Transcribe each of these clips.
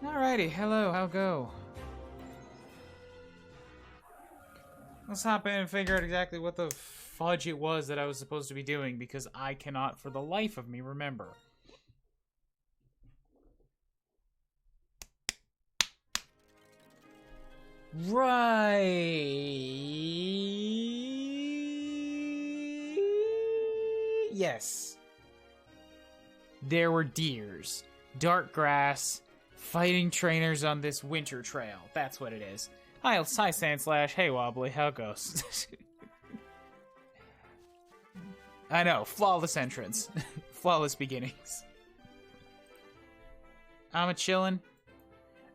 Alrighty, hello, how go? Let's hop in and figure out exactly what the fudge it was that I was supposed to be doing, because I cannot for the life of me remember. Right. Yes. There were deers, dark grass, fighting trainers on this winter trail. That's what it is. Hi, Sandslash. Hey, Wobbly. How it goes? I know. Flawless entrance. Flawless beginnings. I'm a-chillin'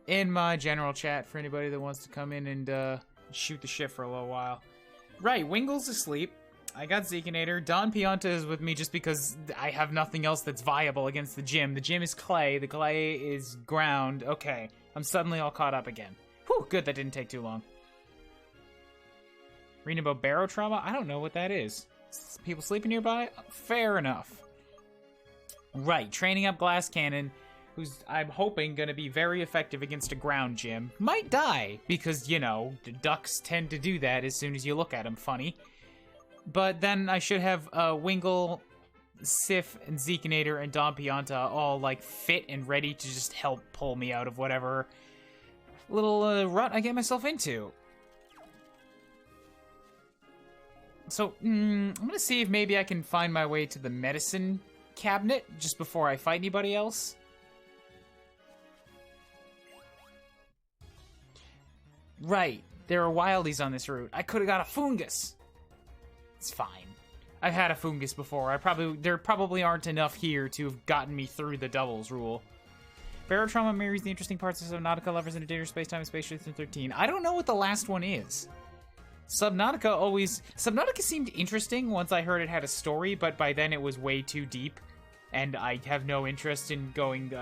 in my general chat for anybody that wants to come in and shoot the shit for a little while. Right, Wingle's asleep. I got Zekinator. Don Pianta is with me just because I have nothing else that's viable against the gym. The gym is clay. The clay is ground. Okay, I'm suddenly all caught up again. Whew, good, that didn't take too long. Reading about barotrauma? I don't know what that is. People sleeping nearby? Fair enough. Right, training up Glass Cannon, who's, I'm hoping, gonna be very effective against a ground gym. Might die, because, you know, the ducks tend to do that as soon as you look at them funny. But then I should have Wingle, Sif, and Zekinator, and Don Pianta all, like, fit and ready to just help pull me out of whatever little rut I get myself into. So, I'm gonna see if maybe I can find my way to the medicine cabinet just before I fight anybody else. Right, there are wildies on this route. I could've got a fungus. It's fine. I've had a fungus before. There probably aren't enough here to have gotten me through the doubles rule. Barotrauma mirrors the interesting parts of Subnautica, Lovers in a Dangerous Space-Time, and Space Shuttle 13. I don't know what the last one is. Subnautica seemed interesting once I heard it had a story, but by then it was way too deep, and I have no interest in going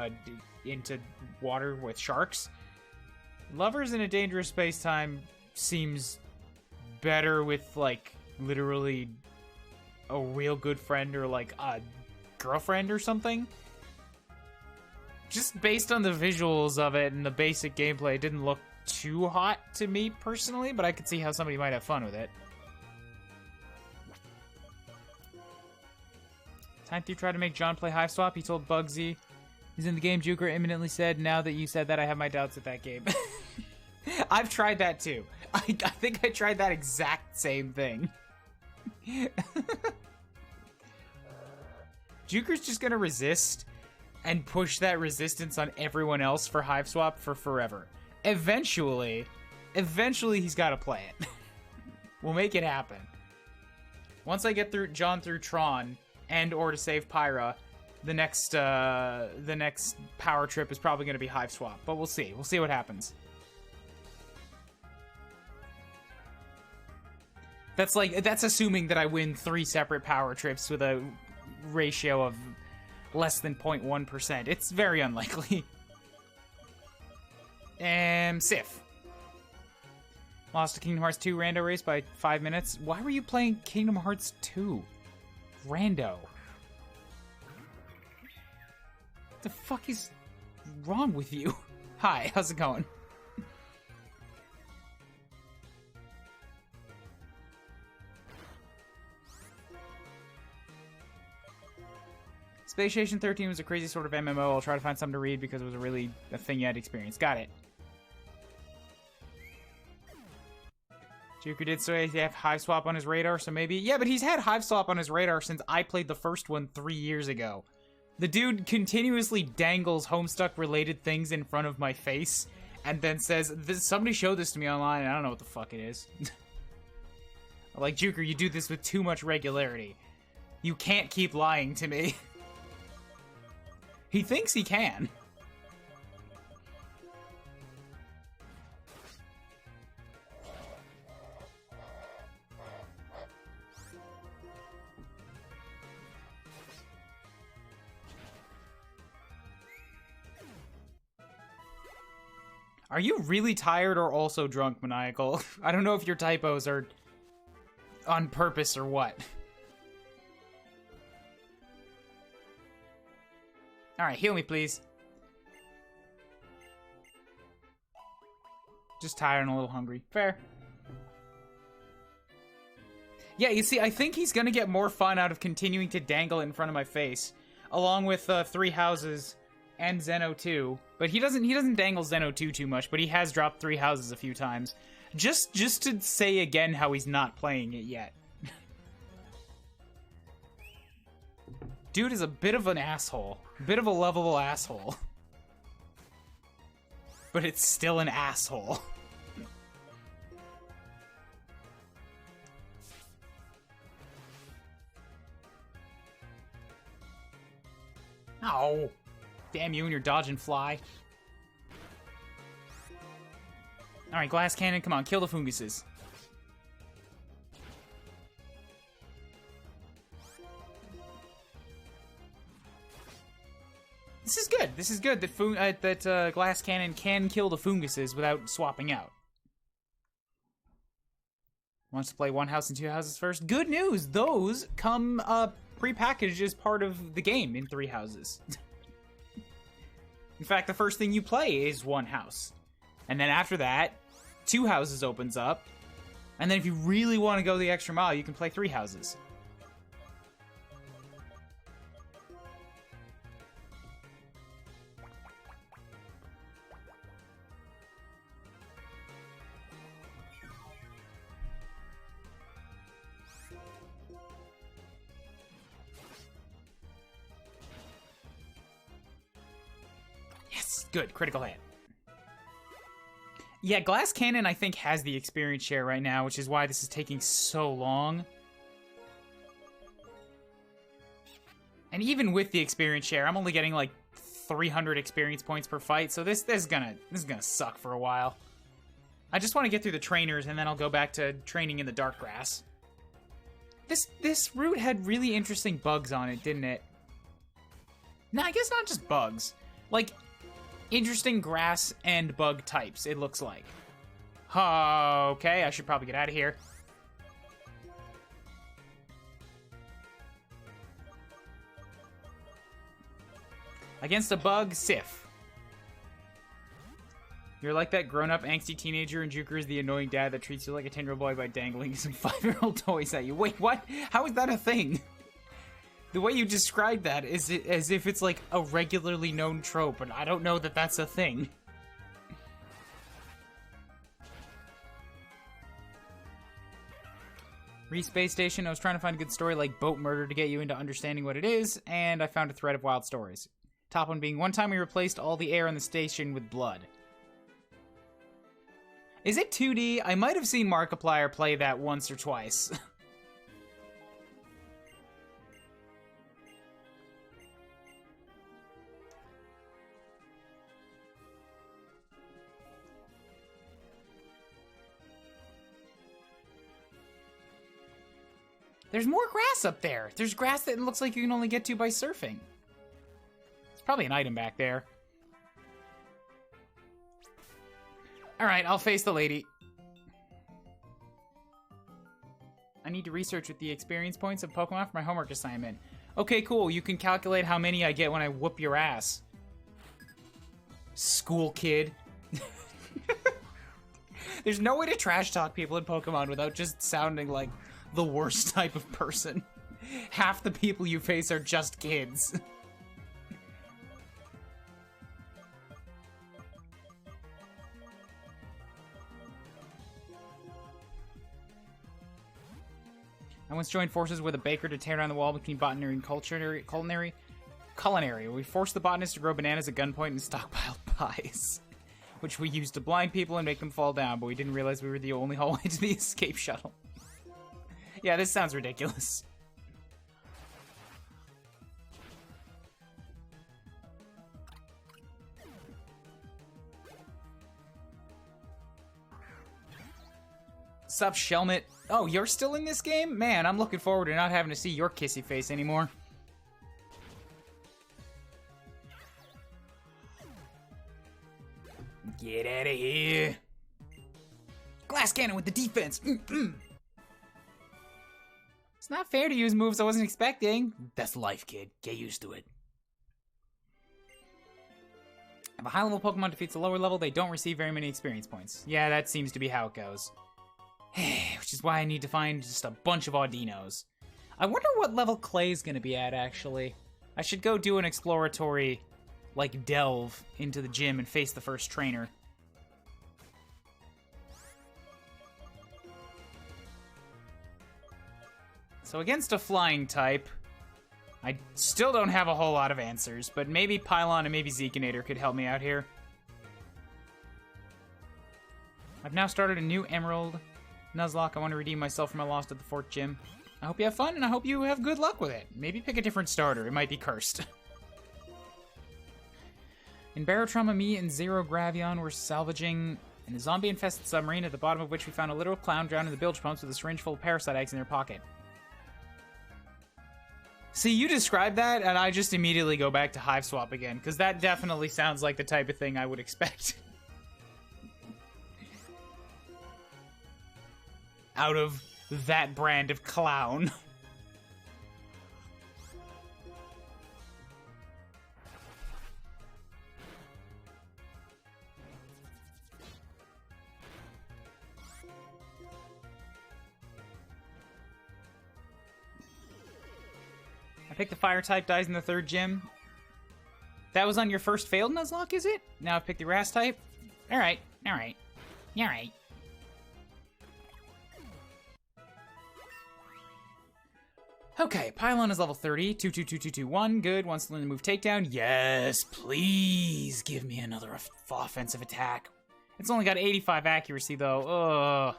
into water with sharks. Lovers in a Dangerous Space-Time seems better with, like, literally a real good friend or, like, a girlfriend or something. Just based on the visuals of it and the basic gameplay, it didn't look too hot to me personally, but I could see how somebody might have fun with it. Time through tried to make John play Hive Swap. He told Bugsy he's in the game. Juker imminently said, now that you said that, I have my doubts at that game. I've tried that too. I think I tried that exact same thing. Juker's just gonna resist and push that resistance on everyone else for Hive Swap for forever. Eventually he's gotta play it. We'll make it happen. Once I get through Tron and or to save Pyra, the next power trip is probably gonna be Hive Swap, but we'll see. We'll see what happens. That's assuming that I win 3 separate power trips with a ratio of less than 0.1%. It's very unlikely. Sif. Lost to Kingdom Hearts 2 rando race by 5 minutes. Why were you playing Kingdom Hearts 2? Rando. What the fuck is wrong with you? Hi, how's it going? Space Station 13 was a crazy sort of MMO. I'll try to find something to read because it was a thing you had to experience. Got it. Juker did say he have Hive Swap on his radar, so maybe... Yeah, but he's had Hive Swap on his radar since I played the first one 3 years ago. The dude continuously dangles Homestuck-related things in front of my face and then says, somebody showed this to me online, and I don't know what the fuck it is. Like, Juker, you do this with too much regularity. You can't keep lying to me. He thinks he can. Are you really tired or also drunk, Maniacal? I don't know if your typos are on purpose or what. Alright, heal me, please. Just tired and a little hungry. Fair. Yeah, you see, I think he's gonna get more fun out of continuing to dangle it in front of my face, along with 3 houses and Zeno 2. But he doesn't dangle Zeno 2 too much, but he has dropped 3 houses a few times. Just to say again how he's not playing it yet. Dude is a bit of an asshole. Bit of a lovable asshole. But it's still an asshole. Oh, damn you and your dodge and fly. Alright, glass cannon, come on, kill the funguses. This is good. This is good that glass cannon can kill the funguses without swapping out. Wants to play 1 house and 2 houses first? Good news! Those come prepackaged as part of the game in 3 houses. In fact, the first thing you play is 1 house. And then after that, 2 houses opens up. And then if you really want to go the extra mile, you can play 3 houses. Good, critical hit. Yeah, Glass Cannon, I think, has the experience share right now, which is why this is taking so long. And even with the experience share, I'm only getting like 300 experience points per fight, so this is gonna suck for a while. I just want to get through the trainers, and then I'll go back to training in the dark grass. This route had really interesting bugs on it, didn't it? No, I guess not just bugs. Like, interesting grass and bug types, it looks like. Okay, I should probably get out of here. Against a bug, Sif. You're like that grown-up angsty teenager, and Juker is the annoying dad that treats you like a 10-year-old boy by dangling some 5-year-old toys at you. Wait, what? How is that a thing? The way you described that is as if it's like a regularly known trope, and I don't know that that's a thing. Space Station, I was trying to find a good story like boat murder to get you into understanding what it is, and I found a thread of wild stories. Top one being, one time we replaced all the air on the station with blood. Is it 2D? I might have seen Markiplier play that once or twice. There's more grass up there. There's grass that looks like you can only get to by surfing. It's probably an item back there. Alright, I'll face the lady. I need to research with the experience points of Pokemon for my homework assignment. Okay, cool. You can calculate how many I get when I whoop your ass. School kid. There's no way to trash talk people in Pokemon without just sounding like the worst type of person. Half the people you face are just kids. I once joined forces with a baker to tear down the wall between botany and culinary. We forced the botanists to grow bananas at gunpoint and stockpiled pies, which we used to blind people and make them fall down, but we didn't realize we were the only hallway to the escape shuttle. Yeah, this sounds ridiculous. Sup, Shelmet? Oh, you're still in this game? Man, I'm looking forward to not having to see your kissy face anymore. Get out of here. Glass cannon with the defense. It's not fair to use moves I wasn't expecting. That's life, kid. Get used to it. If a high-level Pokemon defeats a lower level, they don't receive very many experience points. Yeah, that seems to be how it goes. Which is why I need to find just a bunch of Audinos. I wonder what level Clay's gonna be at, actually. I should go do an exploratory, like, delve into the gym and face the first trainer. So against a flying type, I still don't have a whole lot of answers, but maybe Pylon and maybe Zekinator could help me out here. I've now started a new Emerald Nuzlocke. I want to redeem myself from my loss at the Fort Gym. I hope you have fun, and I hope you have good luck with it. Maybe pick a different starter. It might be cursed. In Barotrauma, me and Zero Gravion were salvaging in a zombie-infested submarine, at the bottom of which we found a literal clown drowned in the bilge pumps with a syringe full of parasite eggs in their pocket. See, you describe that, and I just immediately go back to Hive Swap again, because that definitely sounds like the type of thing I would expect. Out of that brand of clown. I picked the fire type, dies in the third gym. That was on your first failed Nuzlocke, is it? Now I've picked the grass type? Alright, alright. Alright. Okay, Pylon is level 30, 2-2-2-2-2-1, good. Wants to learn the move takedown. Yes, please give me another offensive attack. It's only got 85 accuracy though. Ugh.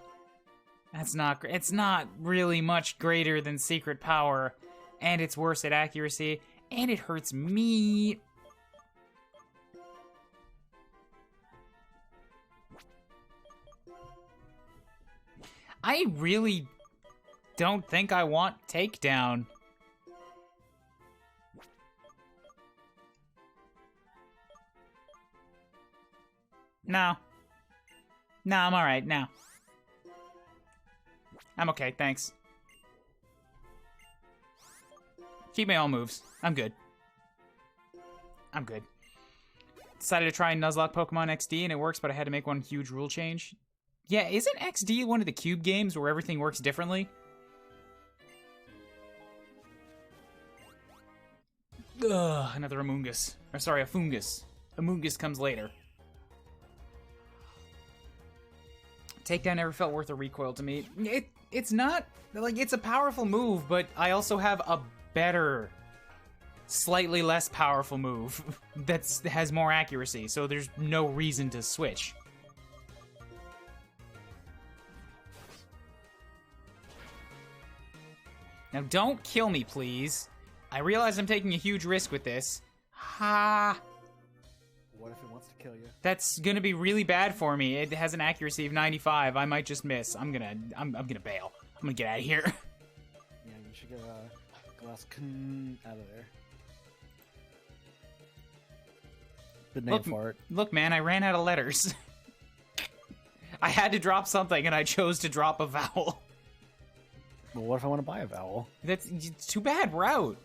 That's not great. It's not really much greater than Secret Power, and it's worse at accuracy, and it hurts me. I really don't think I want takedown. No. No, I'm alright now. I'm okay, thanks. Keep me all moves. I'm good. I'm good. Decided to try Nuzlocke Pokemon XD and it works, but I had to make one huge rule change. Yeah, isn't XD one of the Cube games where everything works differently? Ugh, another Amoonguss. Or sorry, a Fungus. Amoonguss comes later. Takedown never felt worth a recoil to me. It's not, like, it's a powerful move, but I also have a better, slightly less powerful move that has more accuracy, so there's no reason to switch. Now don't kill me, please. I realize I'm taking a huge risk with this. Ha! What if it wants to kill you? That's gonna be really bad for me. It has an accuracy of 95. I might just miss. I'm gonna bail. I'm gonna get out of here. Yeah, you should get a glass out of there. Good name for it. Look, man, I ran out of letters. I had to drop something, and I chose to drop a vowel. Well, what if I want to buy a vowel? It's too bad. We're out.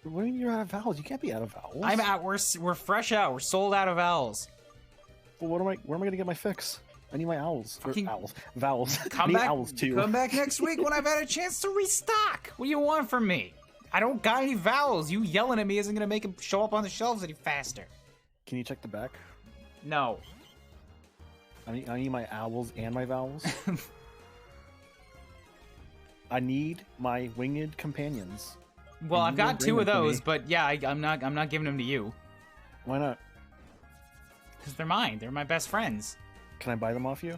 What do you mean you're out of vowels? You can't be out of vowels. I'm out. We're fresh out. We're sold out of vowels. Well, where am I gonna get my fix? I need my owls. Vowels. Come I need back. owls too. Come back next week when I've had a chance to restock. What do you want from me? I don't got any vowels. You yelling at me isn't gonna make them show up on the shelves any faster. Can you check the back? No. I need my owls and my vowels. I need my winged companions. Well, I've got two of those, but yeah, I'm not giving them to you. Why not? Because they're mine. They're my best friends. Can I buy them off you?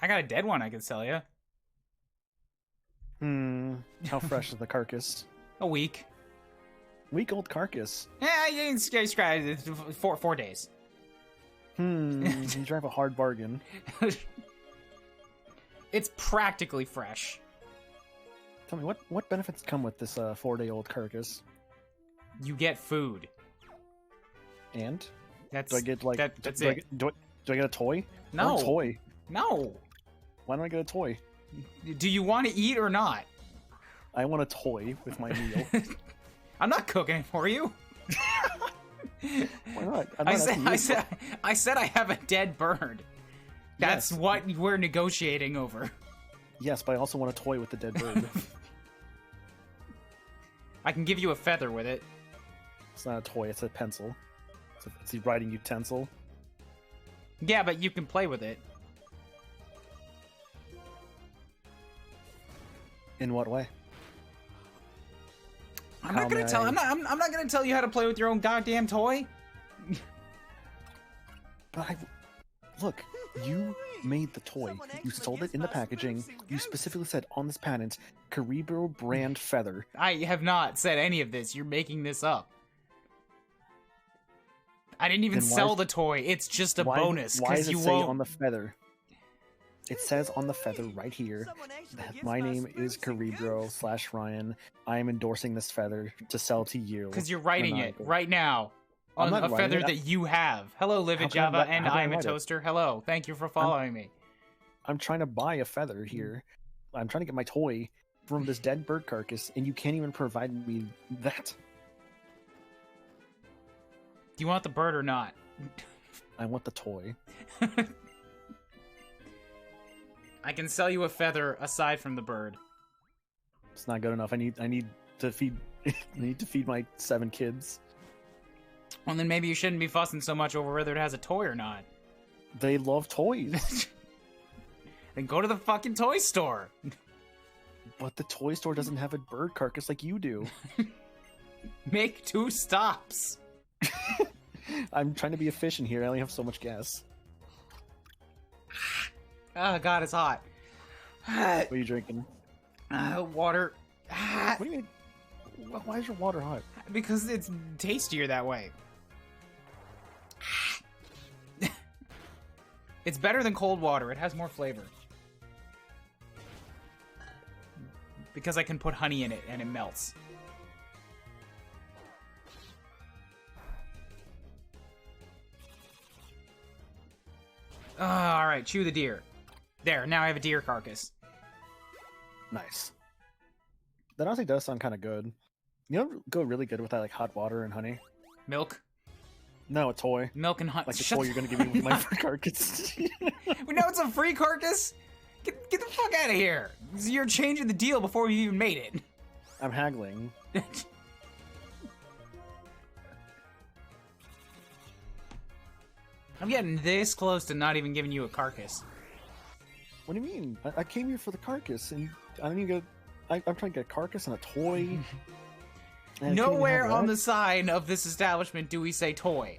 I got a dead one I could sell you. How fresh is the carcass? A week. Week-old carcass. Yeah, you can describe it. 4 days. You drive a hard bargain. It's practically fresh. Tell me, what benefits come with this 4-day-old carcass? You get food. And? That's, do I get, like, that's do it. Do I get a toy? No. I want a toy. No. Why don't I get a toy? Do you want to eat or not? I want a toy with my meal. I'm not cooking it for you. Why not? I said I have a dead bird. That's Yes. what we're negotiating over. Yes, but I also want a toy with the dead bird. I can give you a feather with it. It's not a toy, it's a pencil. It's a writing utensil. Yeah, but you can play with it. In what way? I'm not gonna tell. I'm not gonna tell you how to play with your own goddamn toy. But look, you made the toy. You sold it in the packaging. You specifically said on this patent, Kuuribro brand feather. I have not said any of this. You're making this up. I didn't even sell the toy. It's just a bonus because you won't. On the feather? It says on the feather right here that my name is Kuuribro/Ryan. I am endorsing this feather to sell to you. Because you're writing it right now on a feather that you have. Hello, Livid Java, and I'm a toaster. Hello, thank you for following me. I'm trying to buy a feather here. I'm trying to get my toy from this dead bird carcass, and you can't even provide me that. Do you want the bird or not? I want the toy. I can sell you a feather aside from the bird. It's not good enough. I need to feed my 7 kids. Well, then maybe you shouldn't be fussing so much over whether it has a toy or not. They love toys. Then go to the fucking toy store. But the toy store doesn't have a bird carcass like you do. Make 2 stops. I'm trying to be efficient here. I only have so much gas. Oh god, it's hot. What are you drinking? Water. What do you mean? Why is your water hot? Because it's tastier that way. It's better than cold water. It has more flavor. Because I can put honey in it and it melts. Alright, chew the deer. There, now I have a deer carcass. Nice. That honestly does sound kind of good. You know, go really good with that, like hot water and honey. Milk. No, a toy. Milk and honey. Like the toy you're gonna give me with my free carcass. We know it's a free carcass. Get the fuck out of here. You're changing the deal before we even made it. I'm haggling. I'm getting this close to not even giving you a carcass. What do you mean? I came here for the carcass, and I don't even get. I'm trying to get a carcass and a toy. And nowhere on the sign of this establishment do we say toy.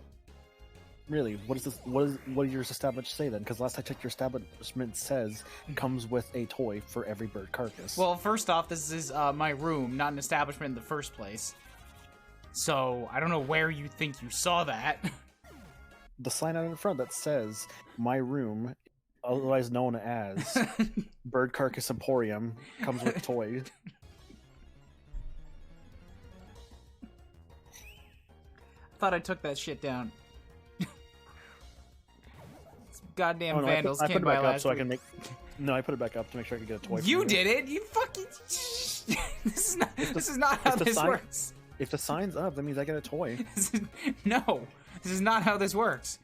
Really? What is this? What does your establishment say then? Because last I checked, your establishment says comes with a toy for every bird carcass. Well, first off, this is my room, not an establishment in the first place. So I don't know where you think you saw that. The sign out in front that says "My room," otherwise known as Bird Carcass Emporium, comes with toys. I thought I took that shit down. Goddamn vandals came by last so week. I can make. No, I put it back up to make sure I can get a toy. You did it. You fucking. This is not how this works. If the sign's up, that means I get a toy. No, this is not how this works.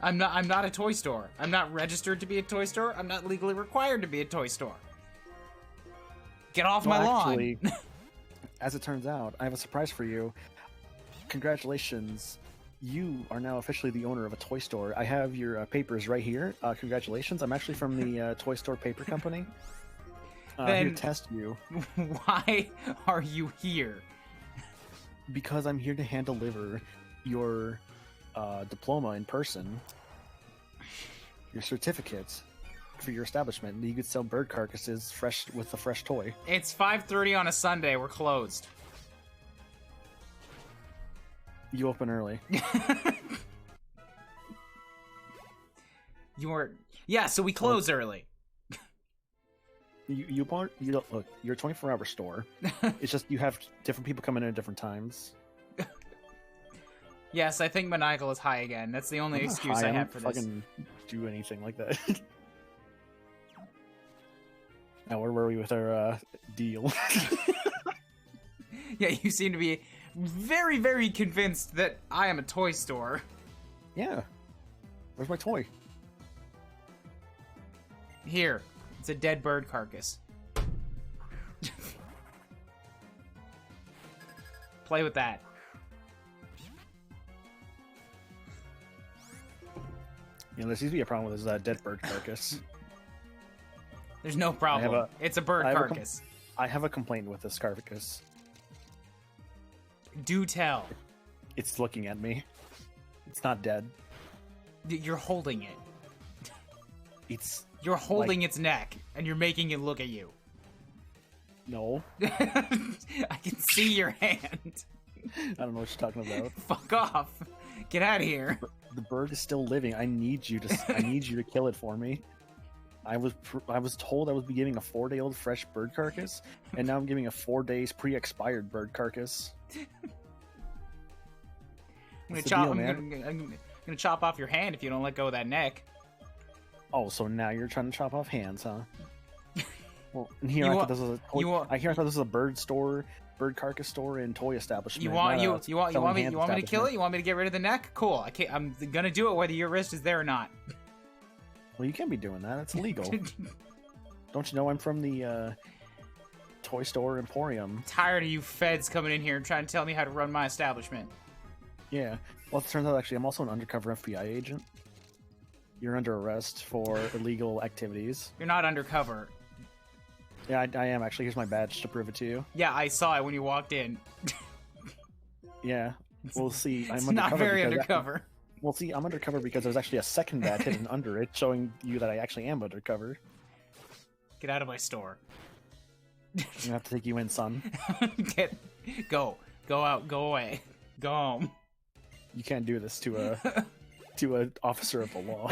I'm not a toy store. I'm not registered to be a toy store. I'm not legally required to be a toy store. Get off my lawn. Actually, as it turns out, I have a surprise for you. Congratulations. You are now officially the owner of a toy store. I have your papers right here. Congratulations. I'm actually from the Toy Store Paper Company. Then here to test you. Why are you here? Because I'm here to hand deliver your diploma in person, your certificate for your establishment. You could sell bird carcasses fresh with a fresh toy. It's 5:30 on a Sunday. We're closed. You open early. Yeah, so we close early. Look, you're a 24-hour store. It's just you have different people coming in at different times. Yes, I think Maniacal is high again. That's the only excuse I have for this. I don't fucking do anything like that. Now, where were we with our deal? Yeah, you seem to be very, very convinced that I am a toy store. Yeah. Where's my toy? Here. It's a dead bird carcass. Play with that. You know, there seems to be a problem with this dead bird carcass. There's no problem. It's a bird carcass. I have a complaint with this carcass. Do tell. It's looking at me. It's not dead. You're holding it. You're holding its neck, and you're making it look at you. No. I can see your hand. I don't know what you're talking about. Fuck off. Get out of here. The bird is still living. I need you to kill it for me. I was told I was giving a 4-day-old fresh bird carcass, and now I'm giving a 4 days pre-expired bird carcass. I'm gonna chop off your hand if you don't let go of that neck. Oh, so now you're trying to chop off hands, huh? Well, and here I thought this was a bird carcass store and toy establishment. You want me to kill it? You want me to get rid of the neck? Cool. I'm gonna do it whether your wrist is there or not. Well, you can't be doing that. It's illegal. Don't you know I'm from the toy store emporium? I'm tired of you feds coming in here and trying to tell me how to run my establishment. Yeah. Well, it turns out actually I'm also an undercover FBI agent. You're under arrest for illegal activities. You're not undercover. Yeah, I am actually. Here's my badge to prove it to you. Yeah, I saw it when you walked in. Yeah. We'll see. It's not very undercover. Well, see, I'm undercover because there's actually a second badge hidden under it, showing you that I actually am undercover. Get out of my store. I have to take you in, son. Go out, go away, go home. You can't do this to an officer of the law.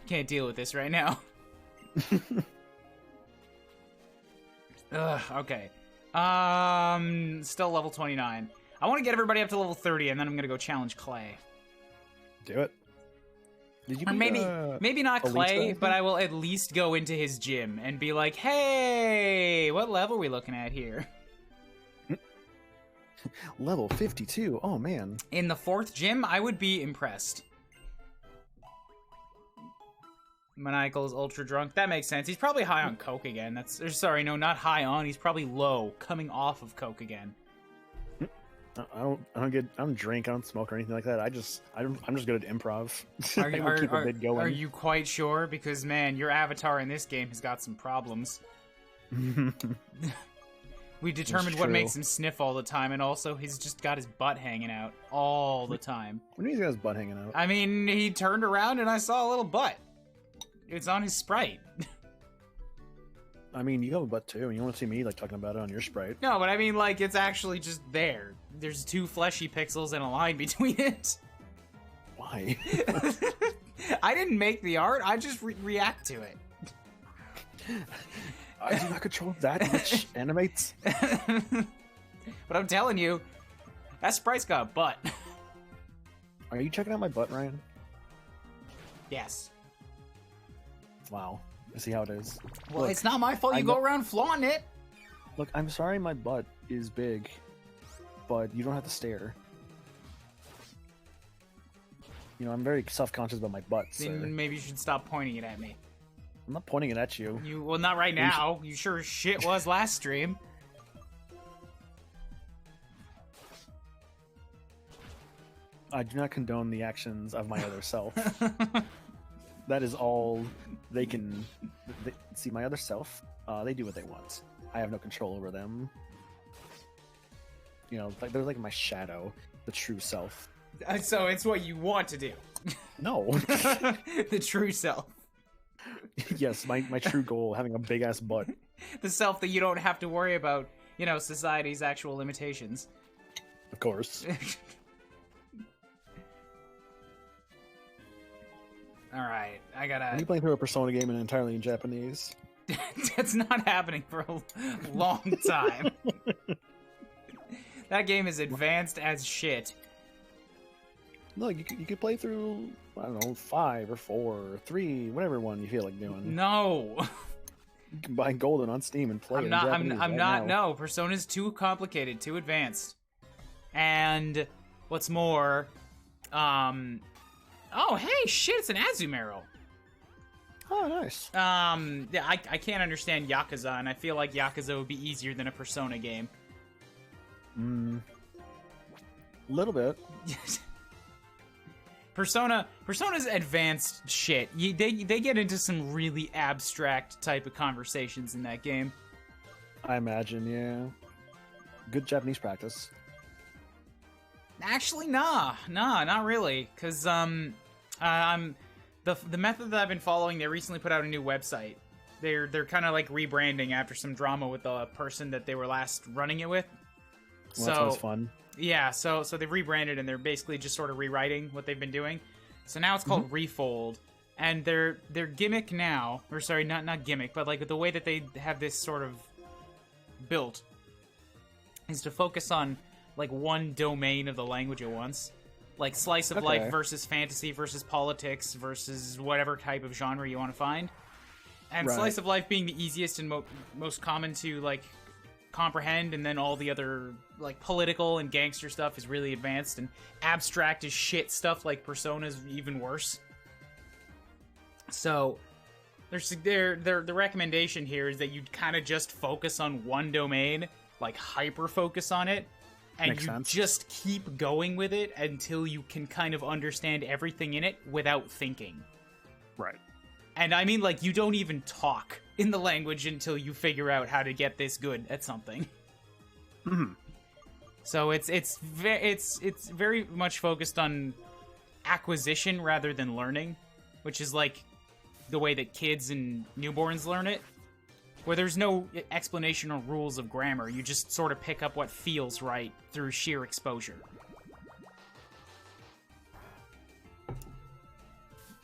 Can't deal with this right now. Ugh, okay. Still level 29. I want to get everybody up to level 30, and then I'm gonna go challenge Clay. Do it. Did you or maybe not Clay, but I will at least go into his gym and be like, "Hey, what level are we looking at here?" Level 52. Oh man. In the 4th gym, I would be impressed. Maniacal is ultra drunk. That makes sense. He's probably high on coke again. Sorry, no, not high on. He's probably low, coming off of coke again. I don't drink. I don't smoke or anything like that. I'm just good at improv. Are you quite sure? Because man, your avatar in this game has got some problems. We determined what makes him sniff all the time, and also he's just got his butt hanging out all the time. What do you mean he's got his butt hanging out? I mean, he turned around and I saw a little butt. It's on his Sprite. I mean, you have a butt too, and you want to see me like talking about it on your Sprite. No, but I mean, like, it's actually just there. There's 2 fleshy pixels and a line between it. Why? I didn't make the art. I just react to it. I do not control that which animates. But I'm telling you, that Sprite's got a butt. Are you checking out my butt, Ryan? Yes. Wow. I see how it is. Well, Look, it's not my fault you go around flaunting it. Look, I'm sorry my butt is big, but you don't have to stare. You know, I'm very self-conscious about my butt, Then sir. maybe you should stop pointing it at me. I'm not pointing it at you. Well, not right now. You sure as shit was last stream. I do not condone the actions of my other self. That is all they can... see, my other self, they do what they want. I have no control over them. You know, like they're like my shadow, the true self. So it's what you want to do. No. The true self. Yes, my true goal, having a big-ass butt. The self that you don't have to worry about, you know, society's actual limitations. Of course. Alright, I gotta... Are you playing through a Persona game entirely in Japanese? That's not happening for a long time. That game is advanced as shit. Look, you could play through, I don't know, 5 or 4 or 3, whatever one you feel like doing. No! You can buy Golden on Steam and play it in Japanese I'm right not. now. No, Persona's too complicated, too advanced. And what's more, oh hey, shit, it's an Azumarill. Oh, nice. Yeah, I can't understand Yakuza, and I feel like Yakuza would be easier than a Persona game. A little bit. Persona's advanced shit. They get into some really abstract type of conversations in that game. I imagine, yeah. Good Japanese practice. Actually, nah, not really, because the method that I've been following, they recently put out a new website. They're kind of like rebranding after some drama with the person that they were last running it with. Well, that sounds fun. Yeah, so they've rebranded and they're basically just sort of rewriting what they've been doing. So now it's called Refold, and their gimmick now, or sorry, not gimmick, but like the way that they have this sort of built is to focus on like one domain of the language at once. Like slice of life versus fantasy versus politics versus whatever type of genre you want to find. And slice of life being the easiest and most common to like comprehend, and then all the other like political and gangster stuff is really advanced, and abstract as shit stuff like Persona is even worse. So the recommendation here is that you kind of just focus on one domain, like hyper focus on it. And Makes sense. Just keep going with it until you can kind of understand everything in it without thinking. Right. And I mean, like, you don't even talk in the language until you figure out how to get this good at something. Mm-hmm. So it's very much focused on acquisition rather than learning, which is like the way that kids and newborns learn it. Where there's no explanation or rules of grammar, you just sort of pick up what feels right through sheer exposure.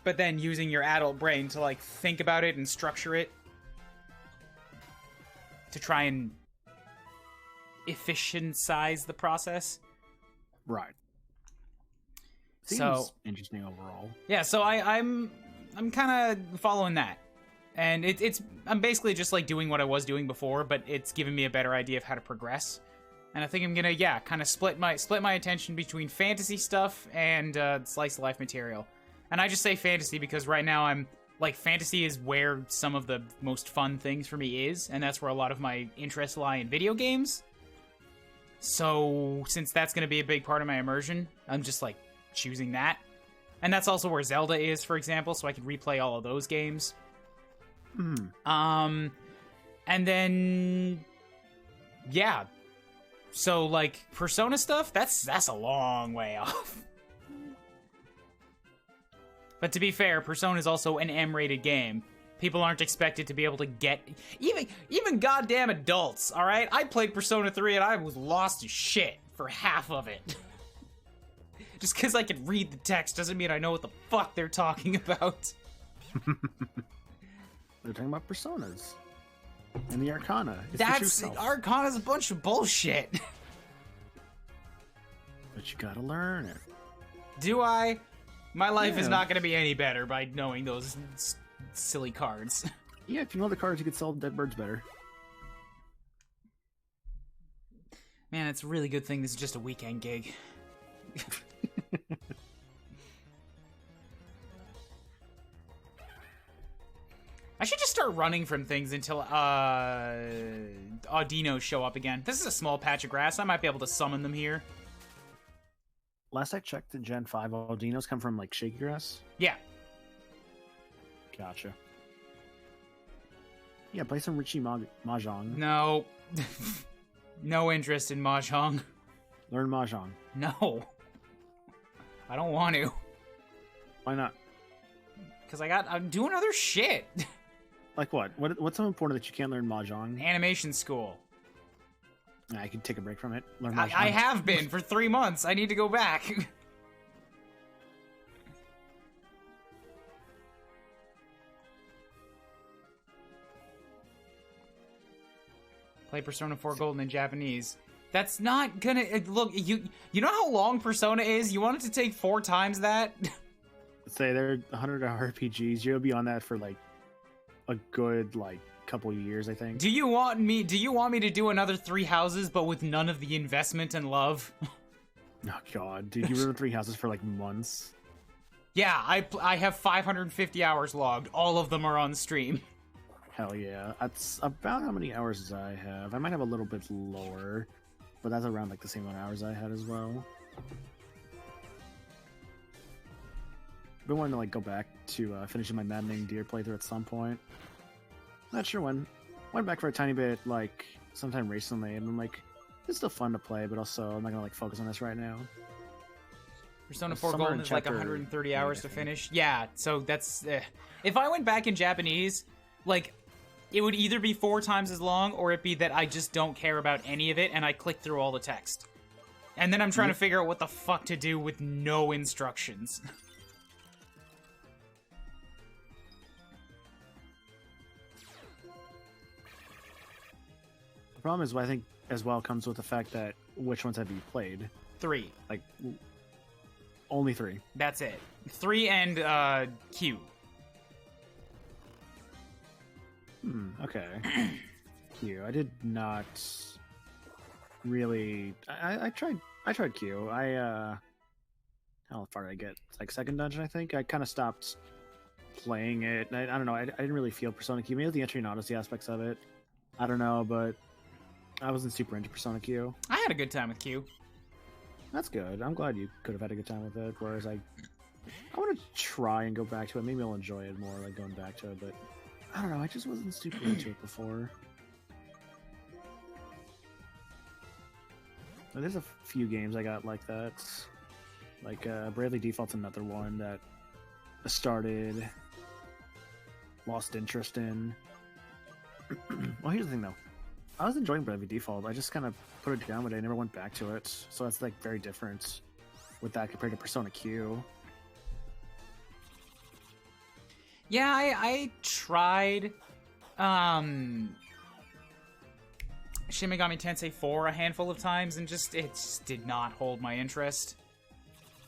But then using your adult brain to like think about it and structure it to try and efficientize the process. Right. Seems So interesting overall. yeah, so I'm kind of following that. And I'm basically just like doing what I was doing before, but it's giving me a better idea of how to progress. And I think I'm gonna, kind of split my attention between fantasy stuff and slice of life material. And I just say fantasy because right now I'm like, fantasy is where some of the most fun things for me is, and that's where a lot of my interests lie in video games. So since that's gonna be a big part of my immersion, I'm just like choosing that. And that's also where Zelda is, for example, so I can replay all of those games. And then, yeah. So, like, Persona stuff, that's a long way off. But to be fair, Persona is also an M-rated game. People aren't expected to be able to get... Even goddamn adults, alright? I played Persona 3 and I was lost as shit for half of it. Just because I can read the text doesn't mean I know what the fuck they're talking about. They're talking about personas. And the Arcana. Arcana's a bunch of bullshit. But you gotta learn it. Do I? My life is not gonna be any better by knowing those silly cards. Yeah, if you know the cards, you could sell dead birds better. Man, it's a really good thing this is just a weekend gig. I should just start running from things until Audinos show up again. This is a small patch of grass. I might be able to summon them here. Last I checked, in Gen 5, Audinos come from, like, shaky grass? Yeah. Gotcha. Yeah, play some Richie Mahjong. No. No interest in Mahjong. Learn Mahjong. No. I don't want to. Why not? Because I'm doing other shit. Like what? What's so important that you can't learn Mahjong? Animation school. I can take a break from it. Learn Mahjong. I have been for 3 months. I need to go back. Play Persona 4 Golden in Japanese. That's not gonna... Look, you know how long Persona is? You want it to take 4 times that? Say they're 100 RPGs. You'll be on that for, like, a good, like, couple years, I think. Do you want me to do another 3 houses, but with none of the investment and love? Oh god, dude, you were in 3 houses for like months. Yeah, I have 550 hours logged. All of them are on stream. Hell yeah. That's about how many hours I have. I might have a little bit lower, but that's around like the same amount of hours I had as well. Been wanting to like go back to finishing my maddening deer playthrough at some point. Not sure when. Went back for a tiny bit like sometime recently, and I'm like, it's still fun to play, but also I'm not gonna like focus on this right now. Persona 4 Golden is like 130 hours to finish. Yeah, so that's if I went back in Japanese, like it would either be 4 times as long, or it'd be that I just don't care about any of it and I click through all the text, and then I'm trying to figure out what the fuck to do with no instructions. The problem is, I think as well comes with the fact that which ones have you played? 3. Like only 3. That's it. 3 and Q. Okay. Q. I did not really. I tried Q. How far did I get? Like 2nd dungeon, I think. I kind of stopped playing it. I don't know. I didn't really feel Persona Q. Maybe the entry and Odyssey aspects of it. I don't know, but I wasn't super into Persona Q. I had a good time with Q. That's good. I'm glad you could have had a good time with it. Whereas I want to try and go back to it. Maybe I'll enjoy it more, like going back to it. But I don't know. I just wasn't super into it before. But there's a few games I got like that. Like Bravely Default's another one that I started, lost interest in. Well, here's the thing though. I was enjoying Bravely Default. I just kind of put it down one day. I never went back to it. So that's like very different with that compared to Persona Q. Yeah, I tried Shin Megami Tensei 4 a handful of times, and it just did not hold my interest.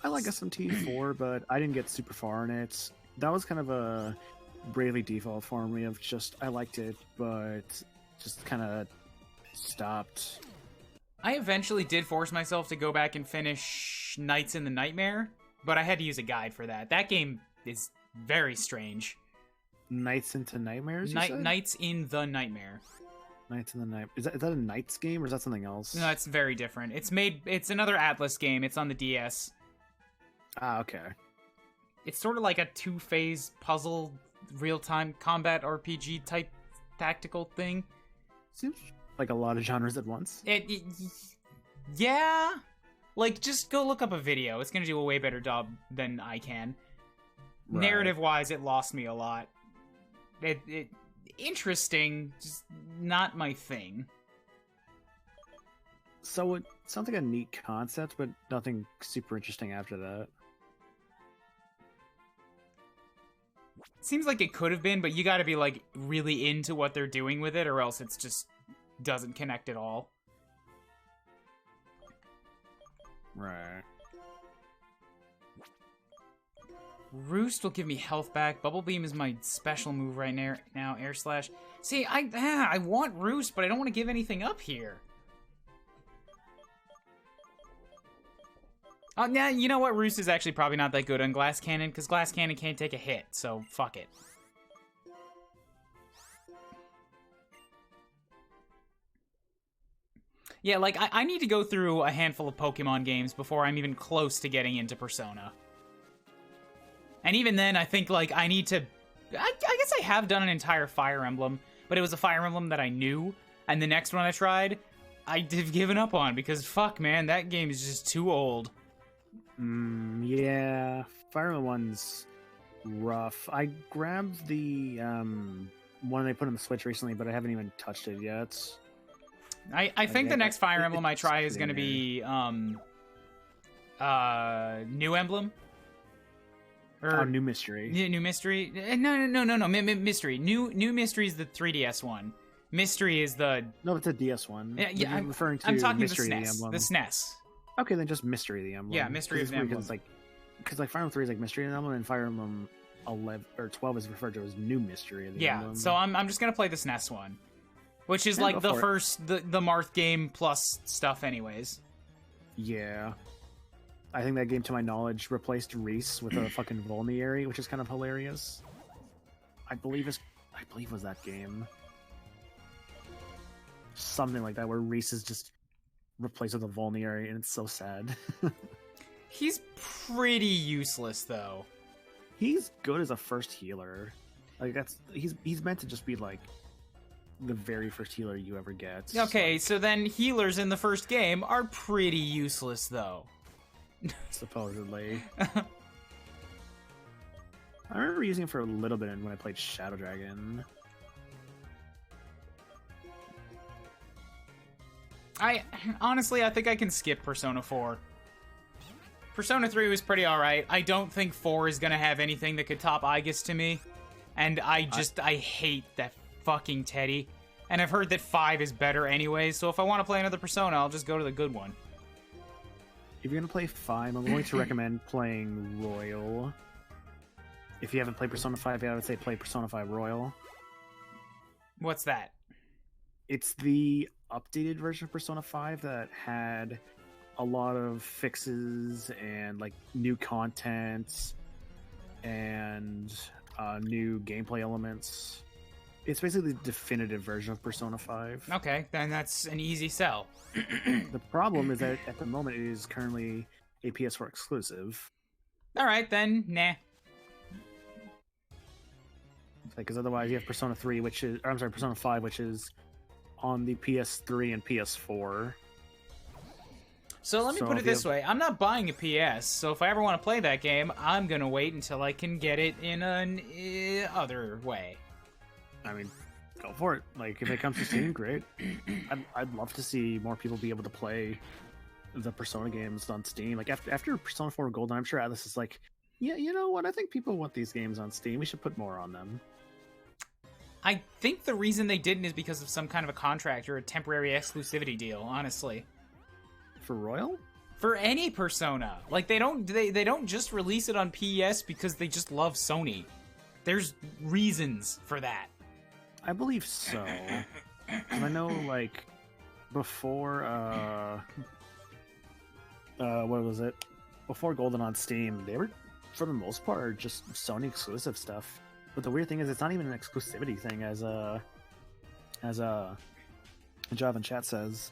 I like SMT4, but I didn't get super far in it. That was kind of a Bravely Default for me of just, I liked it, but just kind of stopped. I eventually did force myself to go back and finish Nights in the Nightmare, but I had to use a guide for that. That game is very strange. Nights into Nightmares? Nights in the Nightmare. Nights in the Night. Is that a Nights game, or is that something else? No, it's very different. It's another Atlas game. It's on the DS. Ah, okay. It's sort of like a 2-phase puzzle, real-time combat RPG type tactical thing. Seems like a lot of genres at once. Yeah. Like, just go look up a video. It's gonna do a way better job than I can. Right. Narrative-wise, it lost me a lot. It interesting, just not my thing. So it sounds like a neat concept, but nothing super interesting after that. Seems like it could have been, but you gotta be, like, really into what they're doing with it, or else it's just doesn't connect at all. Right. Roost will give me health back. Bubble Beam is my special move right now. Air Slash. See, I want Roost, but I don't want to give anything up here. Yeah, you know what? Roost is actually probably not that good on Glass Cannon, because Glass Cannon can't take a hit, so fuck it. Yeah, like, I need to go through a handful of Pokemon games before I'm even close to getting into Persona. And even then, I think, like, I need to... I guess I have done an entire Fire Emblem, but it was a Fire Emblem that I knew, and the next one I tried, I've given up on, because fuck, man, that game is just too old. Yeah, Fire Emblem 1's rough. I grabbed the one they put on the Switch recently, but I haven't even touched it yet. I think the next Fire Emblem I try is going to be New Emblem. Or New Mystery. New Mystery. No. Mystery. New Mystery is the 3DS one. Mystery is the... No, it's a DS one. Yeah, I'm referring to I'm talking Mystery the of the SNES. Emblem. The SNES. Okay, then just Mystery of the Emblem. Yeah, Mystery of the Emblem. Because Fire Emblem 3 is like Mystery of the Emblem, and Fire Emblem 11 or 12 is referred to as new mystery. Yeah, so I'm just gonna play this NES one, which is like the first the Marth game plus stuff, anyways. Yeah, I think that game, to my knowledge, replaced Reese with a fucking Vulniary, which is kind of hilarious. I believe was that game. Something like that, where Reese is just replaced with a Vulniary, and it's so sad. He's pretty useless, though. He's good as a first healer. Like he's meant to just be like the very first healer you ever get. Okay, so then healers in the first game are pretty useless, though. Supposedly. I remember using it for a little bit when I played Shadow Dragon. Honestly, I think I can skip Persona 4. Persona 3 was pretty alright. I don't think 4 is gonna have anything that could top Aegis to me. And I hate that fucking Teddy. And I've heard that 5 is better anyway, so if I want to play another Persona, I'll just go to the good one. If you're gonna play 5, I'm going to recommend playing Royal. If you haven't played Persona 5 yet, I would say play Persona 5 Royal. What's that? It's the updated version of Persona 5 that had a lot of fixes and like new content and new gameplay elements. It's basically the definitive version of Persona 5. Okay, then that's an easy sell. The problem is that at the moment it is currently a PS4 exclusive. Alright then, nah. Because otherwise you have Persona 3, Persona 5, which is on the PS3 and PS4. So let me put it this way. I'm not buying a PS, so if I ever want to play that game, I'm going to wait until I can get it in an other way. I mean, go for it. Like, if it comes to Steam, great. I'd love to see more people be able to play the Persona games on Steam. Like, after Persona 4 Golden, I'm sure Atlas is like, yeah, you know what? I think people want these games on Steam. We should put more on them. I think the reason they didn't is because of some kind of a contract or a temporary exclusivity deal, honestly. For Royal? For any Persona. Like, they don't just release it on PS because they just love Sony. There's reasons for that. I believe so. And I know, like, before, what was it? Before Golden on Steam, they were, for the most part, just Sony exclusive stuff. But the weird thing is, it's not even an exclusivity thing, as Java in chat says.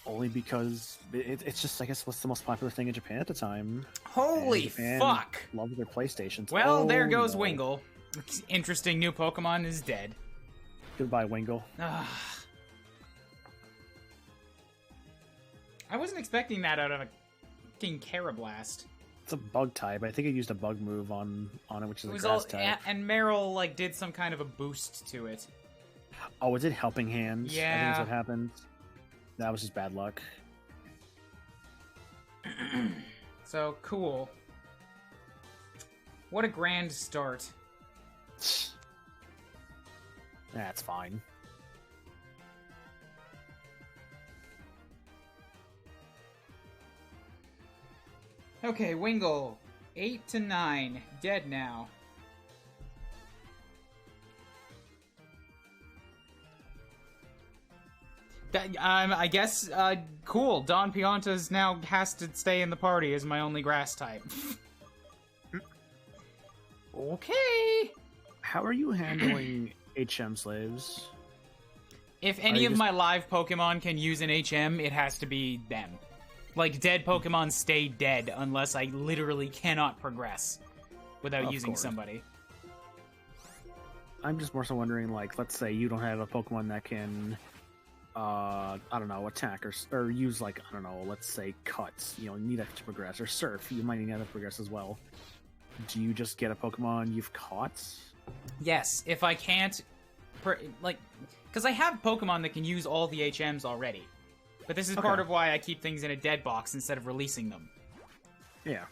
Only because it's just, I guess, what's the most popular thing in Japan at the time. Holy fuck! Love their PlayStations. Well, there goes Wingle. Interesting new Pokemon is dead. Goodbye, Wingle. I wasn't expecting that out of a fucking Carablast. It's a bug type. I think it used a bug move on it, which is a grass type. And Meryl like did some kind of a boost to it. Oh, was it Helping Hands? Yeah. I think that's what happened. That was just bad luck. So, cool. What a grand start. That's fine. Okay, Wingle. 8 to 9. Dead now. I guess, cool. Don Piontas now has to stay in the party as my only grass type. Okay. How are you handling HM slaves? If any of my live Pokemon can use an HM, it has to be them. Like, dead Pokemon stay dead unless I literally cannot progress without using somebody. I'm just more so wondering, like, let's say you don't have a Pokemon that can... I don't know, attack or use, like, I don't know, let's say cuts. You know, need that to progress. Or surf, you might need that to progress as well. Do you just get a Pokemon you've caught? Yes, if I can't, like, because I have Pokemon that can use all the HMs already. But this is part of why I keep things in a dead box instead of releasing them. Yeah.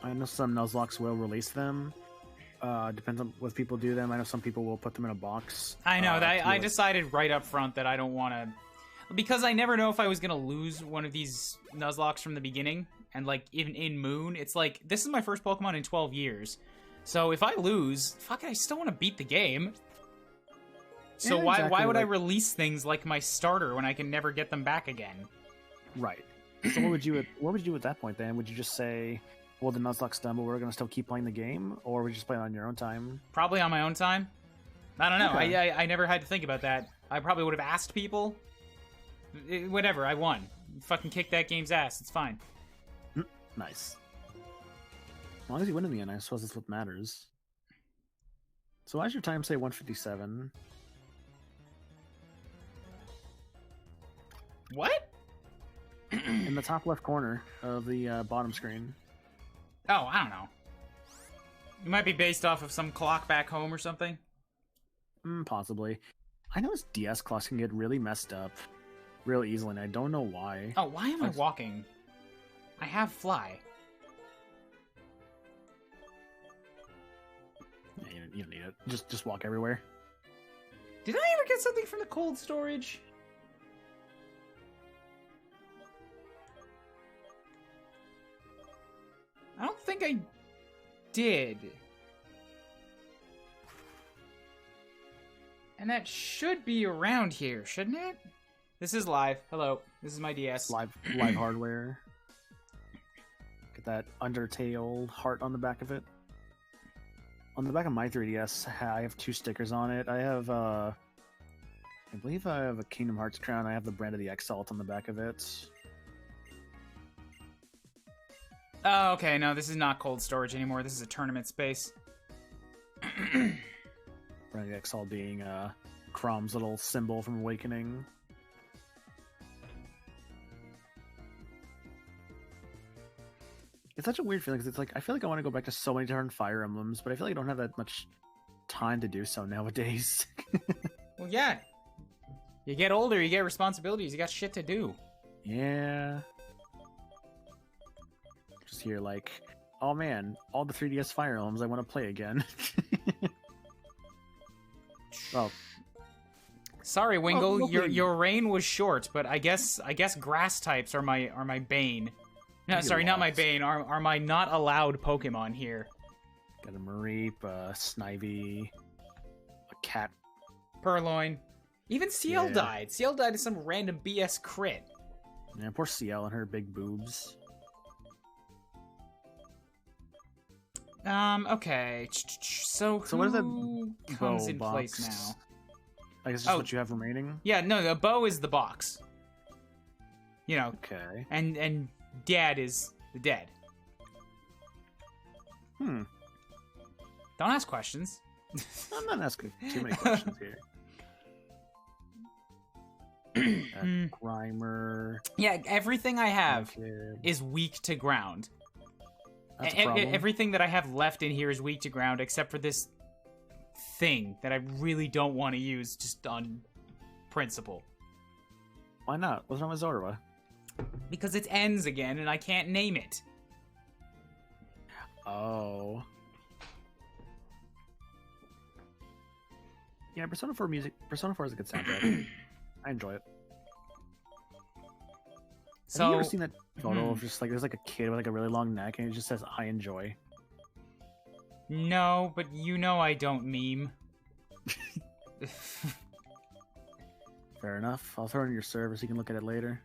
I know some Nuzlocks will release them. Depends on what people do them. I know some people will put them in a box. I know. I decided right up front that I don't want to... Because I never know if I was gonna lose one of these Nuzlocks from the beginning, and like even in Moon, it's like this is my first Pokemon in 12 years. So if I lose, fuck it, I still want to beat the game. So Yeah, why exactly, would I like- release things like my starter when I can never get them back again? Right. So what would you do at that point then? Would you just say, well, the Nuzlocke's done, but we're gonna still keep playing the game, or would you just play it on your own time? Probably on my own time. I don't know. Okay. I never had to think about that. I probably would have asked people. Whatever, I won. Fucking kick that game's ass. It's fine. Nice. As long as you win in the end, I suppose that's what matters. So why does your time say 157? What? In the top left corner of the bottom screen. Oh, I don't know. It might be based off of some clock back home or something. Possibly. I noticed DS clocks can get really messed up real easily, and I don't know why. Oh, why am I walking? I have fly. Yeah, you don't need it. Just walk everywhere. Did I ever get something from the cold storage? I don't think I did. And that should be around here, shouldn't it? This is live. Hello. This is my DS. Live hardware. Get that Undertale heart on the back of it. On the back of my 3DS, I have 2 stickers on it. I have, I believe I have a Kingdom Hearts crown. I have the brand of the Exalt on the back of it. Oh, okay. No, this is not cold storage anymore. This is a tournament space. Brand of the Exalt being Crom's little symbol from Awakening. It's such a weird feeling because it's like I feel like I want to go back to so many different Fire Emblems, but I feel like I don't have that much time to do so nowadays. Well, yeah. You get older, you get responsibilities, you got shit to do. Yeah. Just here like, oh man, all the 3DS Fire Emblems I want to play again. Well, sorry, Wingle, Oh, your reign was short, but I guess grass types are my bane. No, You sorry, not my lost. bane. Are my not allowed Pokemon here? got a Mareep, a Snivy, a cat. Purloin. Even Ciel Yeah. died. Ciel died to some random BS crit. Yeah, poor CL and her big boobs. Okay. So what is that who comes bow in place box? now? I guess that's Oh. what you have remaining. Yeah, no, the bow is the box. You know, Okay. and Dad is the dead. Hmm. Don't ask questions. I'm not asking too many questions here. Grimer. Yeah, everything I have Kid. is weak to ground. That's a problem. Everything that I have left in here is weak to ground, except for this thing that I really don't want to use just on principle. Why not? What's wrong with Zorua? Because it ends again, and I can't name it. Oh. Yeah, Persona 4 music. Persona 4 is a good soundtrack. I enjoy it. So, Have you ever seen that photo of just like there's like a kid with like a really long neck and it just says "I enjoy"? no, but you know I don't meme. Fair enough. I'll throw it in your server so you can look at it later.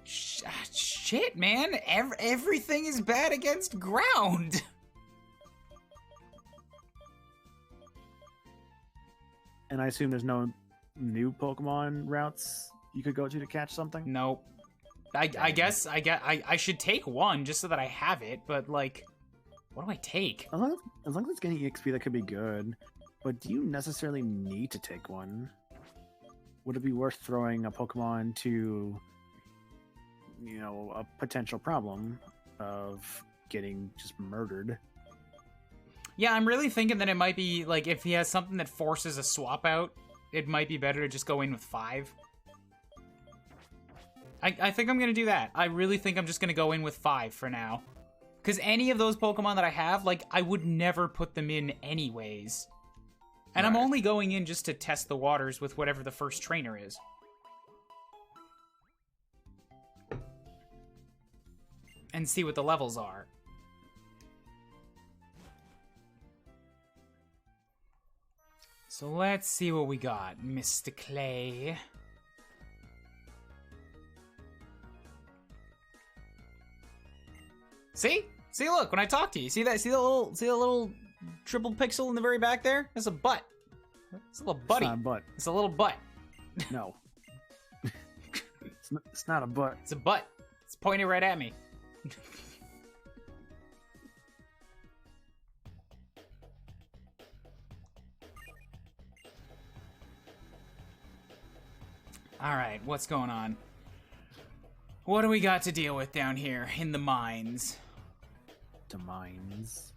Shit, man. Everything is bad against ground. And I assume there's no new Pokemon routes you could go to catch something. Nope. I guess I should take one just so that I have it, but like, what do I take? As long as it's getting EXP, that could be good. But do you necessarily need to take one? Would it be worth throwing a Pokemon to, you know, a potential problem of getting just murdered? Yeah, I'm really thinking that it might be, like, if he has something that forces a swap out, it might be better to just go in with 5. I think I'm going to do that. I really think I'm just going to go in with 5 for now. Because any of those Pokemon that I have, like, I would never put them in anyways. And I'm only going in just to test the waters with whatever the first trainer is. And see what the levels are. So let's see what we got, Mr. Clay. See? See, look, when I talk to you, see that? See the little triple pixel in the very back there? That's a butt. It's a little buddy. It's not a butt. It's a little butt. No. It's not a butt. It's a butt. It's pointing right at me. Alright, what's going on? What do we got to deal with down here in the mines? The mines.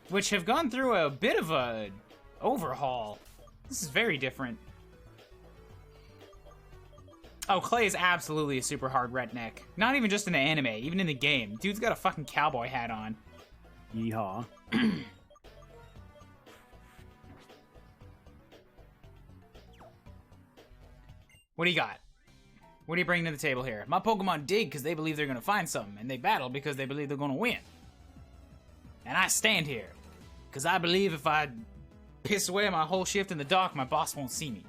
Which have gone through a bit of a overhaul. This is very different. Oh, Clay is absolutely a super hard redneck. Not even just in the anime, even in the game. Dude's got a fucking cowboy hat on. Yeehaw. What do you got? What are you bringing to the table here? My Pokemon dig because they believe they're going to find something, and they battle because they believe they're going to win. And I stand here because I believe if I piss away my whole shift in the dark, my boss won't see me.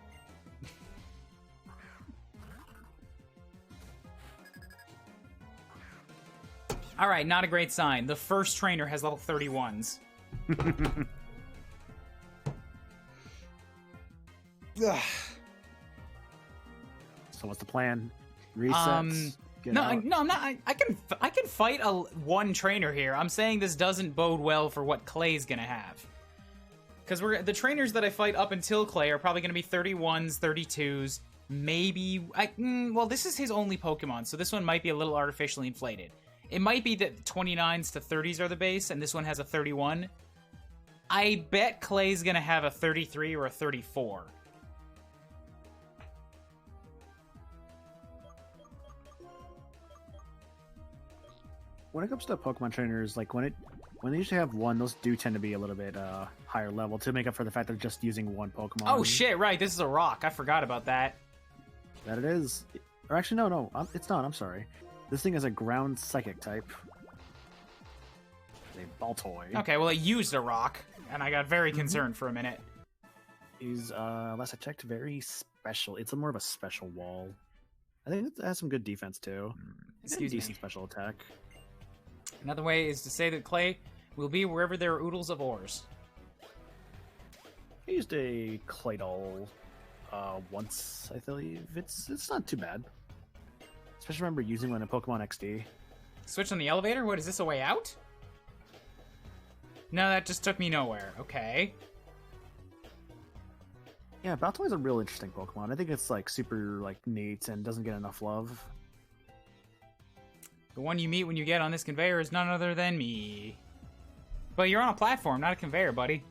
Alright, not a great sign. The first trainer has level 31s. Ugh. So what's the plan? Resets? No, I'm not. I can fight one trainer here. I'm saying this doesn't bode well for what Clay's gonna have. Because the trainers that I fight up until Clay are probably gonna be 31s, 32s, maybe... well, this is his only Pokemon, so this one might be a little artificially inflated. It might be that 29s to 30s are the base, and this one has a 31. I bet Clay's gonna have a 33 or a 34. When it comes to Pokemon trainers, like when they usually have one, those do tend to be a little bit higher level to make up for the fact they're just using one Pokemon. Oh shit! Right, this is a rock. I forgot about that. That it is. Or actually, no, it's not. I'm sorry. This thing is a ground psychic type. A Baltoy. Okay, well it used a rock, and I got very concerned for a minute. He's last I checked, very special. It's more of a special wall. I think it has some good defense too. Excuse me. Decent special attack. Another way is to say that Clay will be wherever there are oodles of ores. I used a Claydol once, I believe. It's not too bad. Especially remember using one in Pokemon XD. Switch on the elevator? What, is this a way out? No, that just took me nowhere. Okay. Yeah, Baltoy's a real interesting Pokemon. I think it's like super like neat and doesn't get enough love. The one you meet when you get on this conveyor is none other than me. But you're on a platform, not a conveyor, buddy.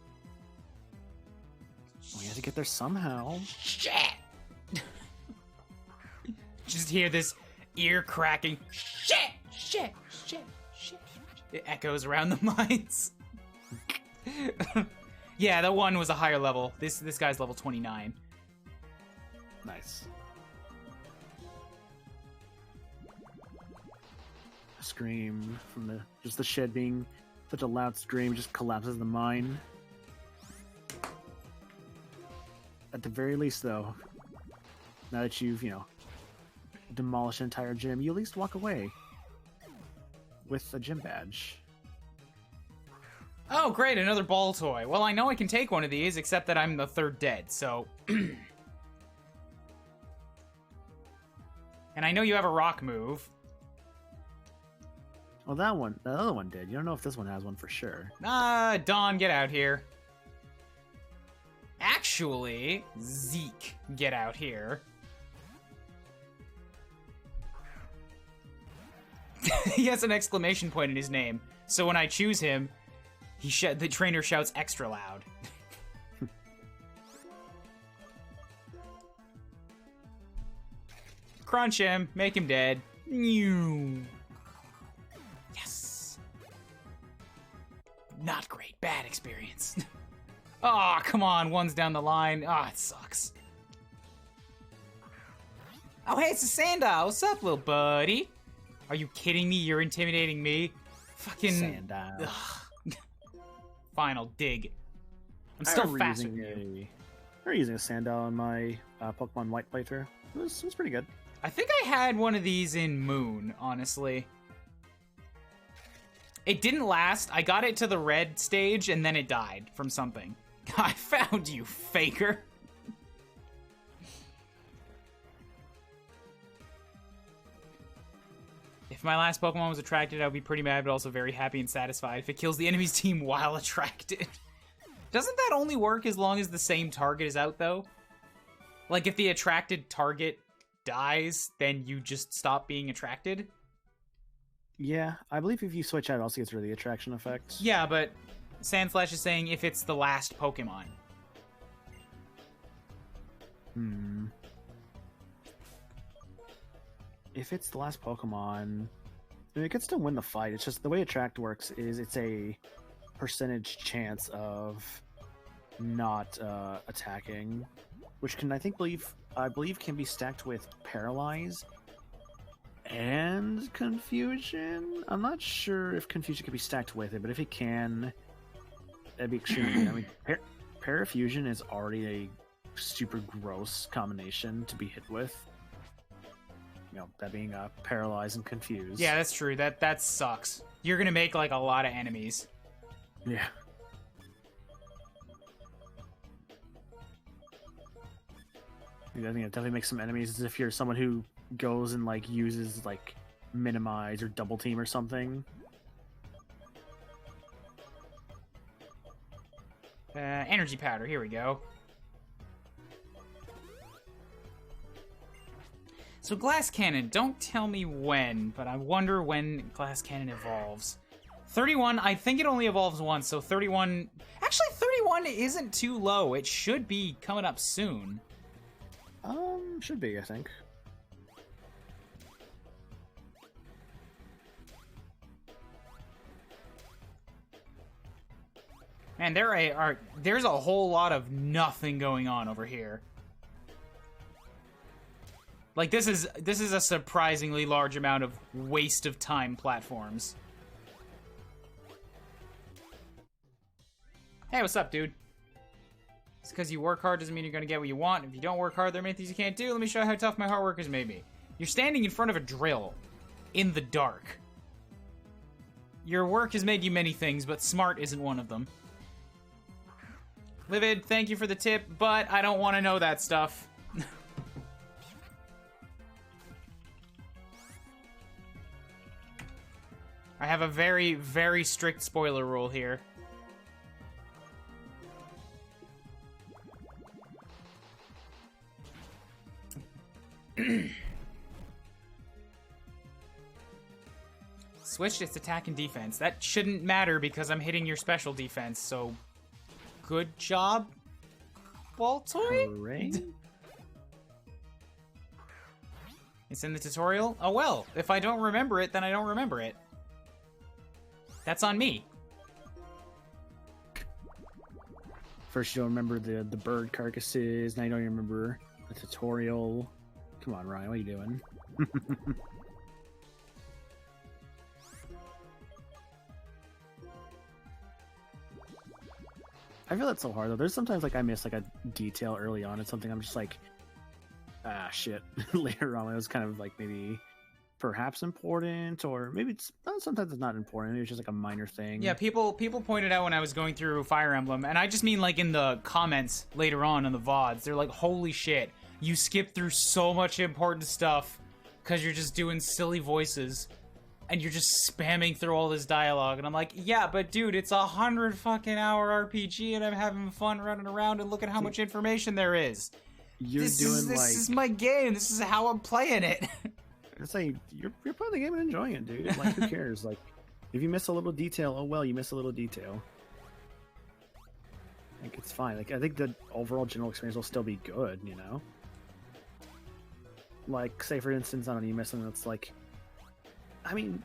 We have to get there somehow. Shit! Just hear this ear cracking. Shit! Shit! Shit! Shit! It echoes around the mines. Yeah, that one was a higher level. This guy's level 29. Nice. Scream from just the shed being such a loud scream just collapses the mine. At the very least, though, now that you've demolished an entire gym, you at least walk away with a gym badge. Oh, great, another ball toy. Well, I know I can take one of these, except that I'm the third dead, so... And I know you have a rock move. Well, the other one did. You don't know if this one has one for sure. Dawn, get out here. Actually, Zeke, get out here. He has an exclamation point in his name, so when I choose him, the trainer shouts extra loud. Crunch him, make him dead. Yes. Not great. Bad experience. Aw, oh, come on. One's down the line. Ah, oh, it sucks. Oh, hey, it's a Sandal. What's up, little buddy? Are you kidding me? You're intimidating me? Fucking... Sandal. Final dig. I'm still faster than you. We're using a Sandal in my Pokemon White playthrough. It was pretty good. I think I had one of these in Moon, honestly. It didn't last. I got it to the red stage, and then it died from something. I found you, faker. If my last Pokemon was attracted, I would be pretty mad, but also very happy and satisfied if it kills the enemy's team while attracted. Doesn't that only work as long as the same target is out, though? Like, if the attracted target dies, then you just stop being attracted? Yeah, I believe if you switch out, it also gets rid of the attraction effect. Yeah, but Sandslash is saying if it's the last Pokemon. If it's the last Pokemon, I mean, it could still win the fight. It's just the way Attract works is it's a percentage chance of not attacking, which can I believe can be stacked with Paralyze and Confusion. I'm not sure if Confusion can be stacked with it, but if it can, that'd be extremely good. I mean, Parafusion is already a super gross combination to be hit with. You know, that being Paralyze and Confuse. Yeah, that's true. That sucks. You're gonna make, like, a lot of enemies. Yeah. I think it definitely makes some enemies if you're someone who goes and, like, uses, like, Minimize or Double Team or something. Energy Powder, here we go. So Glass Cannon, don't tell me when, but I wonder when Glass Cannon evolves. 31, I think it only evolves once, so 31... Actually, 31 isn't too low. It should be coming up soon. Should be, I think. Man, there's a whole lot of nothing going on over here. Like, this is a surprisingly large amount of waste of time platforms. Hey, what's up, dude? It's because you work hard doesn't mean you're gonna get what you want. If you don't work hard, there are many things you can't do. Let me show you how tough my hard work has made me. You're standing in front of a drill in the dark. Your work has made you many things, but smart isn't one of them. Livid, thank you for the tip, but I don't want to know that stuff. I have a very, very strict spoiler rule here. Switched its attack and defense. That shouldn't matter because I'm hitting your special defense, so good job, Baltoy? It's in the tutorial? Oh well, if I don't remember it, then I don't remember it. That's on me. First you don't remember the bird carcasses, now you don't even remember the tutorial. Come on, Ryan, what are you doing? I feel that's so hard though. There's sometimes like I miss like a detail early on in something. I'm just like, ah, shit. Later on, it was kind of like maybe perhaps important, or maybe it's sometimes it's not important. It's just like a minor thing. Yeah, people pointed out when I was going through Fire Emblem, and I just mean like in the comments later on in the VODs. They're like, holy shit, you skip through so much important stuff because you're just doing silly voices. And you're just spamming through all this dialogue, and I'm like, yeah, but dude, it's 100 fucking hour RPG, and I'm having fun running around, and look at how much information there is. This is my game. This is how I'm playing it. It's like you're playing the game and enjoying it, dude. Like, who cares? Like, if you miss a little detail, oh well, you miss a little detail. Like, it's fine. Like, I think the overall general experience will still be good, you know. Like, say for instance, I don't know, you miss something that's like. I mean,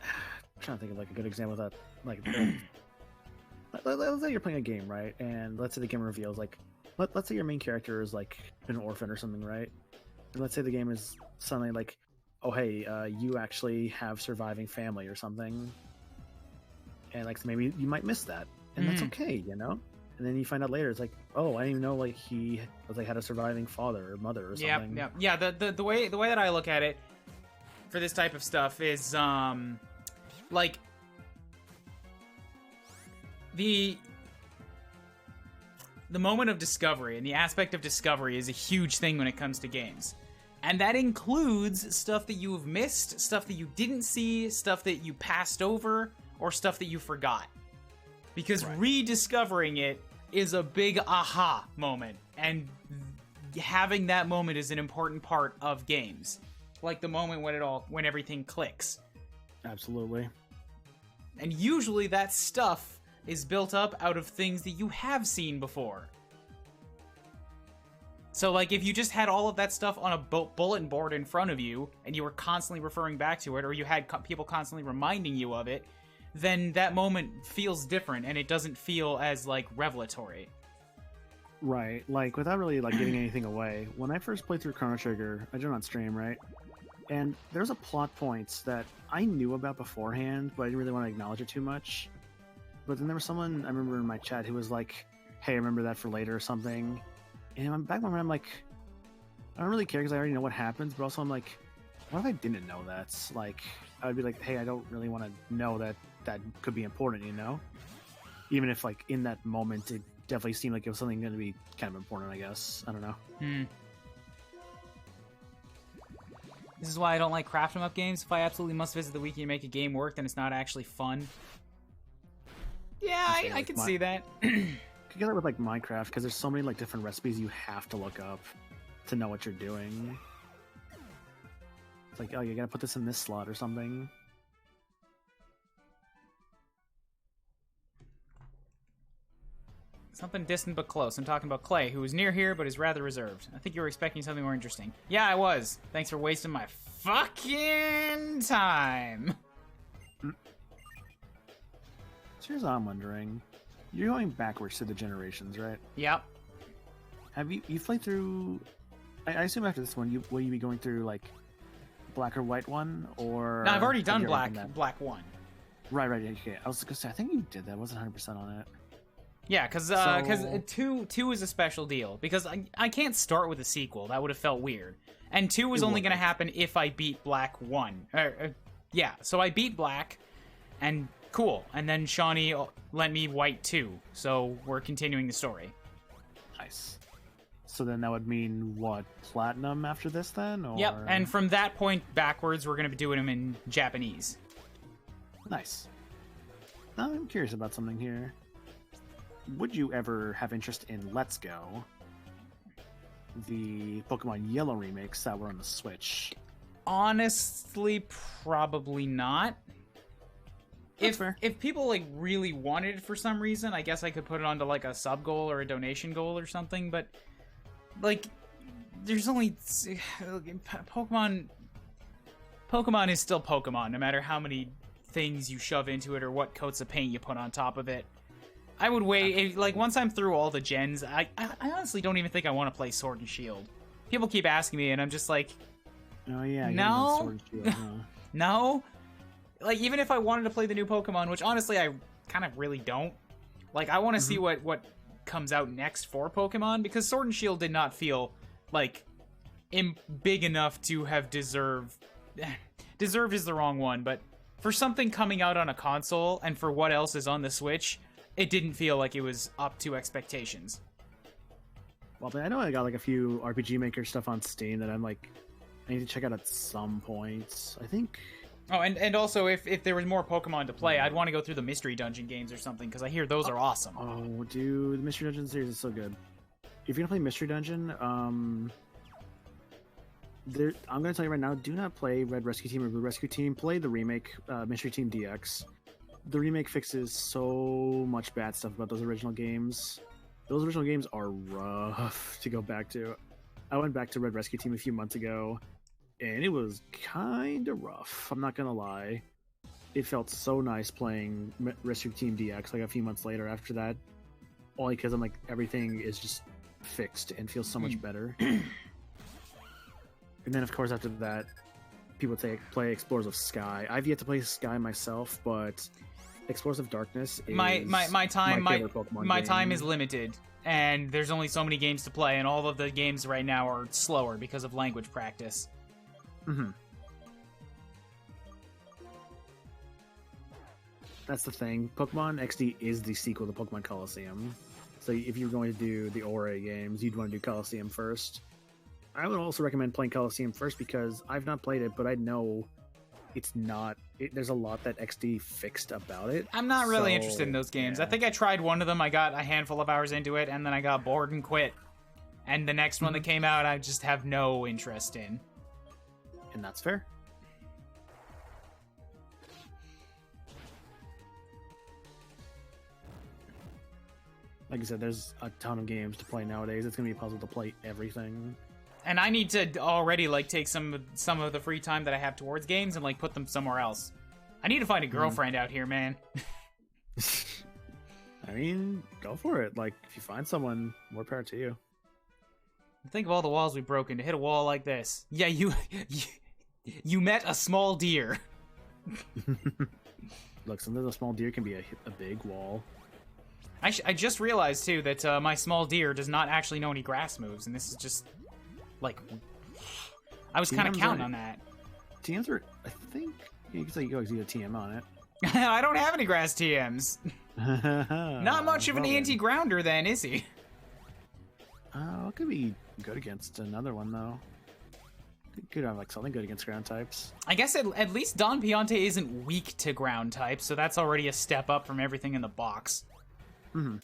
I'm trying to think of like a good example of that. Like, let's say you're playing a game, right? And let's say the game reveals like, let's say your main character is like an orphan or something, right? And let's say the game is suddenly like, oh hey, you actually have surviving family or something, and like maybe you might miss that, and that's okay, you know. And then you find out later, it's like, oh, I didn't even know like he was like had a surviving father or mother or something. Yeah. The way that I look at it for this type of stuff is like the moment of discovery and the aspect of discovery is a huge thing when it comes to games. And that includes stuff that you've missed, stuff that you didn't see, stuff that you passed over, or stuff that you forgot. Because rediscovering it is a big aha moment, and having that moment is an important part of games. Like the moment when everything clicks. Absolutely. And usually that stuff is built up out of things that you have seen before. So, like, if you just had all of that stuff on a bulletin board in front of you, and you were constantly referring back to it, or you had people constantly reminding you of it, then that moment feels different, and it doesn't feel as, like, revelatory. Right. Like, without really, like, giving anything away, when I first played through Chrono Trigger, I did it on stream, right? And there's a plot points that I knew about beforehand, but I didn't really want to acknowledge it too much. But then there was someone, I remember in my chat, who was like, hey, remember that for later or something. And I'm back when I'm like, I don't really care because I already know what happens, but also I'm like, what if I didn't know that? Like, I would be like, hey, I don't really want to know that could be important, you know? Even if, like, in that moment, it definitely seemed like it was something going to be kind of important, I guess. I don't know. This is why I don't like craft 'em up games. If I absolutely must visit the wiki and make a game work, then it's not actually fun. Yeah, I can see that. Together with like Minecraft, because there's so many like different recipes you have to look up to know what you're doing. It's like, oh, you gotta put this in this slot or something. Something distant but close. I'm talking about Clay, who is near here but is rather reserved. I think you were expecting something more interesting. Yeah, I was. Thanks for wasting my fucking time. So here's what I'm wondering. You're going backwards to the generations, right? Yep. Have you played through? I assume after this one, will you be going through like black or white one, or? No, I've already done black one. Right. Okay. I was gonna say I think you did that. I wasn't 100% on it. Yeah, because two is a special deal because I can't start with a sequel. That would have felt weird. And 2 was only going to happen if I beat Black 1. Yeah, so I beat Black, and cool. And then Shawnee lent me White 2, so we're continuing the story. Nice. So then that would mean, what, Platinum after this then? Or... Yep, and from that point backwards, we're going to be doing them in Japanese. Nice. Now, I'm curious about something here. Would you ever have interest in Let's Go, the Pokemon Yellow remakes that were on the Switch? Honestly, probably not. That's fair. If people like really wanted it for some reason, I guess I could put it onto like a sub goal or a donation goal or something. But like, there's only Pokemon is still Pokemon, no matter how many things you shove into it or what coats of paint you put on top of it. I would wait, like, once I'm through all the gens, I honestly don't even think I want to play Sword and Shield. People keep asking me, and I'm just like... Oh, yeah. No? Sword and Shield, huh? No? Like, even if I wanted to play the new Pokemon, which, honestly, I kind of really don't. Like, I want to see what comes out next for Pokemon, because Sword and Shield did not feel, like, big enough to have deserved... Deserved is the wrong one, but for something coming out on a console, and for what else is on the Switch... It didn't feel like it was up to expectations. Well, but I know I got like a few RPG Maker stuff on Steam that I'm like, I need to check out at some points. I think. Oh, and also if there was more Pokemon to play, I'd want to go through the Mystery Dungeon games or something because I hear those are awesome. Oh, dude, the Mystery Dungeon series is so good. If you're gonna play Mystery Dungeon, I'm gonna tell you right now, do not play Red Rescue Team or Blue Rescue Team. Play the remake, Mystery Team DX. The remake fixes so much bad stuff about those original games. Those original games are rough to go back to. I went back to Red Rescue Team a few months ago, and it was kind of rough. I'm not gonna lie. it felt so nice playing Rescue Team DX like a few months later after that. Only because I'm like, everything is just fixed and feels so much better. And then, of course, after that, people play Explorers of Sky. I've yet to play Sky myself, but Explorers of Darkness is my time favorite Pokemon my game. time is limited, and there's only so many games to play, and all of the games right now are slower because of language practice. Mm-hmm. That's the thing. Pokemon XD is the sequel to Pokemon Coliseum. So if you're going to do the Ora games, you'd want to do Coliseum first. I would also recommend playing Coliseum first because I've not played it, but I know it's not... there's a lot that XD fixed about it. I'm not really interested in those games. Yeah. I think I tried one of them, I got a handful of hours into it, and then I got bored and quit. And the next one that came out, I just have no interest in. And that's fair. Like I said, there's a ton of games to play nowadays. It's going to be a puzzle to play everything. And I need to already, like, take some of the free time that I have towards games and, like, put them somewhere else. I need to find a girlfriend out here, man. I mean, go for it. Like, if you find someone, more power to you. Think of all the walls we've broken to hit a wall like this. Yeah, you met a small deer. Look, sometimes a small deer can be a big wall. I just realized, too, that my small deer does not actually know any grass moves, and this is just, like... I was kind of counting on that. TMs are, I think... You can say you always get a TM on it. I don't have any grass TMs. Not much of an anti-grounder, then, is he? It could be good against another one, though. It could have, like, something good against ground types. I guess at least Don Piante isn't weak to ground types, so that's already a step up from everything in the box. Mm-hmm.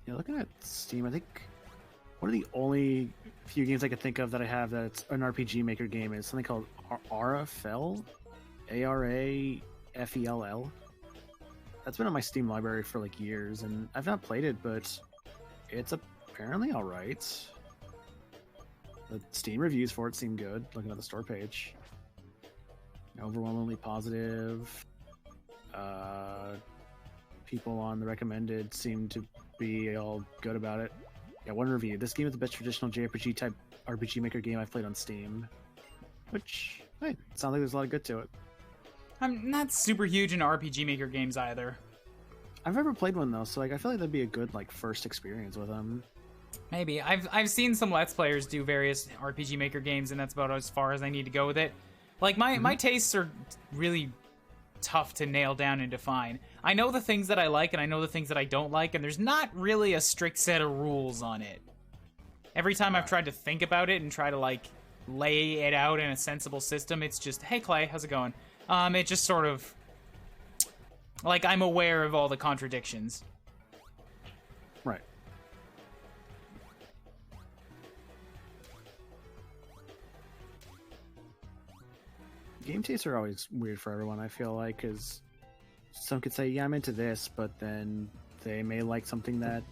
Yeah, looking at Steam, I think one of the only few games I could think of that I have that's an RPG Maker game is something called Arafell? Arafell? That's been on my Steam library for like years, and I've not played it, but it's apparently alright. The Steam reviews for it seem good, looking at the store page. Overwhelmingly positive. People on the recommended seem to be all good about it. Yeah, one review. This game is the best traditional JRPG type RPG Maker game I've played on Steam. Which, hey, sounds like there's a lot of good to it. I'm not super huge into RPG Maker games either. I've never played one though, so like I feel like that'd be a good like first experience with them. Maybe. I've seen some Let's Players do various RPG Maker games, and that's about as far as I need to go with it. Like, my tastes are really tough to nail down and define. I know the things that I like, and I know the things that I don't like, and there's not really a strict set of rules on it. Every time I've tried to think about it and try to, like, lay it out in a sensible system, it's just, hey, Clay, how's it going? It just sort of... Like, I'm aware of all the contradictions. Right. Game tastes are always weird for everyone, I feel like, because some could say, yeah, I'm into this, but then they may like something that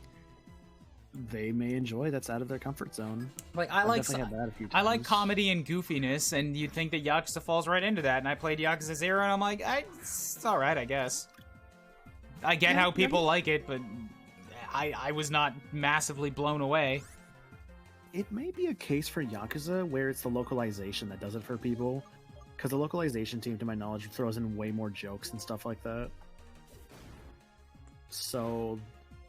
they may enjoy that's out of their comfort zone. Like, I've definitely had that a few times. I like comedy and goofiness, and you'd think that Yakuza falls right into that, and I played Yakuza 0, and I'm like, it's alright, I guess. I get how people like it, but I was not massively blown away. It may be a case for Yakuza where it's the localization that does it for people. Because the localization team, to my knowledge, throws in way more jokes and stuff like that. So,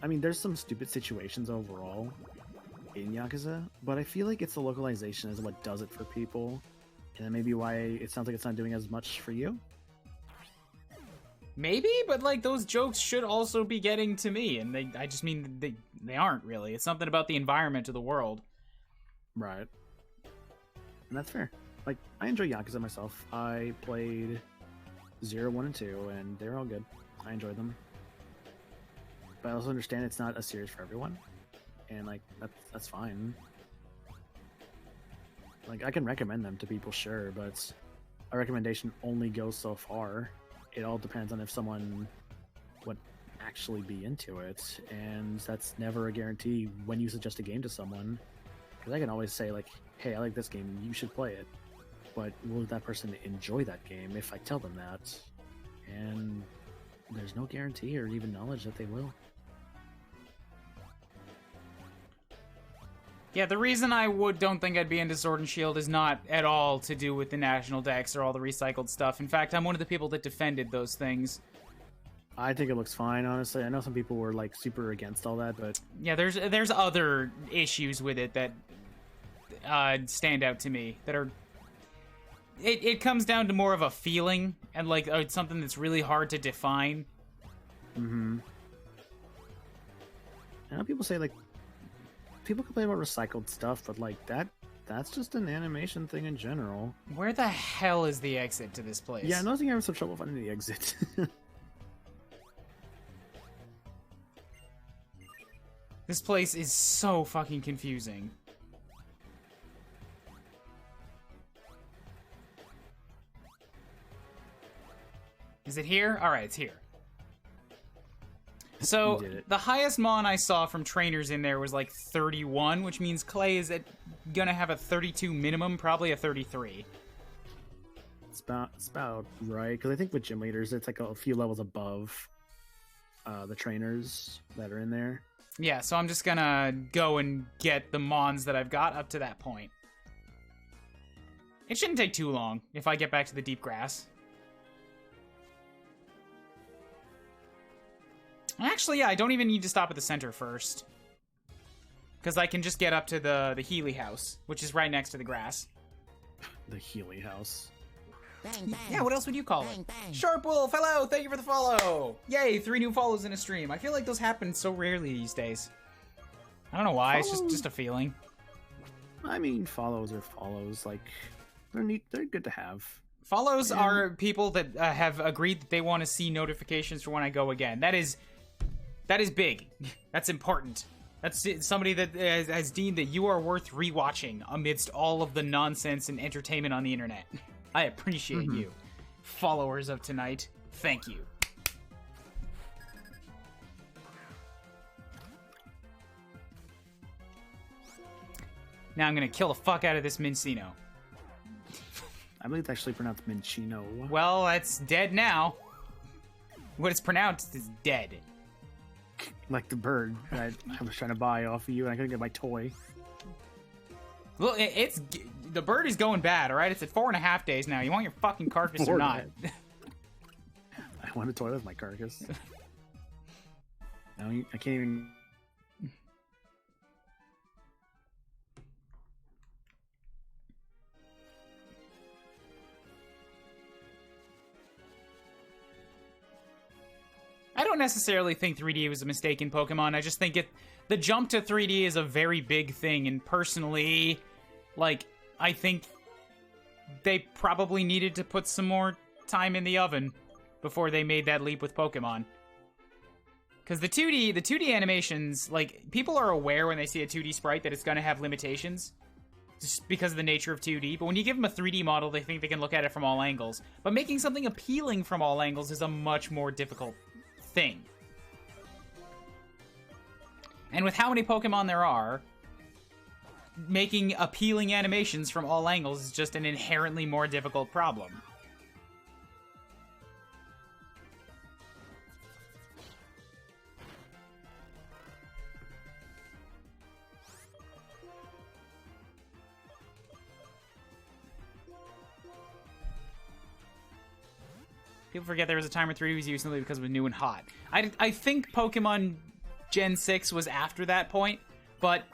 I mean, there's some stupid situations overall in Yakuza, but I feel like it's the localization is what does it for people. And that may be why it sounds like it's not doing as much for you. Maybe, but like those jokes should also be getting to me, and I just mean they aren't really. It's something about the environment of the world. Right. And that's fair. Like, I enjoy Yakuza myself. I played 0, 1, and 2, and they're all good. I enjoy them. But I also understand it's not a series for everyone. And, like, that's fine. Like, I can recommend them to people, sure, but a recommendation only goes so far. It all depends on if someone would actually be into it, and that's never a guarantee when you suggest a game to someone. Because I can always say, like, hey, I like this game, you should play it. but will that person enjoy that game if I tell them that? And there's no guarantee or even knowledge that they will. Yeah, the reason I don't think I'd be into Sword and Shield is not at all to do with the national decks or all the recycled stuff. In fact, I'm one of the people that defended those things. I think it looks fine, honestly. I know some people were like super against all that, but yeah, there's other issues with it that stand out to me that are. It comes down to more of a feeling and like something that's really hard to define. Mm-hmm. I know people say like people complain about recycled stuff, but like that's just an animation thing in general. Where the hell is the exit to this place? Yeah, I'm noticing having some trouble finding the exit. This place is so fucking confusing. Is it here? Alright, it's here. So, the highest mon I saw from trainers in there was like 31, which means Clay is gonna have a 32 minimum, probably a 33. It's about right, because I think with gym leaders, it's like a few levels above the trainers that are in there. Yeah, so I'm just gonna go and get the mons that I've got up to that point. It shouldn't take too long if I get back to the deep grass. Actually, yeah, I don't even need to stop at the center first. Because I can just get up to the Healy house, which is right next to the grass. The Healy house. Bang, bang. Yeah, what else would you call Bang, it? bang. Sharp Wolf, hello! Thank you for the follow! Yay, 3 new follows in a stream. I feel like those happen so rarely these days. I don't know why, it's just a feeling. I mean, follows are follows. Like, they're neat, they're good to have. Follows are people that have agreed that they want to see notifications for when I go again. That is big. That's important. That's somebody that has deemed that you are worth rewatching amidst all of the nonsense and entertainment on the internet. I appreciate you. Followers of tonight, thank you. Now I'm gonna kill the fuck out of this Mincino. I believe it's actually pronounced Minchino. Well, that's dead now. What it's pronounced is dead. Like the bird that I was trying to buy off of you, and I couldn't get my toy. Well, the bird is going bad, all right? It's at 4.5 days now. You want your fucking carcass or not? I want a toy with my carcass. No, I can't even. I don't necessarily think 3D was a mistake in Pokemon. I just think the jump to 3D is a very big thing, and personally, like, I think they probably needed to put some more time in the oven before they made that leap with Pokemon. Because the 2D animations, like, people are aware when they see a 2D sprite that it's going to have limitations, just because of the nature of 2D, but when you give them a 3D model, they think they can look at it from all angles. But making something appealing from all angles is a much more difficult thing. And with how many Pokemon there are, making appealing animations from all angles is just an inherently more difficult problem. People forget there was a time where 3D was used simply because it was new and hot. I think Pokemon Gen 6 was after that point, but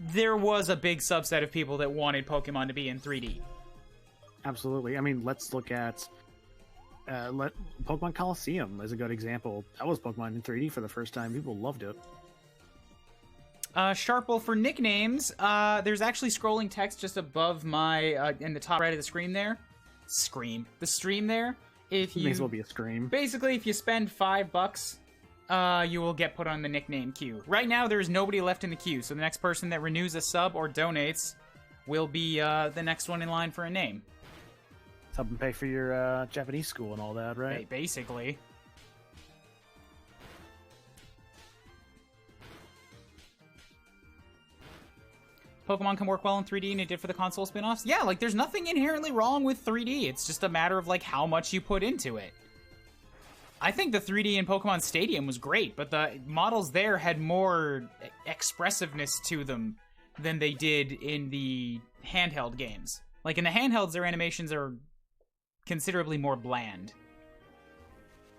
there was a big subset of people that wanted Pokemon to be in 3D. Absolutely. I mean, let's look at Pokemon Coliseum as a good example. That was Pokemon in 3D for the first time. People loved it. Sharple for nicknames. There's actually scrolling text just above my in the top right of the screen there. The stream there. If you may as well be a scream. Basically, if you spend $5, you will get put on the nickname queue. Right now, there is nobody left in the queue, so the next person that renews a sub or donates will be the next one in line for a name. Help them pay for your Japanese school and all that, right? Hey, basically. Pokemon can work well in 3D and it did for the console spin-offs. Yeah, like, there's nothing inherently wrong with 3D. It's just a matter of, like, how much you put into it. I think the 3D in Pokemon Stadium was great, but the models there had more expressiveness to them than they did in the handheld games. Like, in the handhelds, their animations are considerably more bland.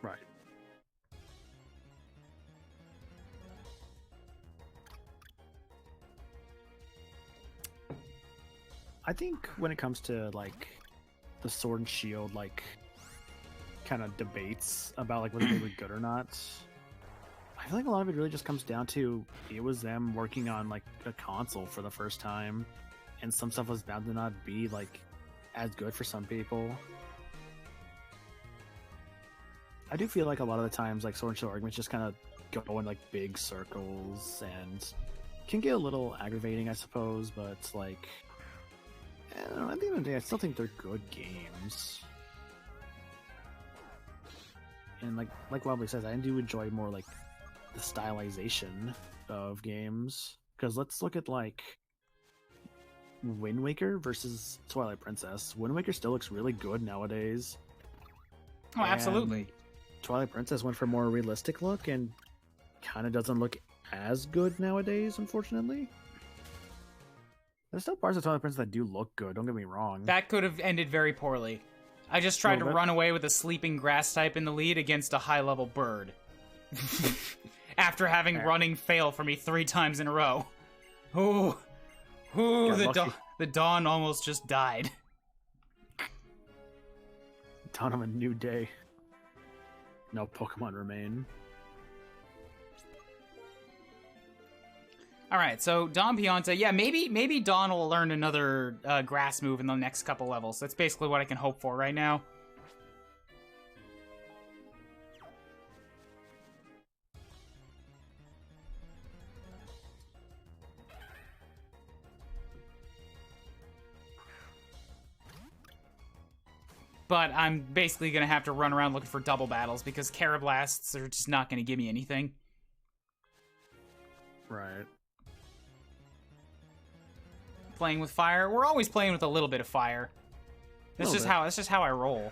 Right. I think when it comes to, like, the Sword and Shield, like, kind of debates about, like, whether they were good or not, I feel like a lot of it really just comes down to it was them working on, like, a console for the first time, and some stuff was bound to not be, like, as good for some people. I do feel like a lot of the times, like, Sword and Shield arguments just kind of go in, like, big circles, and can get a little aggravating, I suppose, but, like, I don't know, at the end of the day, I still think they're good games. And like Wobbly says, I do enjoy more, like, the stylization of games. Because let's look at, like, Wind Waker versus Twilight Princess. Wind Waker still looks really good nowadays. Oh, absolutely. And Twilight Princess went for a more realistic look and kind of doesn't look as good nowadays, unfortunately. There's still parts of Twilight Princess that do look good, don't get me wrong. That could have ended very poorly. I just tried to run away with a sleeping grass type in the lead against a high-level bird. After having running fail for me 3 times in a row. Ooh, the dawn almost just died. Dawn of a new day. No Pokemon remain. Alright, so Don Pianta, yeah, maybe Don will learn another grass move in the next couple levels. That's basically what I can hope for right now. But I'm basically going to have to run around looking for double battles because Karablasts are just not going to give me anything. Right. Playing with fire. We're always playing with a little bit of fire. That's just how I roll.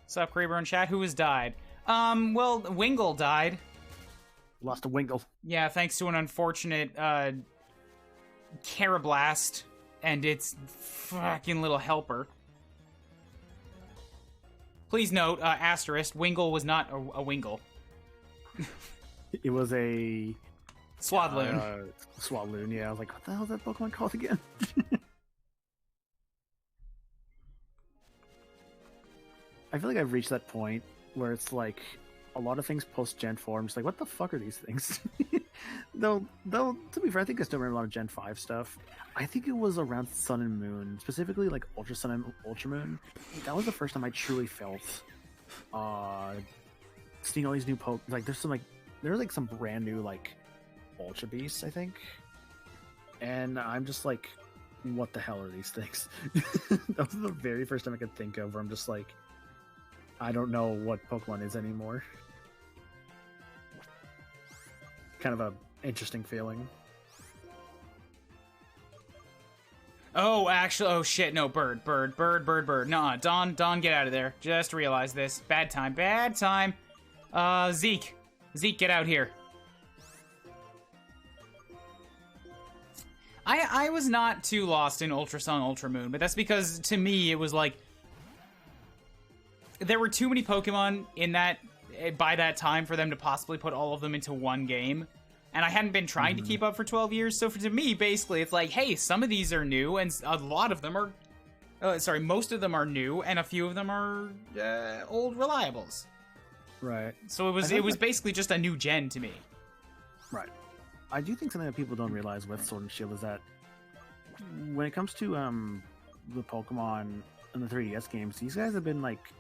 What's up, Kuuribro in chat? Who has died? Well, Wingull died. Lost a Wingull. Yeah, thanks to an unfortunate Karablast and its fucking little helper. Please note, asterisk, Wingull was not a Wingull. It was a Swadloon. Swadloon, yeah. I was like, what the hell is that Pokemon called again? I feel like I've reached that point where it's like a lot of things post-Gen 4. I'm just like, what the fuck are these things? though, to be fair, I think I still remember a lot of Gen 5 stuff. I think it was around Sun and Moon, specifically like Ultra Sun and Ultra Moon. That was the first time I truly felt seeing all these new like there's some brand new like Ultra Beasts, I think. And I'm just like, what the hell are these things? That was the very first time I could think of where I'm just like, I don't know what Pokemon is anymore. Kind of a interesting feeling. Oh, actually, oh shit, no, bird. Nuh-uh, Don, get out of there. Just realized this. Bad time. Zeke, get out here. I was not too lost in Ultra Sun, Ultra Moon, but that's because, to me, it was like, there were too many Pokemon in that, by that time, for them to possibly put all of them into one game. And I hadn't been trying to keep up for 12 years, so to me, basically, it's like, hey, some of these are new, and a lot of them are... most of them are new, and a few of them are old reliables. Right. So it was basically just a new gen to me. Right. I do think something that people don't realize with Sword and Shield is that when it comes to the Pokemon in the 3DS games, these guys have been, like,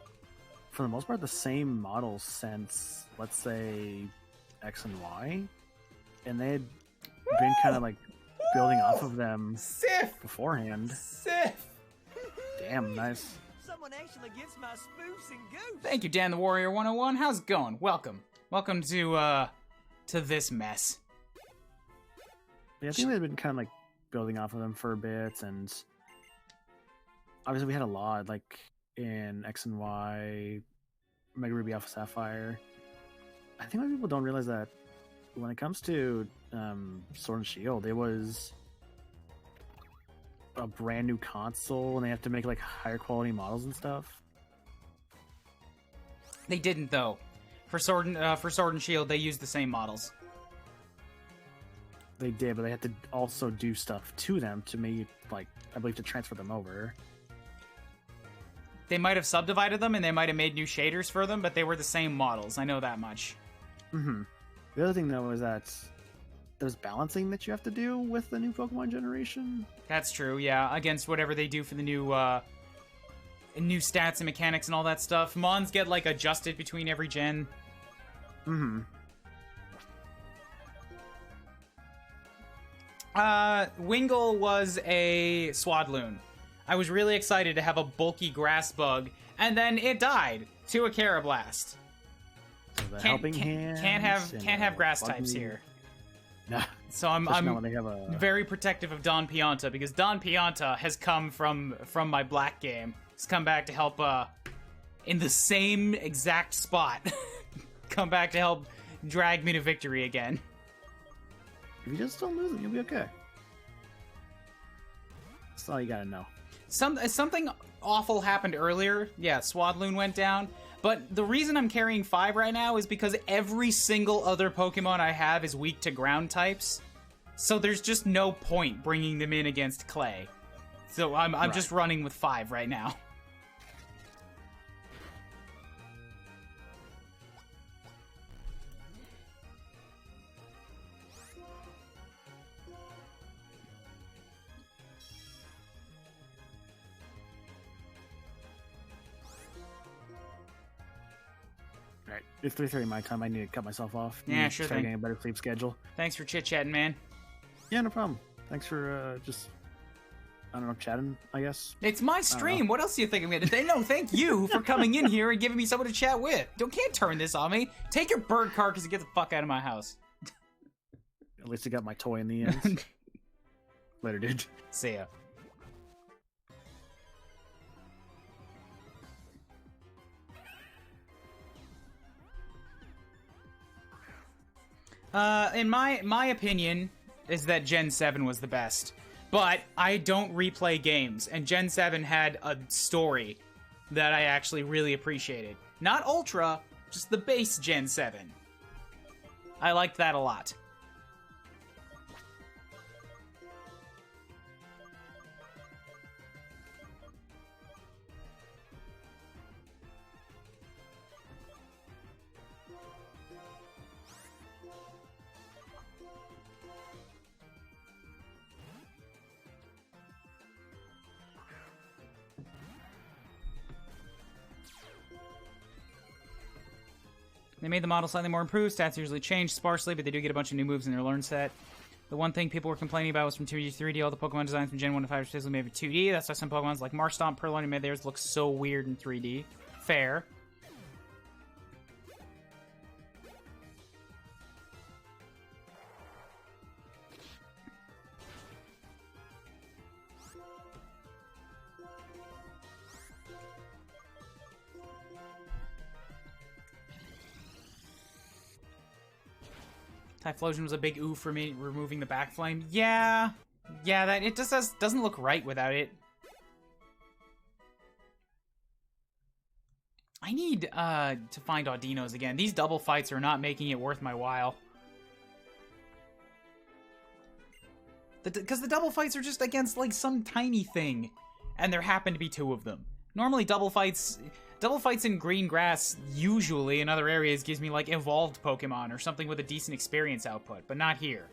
for the most part, the same models since, let's say, X and Y. And they had been kind of like building off of them beforehand. Damn, nice. Someone actually gets my spoofs and goose. Thank you, Dan the Warrior 101. How's it going? Welcome to this mess. Yeah, I think they've been kind of like building off of them for a bit, and obviously we had a lot, like in X and Y, Mega Ruby Alpha Sapphire. I think a lot of people don't realize that when it comes to Sword and Shield, it was a brand new console, and they have to make like higher quality models and stuff. They didn't though. For Sword and Shield, they used the same models. They did, but they had to also do stuff to them to make, like, I believe, to transfer them over. They might have subdivided them, and they might have made new shaders for them, but they were the same models. I know that much. Mm-hmm. The other thing, though, is that there's balancing that you have to do with the new Pokemon generation. That's true, yeah. Against whatever they do for the new stats and mechanics and all that stuff. Mons get, like, adjusted between every gen. Mm-hmm. Wingull was a Swadloon. I was really excited to have a bulky grass bug, and then it died to a Carablast. So the helping hand can't have grass types here. Nah. So I'm very protective of Don Pianta, because Don Pianta has come from my black game. He's come back to help in the same exact spot. Come back to help drag me to victory again. If you just don't lose it, you'll be okay. That's all you gotta know. Something awful happened earlier. Yeah, Swadloon went down. But the reason I'm carrying 5 right now is because every single other Pokemon I have is weak to ground types. So there's just no point bringing them in against Clay. So I'm just running with 5 right now. Alright, it's 3:30 my time. I need to cut myself off. Yeah, sure thing. Getting a better sleep schedule. Thanks for chit-chatting, man. Yeah, no problem. Thanks for just, I don't know, chatting, I guess. It's my stream. What else do you think I'm gonna do? No, thank you for coming in here and giving me someone to chat with. Can't turn this on me. Take your bird carcass and get the fuck out of my house. At least I got my toy in the end. Later, dude. See ya. In my opinion, is that Gen 7 was the best. But I don't replay games, and Gen 7 had a story that I actually really appreciated. Not Ultra, just the base Gen 7. I liked that a lot. They made the model slightly more improved. Stats usually change sparsely, but they do get a bunch of new moves in their learn set. The one thing people were complaining about was from 2D to 3D. All the Pokemon designs from Gen 1 to 5 are physically made for 2D. That's why some Pokemons like Marshtomp, Purloin, made theirs look so weird in 3D. Fair. Typhlosion was a big ooh for me, removing the back flame. Yeah, that it just doesn't look right without it. I need to find Audinos again. These double fights are not making it worth my while. Because the double fights are just against like some tiny thing, and there happen to be 2 of them. Normally double fights in green grass, usually in other areas, gives me, like, evolved Pokemon or something with a decent experience output, but not here.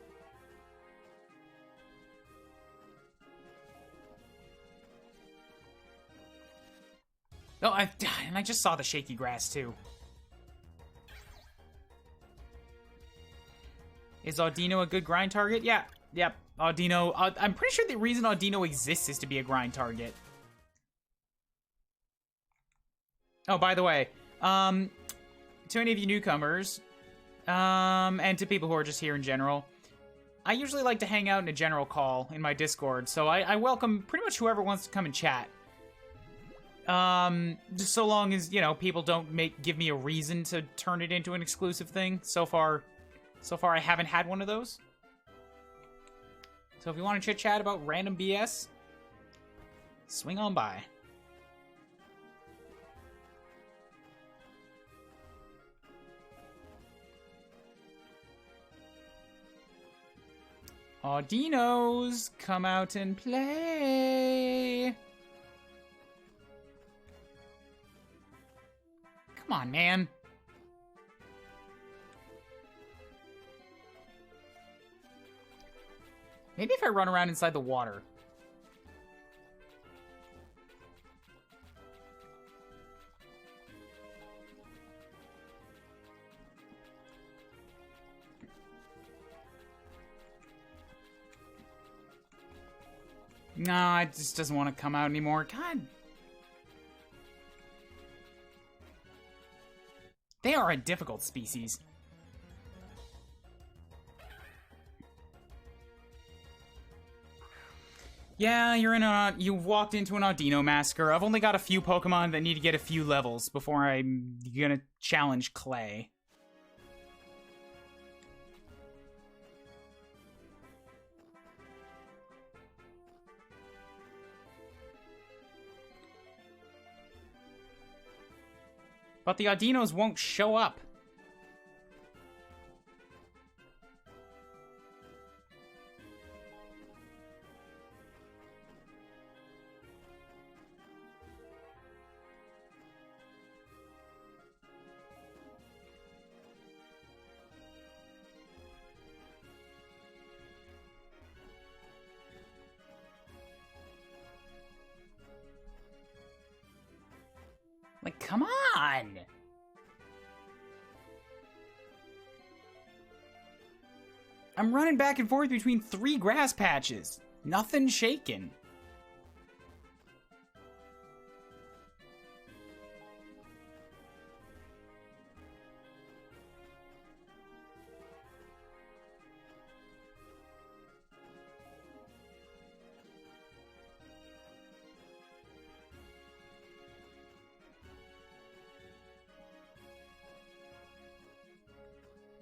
Oh, and I just saw the shaky grass, too. Is Audino a good grind target? Yeah, yep. Audino, I'm pretty sure the reason Audino exists is to be a grind target. Oh, by the way, to any of you newcomers, and to people who are just here in general, I usually like to hang out in a general call in my Discord, so I welcome pretty much whoever wants to come and chat. Just so long as, you know, people don't give me a reason to turn it into an exclusive thing. So far I haven't had one of those. So if you want to chit-chat about random BS, swing on by. Audinos, come out and play. Come on, man. Maybe if I run around inside the water. No, it just doesn't want to come out anymore. God. They are a difficult species. Yeah, you've walked into an Audino massacre. I've only got a few Pokemon that need to get a few levels before I'm gonna challenge Clay. But the Audinos won't show up. Like, come on! I'm running back and forth between 3 grass patches. Nothing shaking.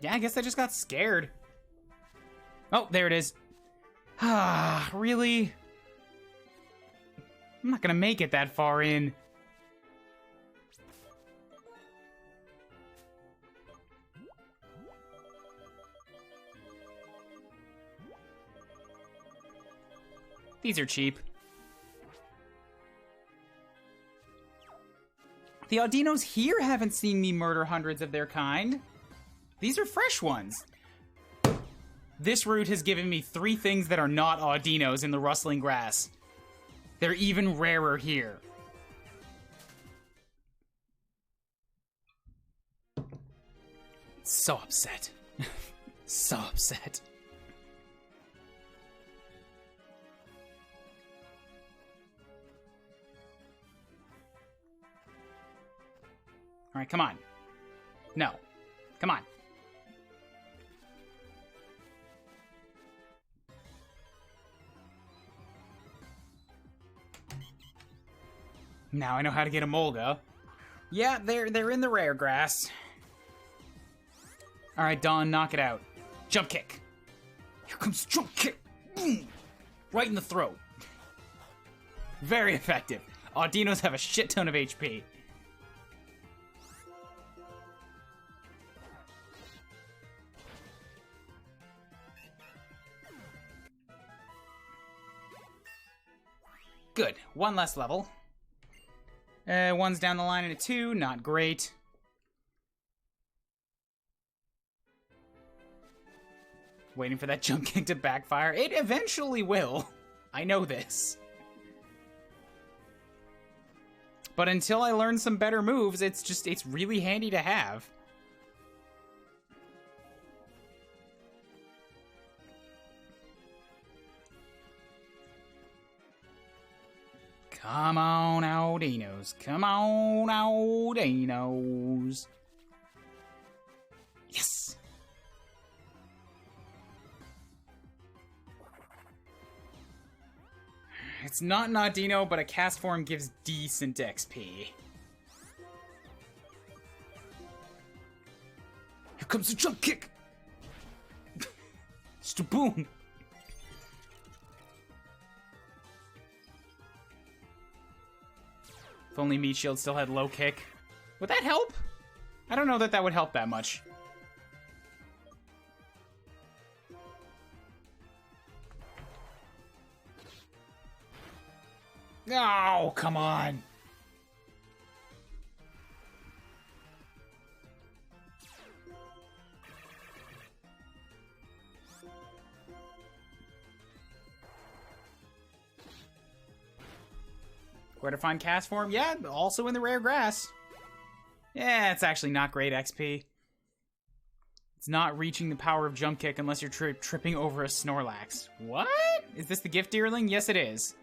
Yeah, I guess I just got scared. Oh, there it is. Ah, really? I'm not gonna make it that far in. These are cheap. The Audinos here haven't seen me murder hundreds of their kind. These are fresh ones. This route has given me 3 things that are not Audinos in the rustling grass. They're even rarer here. So upset. So upset. Alright, come on. No. Come on. Now I know how to get a Molga. Yeah, they're in the rare grass. Alright, Dawn, knock it out. Jump kick. Here comes jump kick. Boom! Right in the throat. Very effective. Audinos have a shit ton of HP. Good. 1 less level. 1's down the line in a 2. Not great. Waiting for that jump kick to backfire. It eventually will. I know this. But until I learn some better moves, it's really handy to have. Come on, Audinos. Come on, Audinos. Yes. It's not an Audino, but a cast form gives decent XP. Here comes the jump kick! Just a boom! If only Meat Shield still had low kick. Would that help? I don't know that that would help that much. Oh, come on. Where to find cast form? Yeah, also in the rare grass. Yeah, it's actually not great XP. It's not reaching the power of jump kick unless you're tripping over a Snorlax. What? Is this the gift deerling? Yes, it is.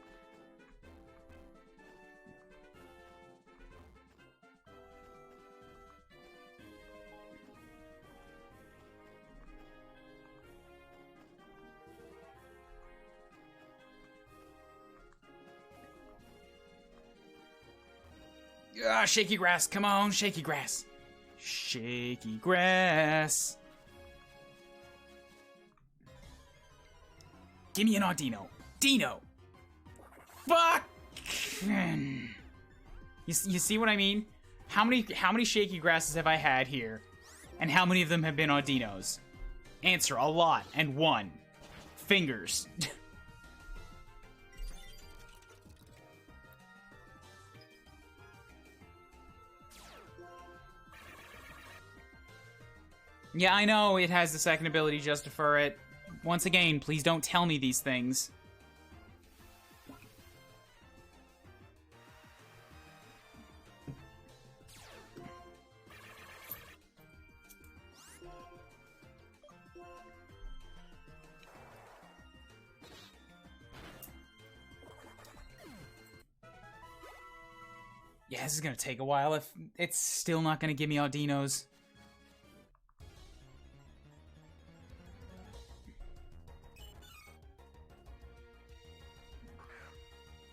Ah, shaky grass. Come on, shaky grass. Shaky grass. Give me an Audino. Dino. Fuck. You see what I mean? How many shaky grasses have I had here? And how many of them have been Audinos? Answer, a lot. And one. Fingers. Yeah, I know it has the second ability just to defer it. Once again, please don't tell me these things. Yeah, this is gonna take a while if it's still not gonna give me Audinos.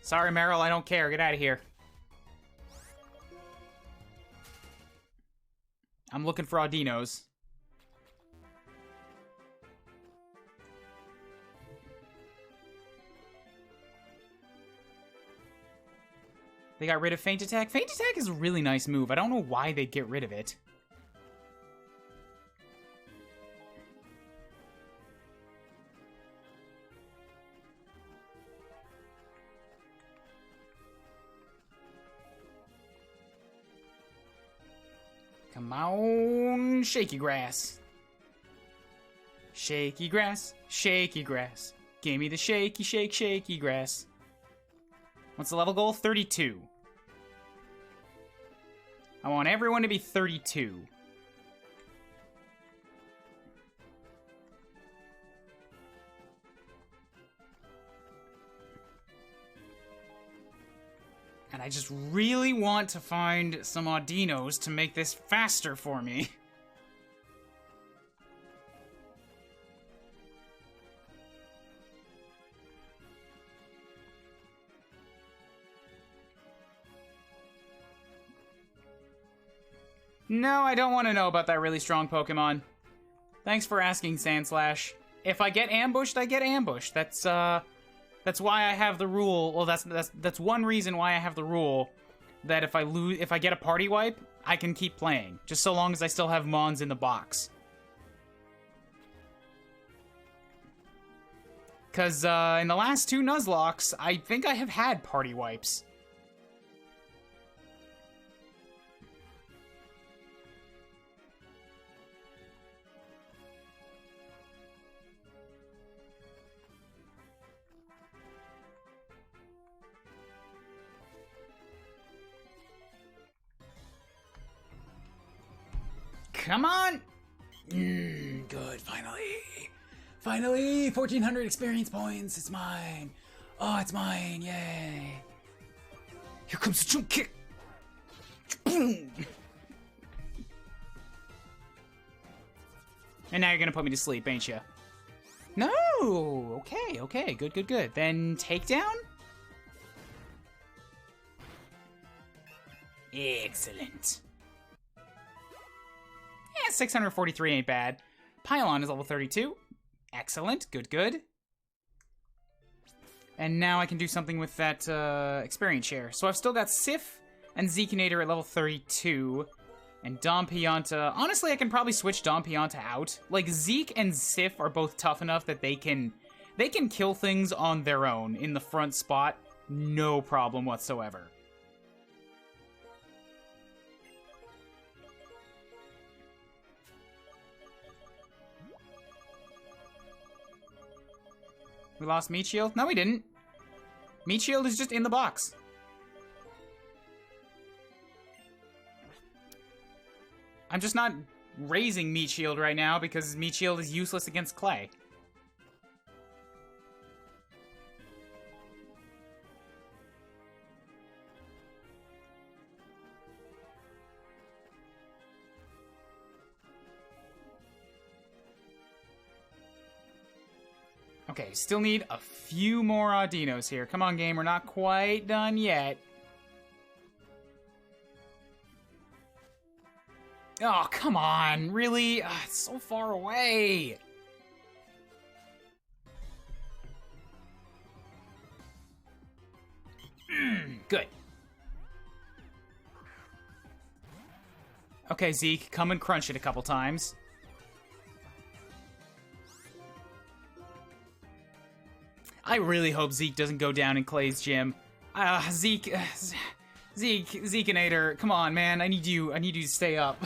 Sorry, Meryl, I don't care. Get out of here. I'm looking for Audinos. They got rid of Feint Attack. Feint Attack is a really nice move. I don't know why they'd get rid of it. Come on, shaky grass. Shaky grass, shaky grass. Give me the shaky grass. What's the level goal? 32. I want everyone to be 32. And I just really want to find some Audinos to make this faster for me. No, I don't want to know about that really strong Pokemon. Thanks for asking, Sandslash. If I get ambushed, I get ambushed. That's why I have the rule. Well, that's one reason why I have the rule that if I get a party wipe, I can keep playing, just so long as I still have Mons in the box. Cause in the last two Nuzlocks, I think I have had party wipes. Come on! Good, finally. Finally, 1,400 experience points. It's mine. Oh, it's mine. Yay. Here comes the jump kick. Boom! And now you're gonna put me to sleep, ain't you? No! Okay, good. Then takedown? Excellent. Yeah, 643 ain't bad. Pylon is level 32. Excellent. Good, good. And now I can do something with that experience share. So I've still got Sif and Zekinator at level 32. And Dom Pianta. Honestly, I can probably switch Dom Pianta out. Like, Zeke and Sif are both tough enough that they can kill things on their own in the front spot. No problem whatsoever. We lost Meat Shield? No, we didn't. Meat Shield is just in the box. I'm just not raising Meat Shield right now because Meat Shield is useless against Clay. Okay, still need a few more Audinos here. Come on, game, we're not quite done yet. Oh, come on, really? Ugh, it's so far away. Good. Okay, Zeke, come and crunch it a couple times. I really hope Zeke doesn't go down in Clay's gym. Zekeinator, come on, man. I need you to stay up.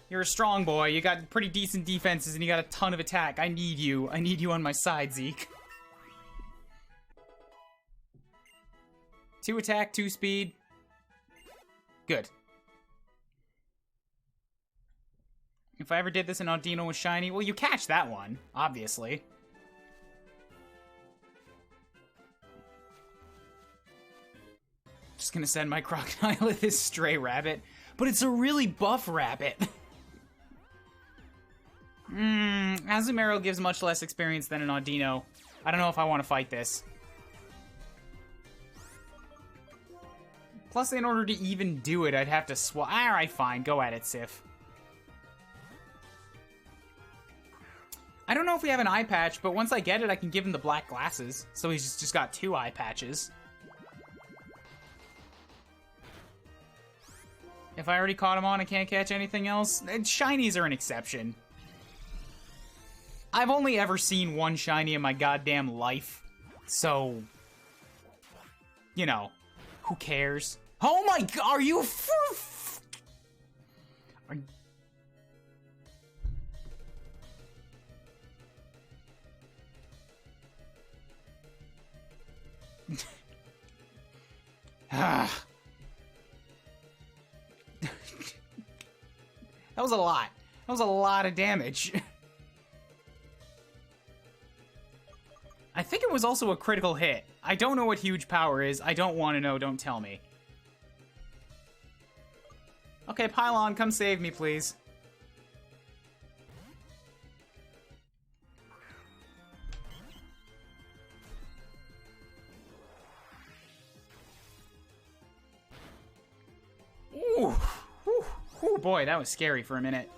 You're a strong boy. You got pretty decent defenses and you got a ton of attack. I need you. I need you on my side, Zeke. 2 attack, 2 speed. Good. If I ever did this in Audino with Shiny, well, you catch that one, obviously. Just gonna send my Crocodile at this stray rabbit. But it's a really buff rabbit. Azumarill gives much less experience than an Audino. I don't know if I want to fight this. Plus, in order to even do it, I'd have to swap. Alright, fine. Go at it, Sif. I don't know if we have an eye patch, but once I get it, I can give him the black glasses. So he's just got 2 eye patches. If I already caught him on, I can't catch anything else. Shinies are an exception. I've only ever seen 1 shiny in my goddamn life. So, you know, who cares? Oh my god, are you Ah. That was a lot. That was a lot of damage. I think it was also a critical hit. I don't know what huge power is. I don't want to know. Don't tell me. Okay, Pylon, come save me, please. Ooh. Whew. Whew, boy, that was scary for a minute.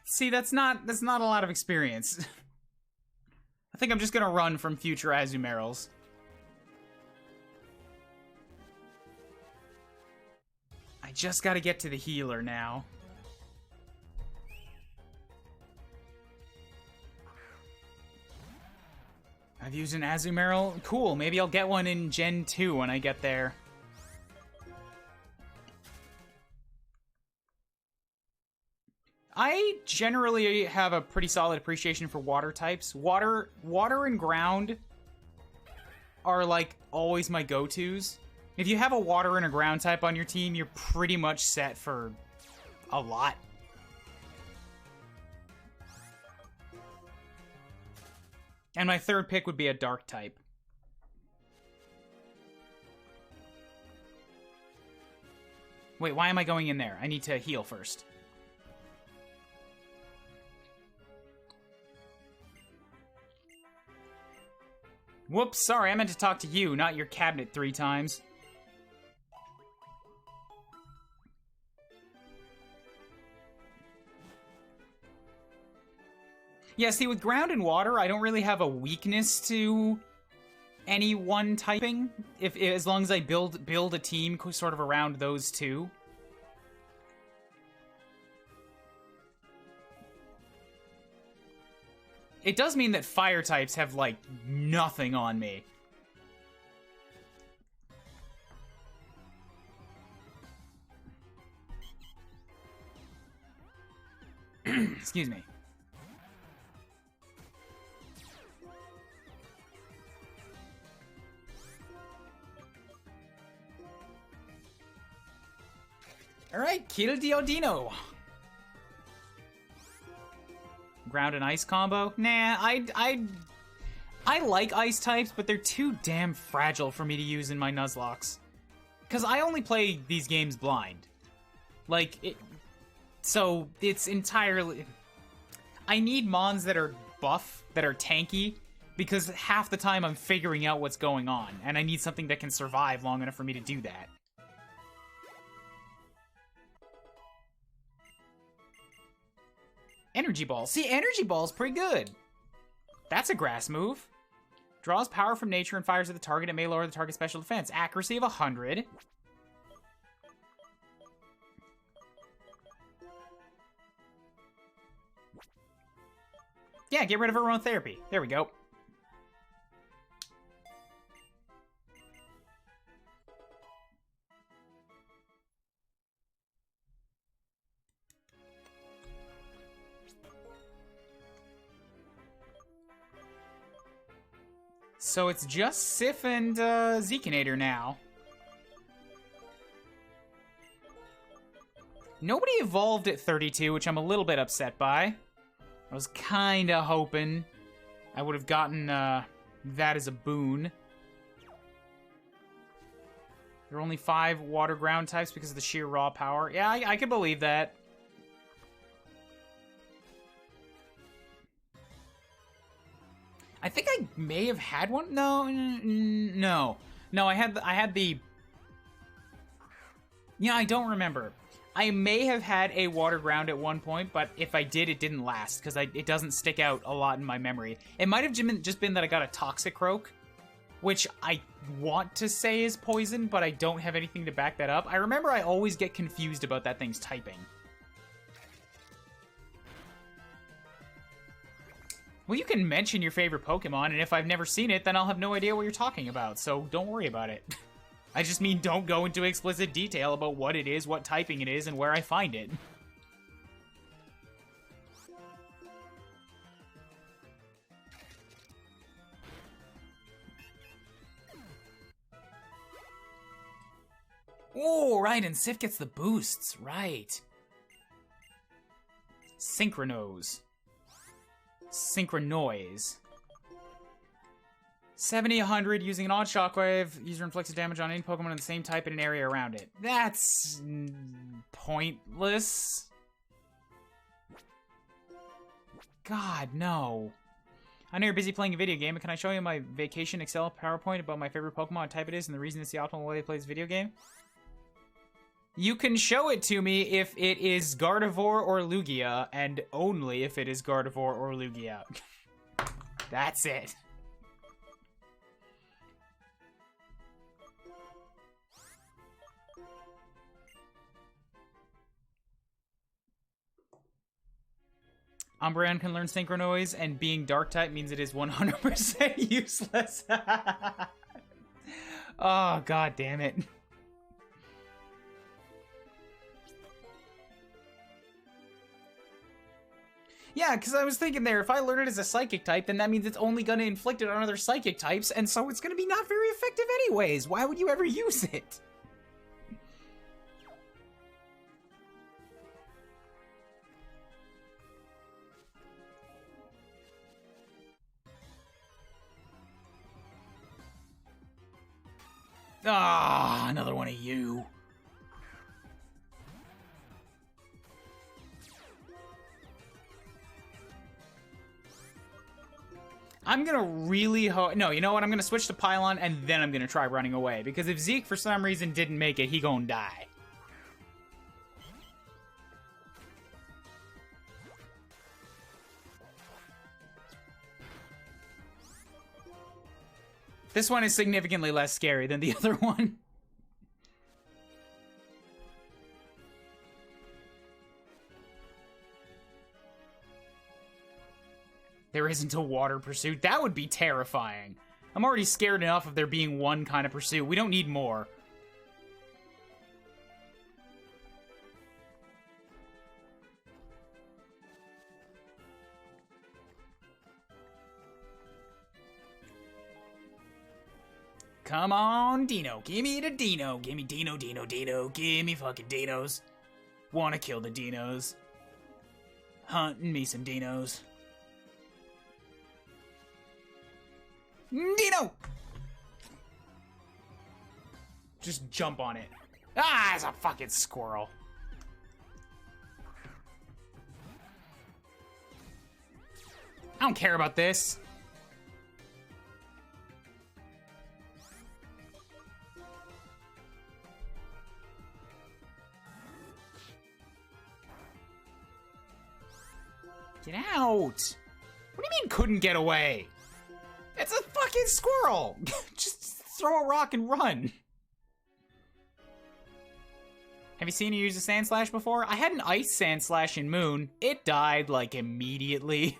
See, that's not a lot of experience. I think I'm just gonna run from future Azumarils. I just gotta get to the healer now. I've used an Azumaril. Cool, maybe I'll get one in Gen 2 when I get there. I generally have a pretty solid appreciation for water types. Water and ground are like always my go-tos. If you have a water and a ground type on your team, you're pretty much set for a lot. And my third pick would be a dark type. Wait, why am I going in there? I need to heal first. Whoops, sorry, I meant to talk to you, not your cabinet 3 times. Yeah, see, with ground and water, I don't really have a weakness to any one typing, as long as I build a team sort of around those two. It does mean that fire types have, like, nothing on me. Excuse me. Alright, kill Diodino. Ground and ice combo? Nah, I like ice types, but they're too damn fragile for me to use in my Nuzlocks. Because I only play these games blind. So it's entirely... I need mons that are buff, that are tanky, because half the time I'm figuring out what's going on, and I need something that can survive long enough for me to do that. Energy Ball. See, Energy Ball's pretty good. That's a grass move. Draws power from nature and fires at the target. It may lower the target's special defense. Accuracy of 100. Yeah, get rid of aromatherapy. There we go. So it's just Sif and Zekinator now. Nobody evolved at 32, which I'm a little bit upset by. I was kinda hoping I would have gotten that as a boon. There are only 5 water ground types because of the sheer raw power. Yeah, I can believe that. I think I may have had one. No. I had the. Yeah, I don't remember. I may have had a water ground at one point, but if I did, it didn't last because it doesn't stick out a lot in my memory. It might have just been that I got a Toxic Croak, which I want to say is poison, but I don't have anything to back that up. I remember I always get confused about that thing's typing. Well, you can mention your favorite Pokemon, and if I've never seen it, then I'll have no idea what you're talking about, so don't worry about it. I just mean don't go into explicit detail about what it is, what typing it is, and where I find it. Oh, right, and Sif gets the boosts, right. Synchronose. Synchronoise. 70, 100, using an odd shockwave. User inflicts damage on any Pokemon of the same type in an area around it. That's pointless. God, no. I know you're busy playing a video game, but can I show you my vacation Excel PowerPoint about my favorite Pokemon, what type it is, and the reason it's the optimal way to play this video game? You can show it to me if it is Gardevoir or Lugia, and only if it is Gardevoir or Lugia. That's it. Umbreon can learn Synchronoise, and being Dark-type means it is 100% useless. Oh, god damn it. Yeah, because I was thinking there, if I learn it as a Psychic type, then that means it's only going to inflict it on other Psychic types, and so it's going to be not very effective anyways. Why would you ever use it? Ah, another one of you. I'm gonna really no, you know what? I'm gonna switch to Pylon and then I'm gonna try running away. Because if Zeke for some reason didn't make it, he gonna die. This one is significantly less scary than the other one. There isn't a water pursuit. That would be terrifying. I'm already scared enough of there being one kind of pursuit. We don't need more. Come on, Dino. Give me the Dino. Give me Dino, Dino, Dino. Give me fucking Dinos. Wanna kill the Dinos. Hunting me some Dinos. Dino! Just jump on it. Ah, it's a fucking squirrel. I don't care about this. Get out! What do you mean couldn't get away? It's a fucking squirrel! Just throw a rock and run. Have you seen her use a Sandslash before? I had an Ice Sandslash in Moon. It died, like, immediately.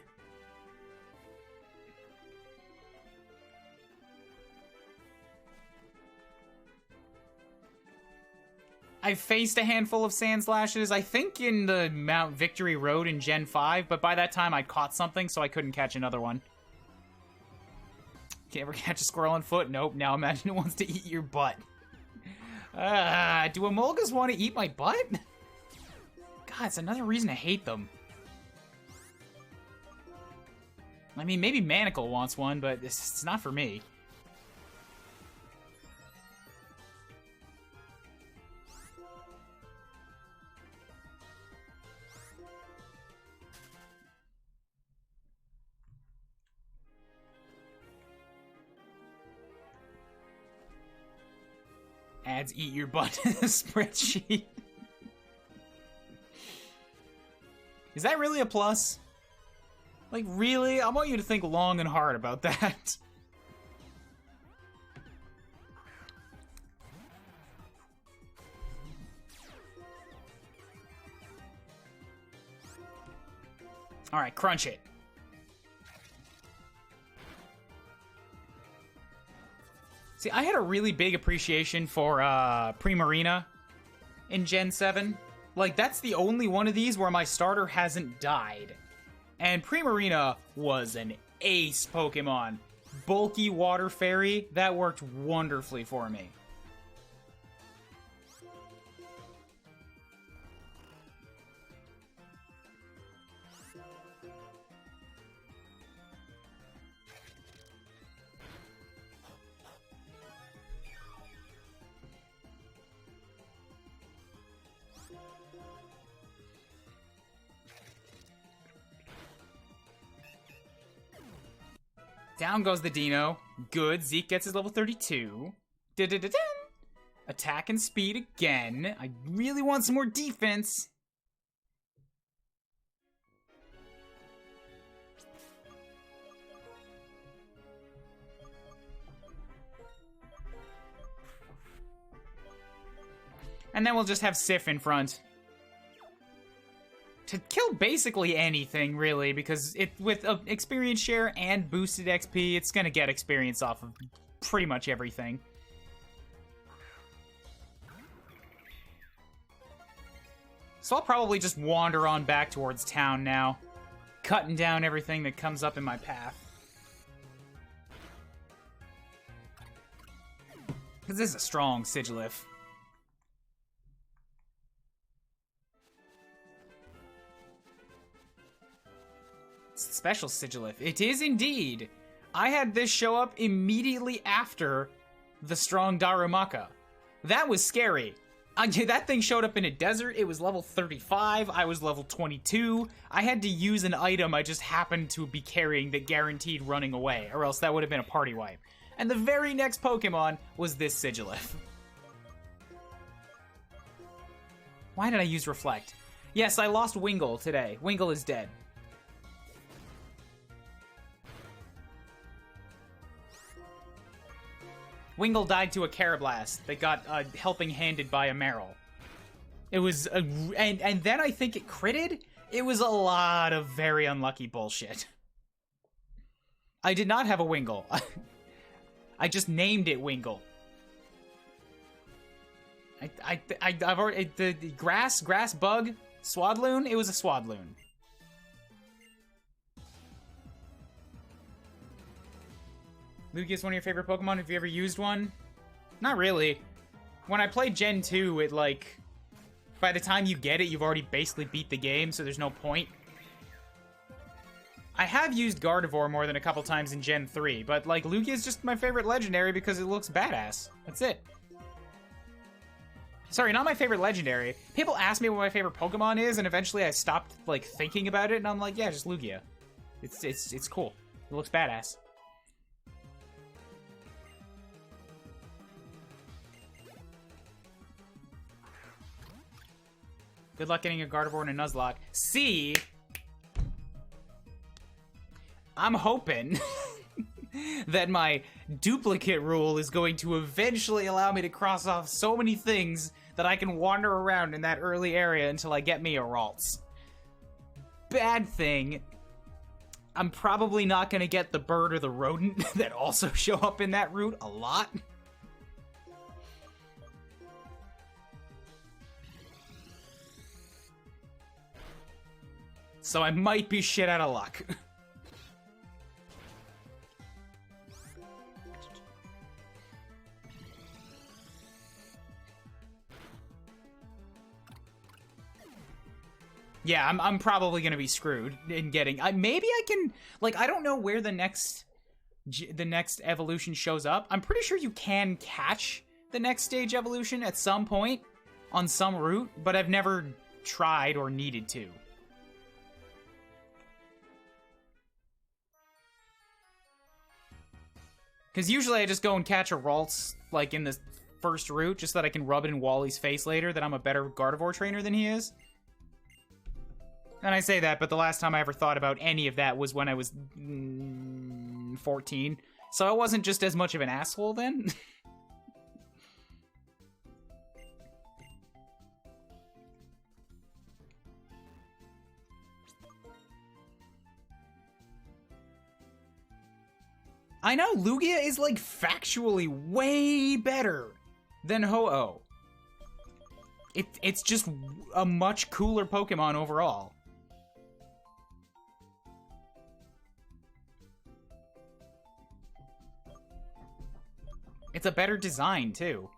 I've faced a handful of Sandslashes, I think in the Mount Victory Road in Gen 5, but by that time I'd caught something, so I couldn't catch another one. Can you ever catch a squirrel on foot? Nope, now imagine it wants to eat your butt. Do Emolgas want to eat my butt? God, it's another reason to hate them. I mean, maybe Manacle wants one, but it's not for me. Adds eat your butt in the spreadsheet. Is that really a plus? Like, really? I want you to think long and hard about that. Alright, crunch it. See, I had a really big appreciation for Primarina in Gen 7. Like, that's the only one of these where my starter hasn't died. And Primarina was an ace Pokemon. Bulky Water Fairy, that worked wonderfully for me. Down goes the Dino. Good. Zeke gets his level 32. Da-da-da-da. Attack and speed again. I really want some more defense. And then we'll just have Sif in front. To kill basically anything, really, because with experience share and boosted XP, it's gonna get experience off of pretty much everything. So I'll probably just wander on back towards town now, cutting down everything that comes up in my path. Because this is a strong Sigilyph. Special Sigilyph. It is indeed. I had this show up immediately after the strong Darumaka. That was scary. That thing showed up in a desert. It was level 35. I was level 22. I had to use an item I just happened to be carrying that guaranteed running away, or else that would have been a party wipe. And the very next Pokemon was this Sigilif. Why did I use Reflect? Yes, I lost Wingull today. Wingull is dead. Wingull died to a Carablast that got helping handed by a Marill. It was and then I think it critted. It was a lot of very unlucky bullshit. I did not have a Wingull. I just named it Wingull. I've already the grass bug Swadloon. It was a Swadloon. Lugia's one of your favorite Pokemon. Have you ever used one? Not really. When I played Gen 2, it like by the time you get it, you've already basically beat the game, so there's no point. I have used Gardevoir more than a couple times in Gen 3, but like Lugia is just my favorite legendary because it looks badass. That's it. Sorry, not my favorite legendary. People ask me what my favorite Pokemon is, and eventually I stopped like thinking about it, and I'm like, yeah, just Lugia. It's cool. It looks badass. Good luck getting a Gardevoir and a Nuzlocke. See, I'm hoping that my duplicate rule is going to eventually allow me to cross off so many things that I can wander around in that early area until I get me a Ralts. Bad thing, I'm probably not going to get the bird or the rodent that also show up in that route a lot. So I might be shit out of luck. Yeah, I'm probably gonna be screwed in getting. Maybe I can, like, I don't know where the next evolution shows up. I'm pretty sure you can catch the next stage evolution at some point on some route, but I've never tried or needed to. Because usually I just go and catch a Ralts, like, in the first route, just so that I can rub it in Wally's face later that I'm a better Gardevoir trainer than he is. And I say that, but the last time I ever thought about any of that was when I was 14. So I wasn't just as much of an asshole then. I know, Lugia is, like, factually way better than Ho-Oh. It's just a much cooler Pokemon overall. It's a better design, too.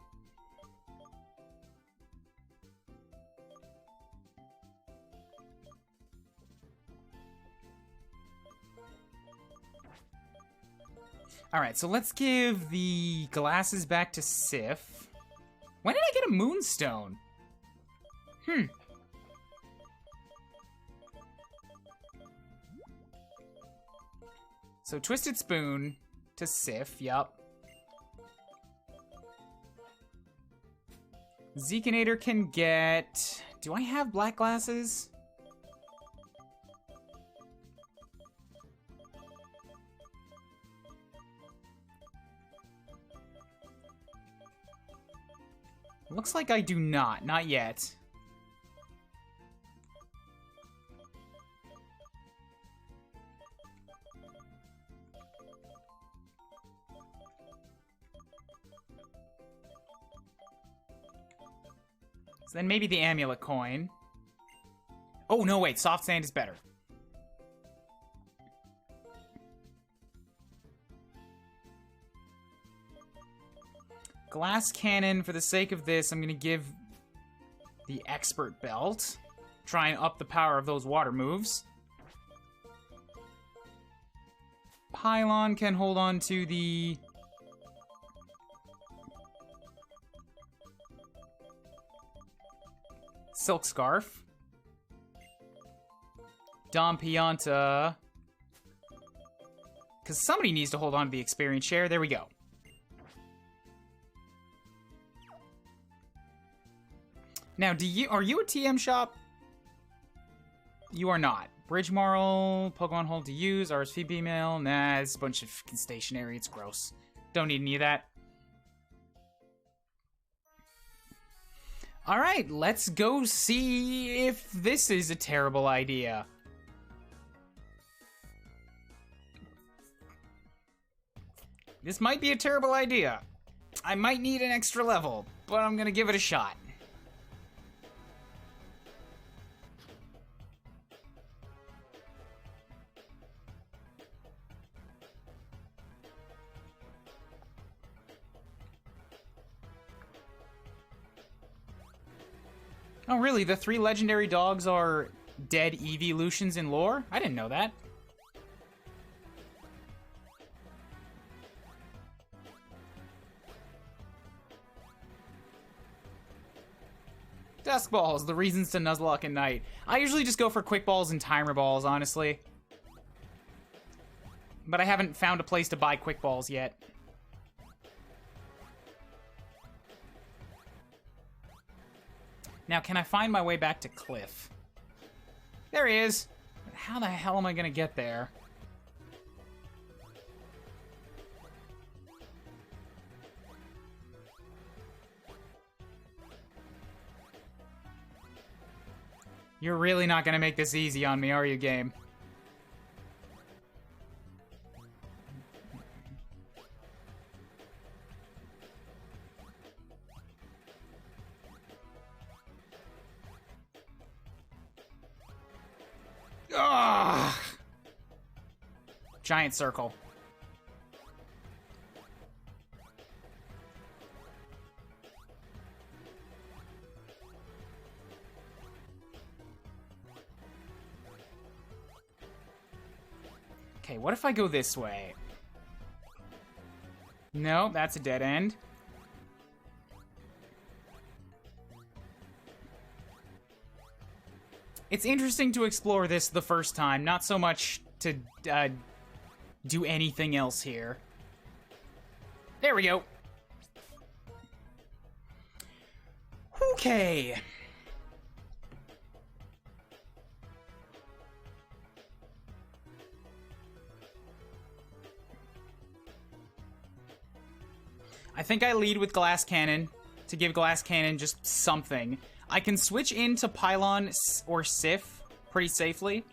Alright, so let's give the glasses back to Sif. When did I get a Moonstone? So Twisted Spoon to Sif, yup. Zekinator can get... Do I have black glasses? Looks like I do not. Not yet. So then maybe the amulet coin. Oh, no, wait. Soft sand is better. Glass cannon, for the sake of this, I'm going to give the expert belt. Try and up the power of those water moves. Pylon can hold on to the Silk Scarf. Don Pianta. Because somebody needs to hold on to the experience share. There we go. Now, are you a TM shop? You are not. Bridge Moral, Pokemon Hold to use, RSVP mail. Nah, it's a bunch of stationery. It's gross. Don't need any of that. Alright, let's go see if this is a terrible idea. This might be a terrible idea. I might need an extra level, but I'm gonna give it a shot. Oh, really? The 3 legendary dogs are dead evolutions in lore? I didn't know that. Dusk Balls, the reasons to Nuzlocke at night. I usually just go for Quick Balls and Timer Balls, honestly. But I haven't found a place to buy Quick Balls yet. Now, can I find my way back to Cliff? There he is. How the hell am I gonna get there? You're really not gonna make this easy on me, are you, game? Ugh. Giant circle. Okay, what if I go this way? No, that's a dead end. It's interesting to explore this the first time, not so much to do anything else here. There we go. Okay. I think I lead with Glass Cannon to give Glass Cannon just something. I can switch into Pylon or Sif pretty safely.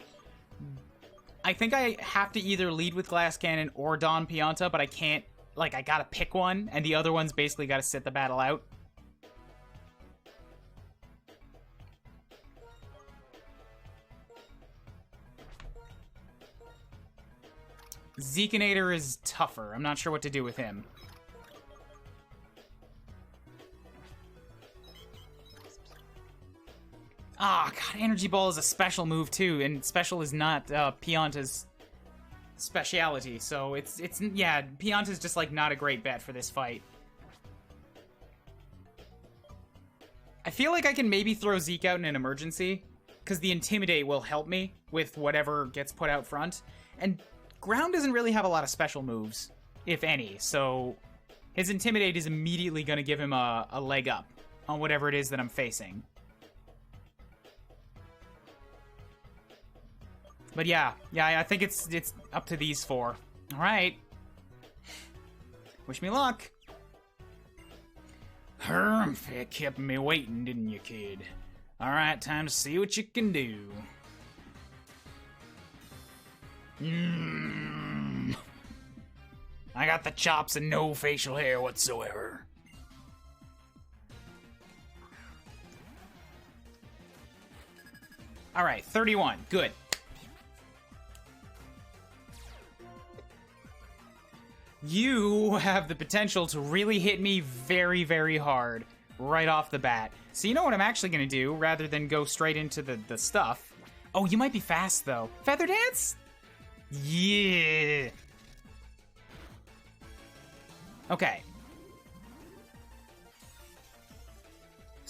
I think I have to either lead with Glass Cannon or Don Pianta, but I can't, like, I gotta pick one, and the other one's basically gotta sit the battle out. Zekinator is tougher. I'm not sure what to do with him. Ah, God, Energy Ball is a special move too, and special is not Pianta's speciality, so it's yeah, Pianta's just like not a great bet for this fight. I feel like I can maybe throw Zeke out in an emergency, because the Intimidate will help me with whatever gets put out front, and Ground doesn't really have a lot of special moves, if any, so his Intimidate is immediately going to give him a leg up on whatever it is that I'm facing. But yeah, I think it's up to these 4. All right. Wish me luck. You kept me waiting, didn't you, kid? All right, time to see what you can do. I got the chops and no facial hair whatsoever. All right, 31. Good. You have the potential to really hit me very, very hard right off the bat. So you know what I'm actually going to do, rather than go straight into the stuff? Oh, you might be fast, though. Feather Dance? Yeah. Okay.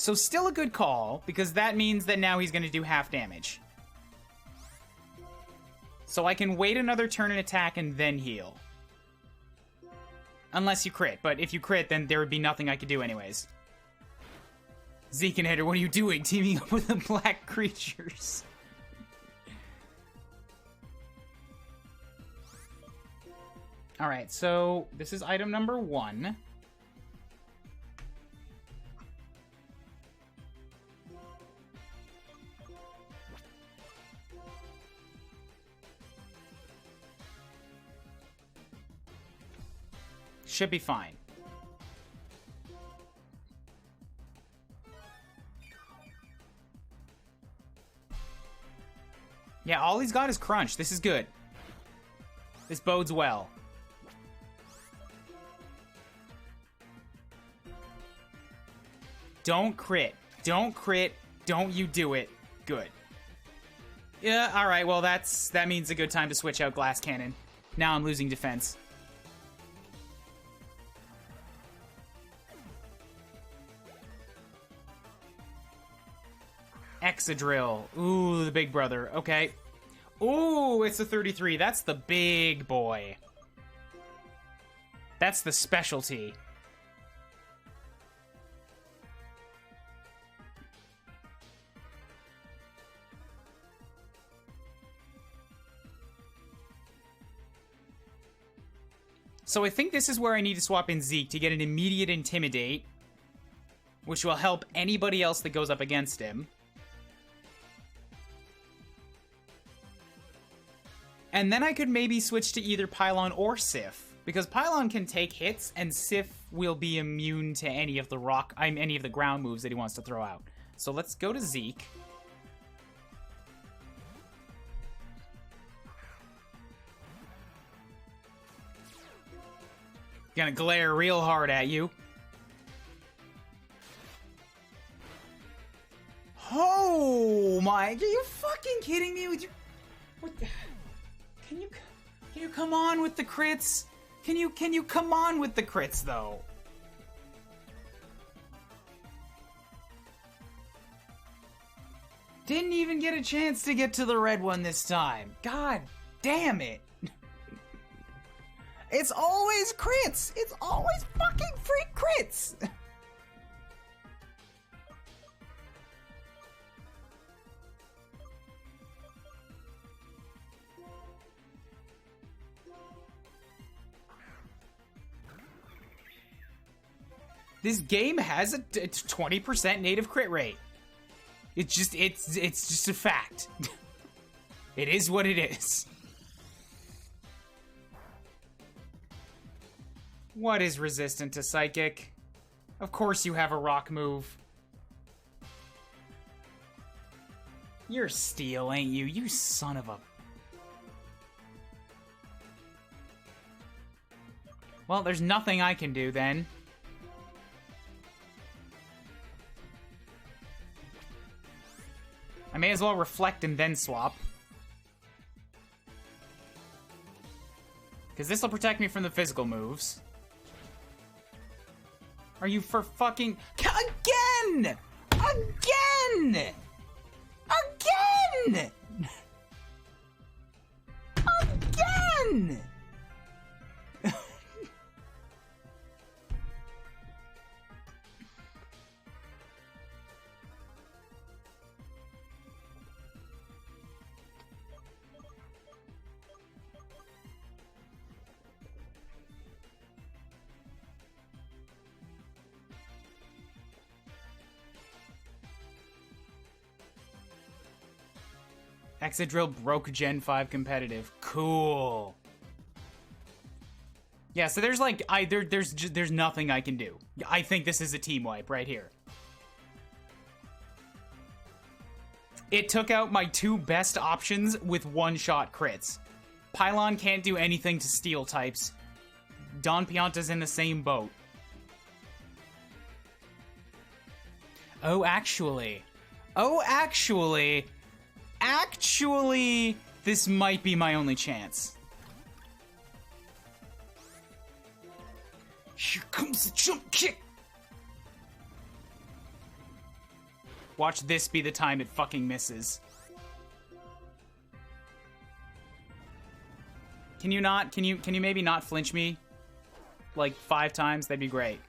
So still a good call, because that means that now he's going to do half damage. So I can wait another turn and attack and then heal. Unless you crit, but if you crit, then there would be nothing I could do anyways. Zeke and Hater, what are you doing? Teaming up with the black creatures. Alright, so this is item number 1. Should be fine. Yeah, all he's got is Crunch. This is good. This bodes well. Don't crit. Don't crit. Don't you do it. Good. Yeah, alright, well that means a good time to switch out Glass Cannon. Now I'm losing defense. Exadrill. Ooh, the big brother. Okay. Ooh, it's a 33. That's the big boy. That's the specialty. So I think this is where I need to swap in Zeke to get an immediate Intimidate, which will help anybody else that goes up against him. And then I could maybe switch to either Pylon or Sif, because Pylon can take hits, and Sif will be immune to any of the any of the ground moves that he wants to throw out. So let's go to Zeke. Gonna glare real hard at you. Oh my! Are you fucking kidding me with your? What the? Can you come on with the crits? Can you come on with the crits though? Didn't even get a chance to get to the red one this time. God damn it. It's always crits. It's always fucking freak crits. This game has a 20% native crit rate. It's just a fact. It is what it is. What is resistant to Psychic? Of course you have a rock move. You're Steel, ain't you? You son of a... Well, there's nothing I can do then. I may as well reflect and then swap. Because this will protect me from the physical moves. Are you for fucking... Again! Again! Again! Again! Exadrill broke Gen 5 competitive. Cool. Yeah, so there's like there's nothing I can do. I think this is a team wipe right here. It took out my two best options with one-shot crits. Pylon can't do anything to steel types. Don Pianta's in the same boat. Oh, actually, this might be my only chance. Here comes the jump kick. Watch this be the time it fucking misses. Can you not? Can you maybe not flinch me? Like 5 times? That'd be great.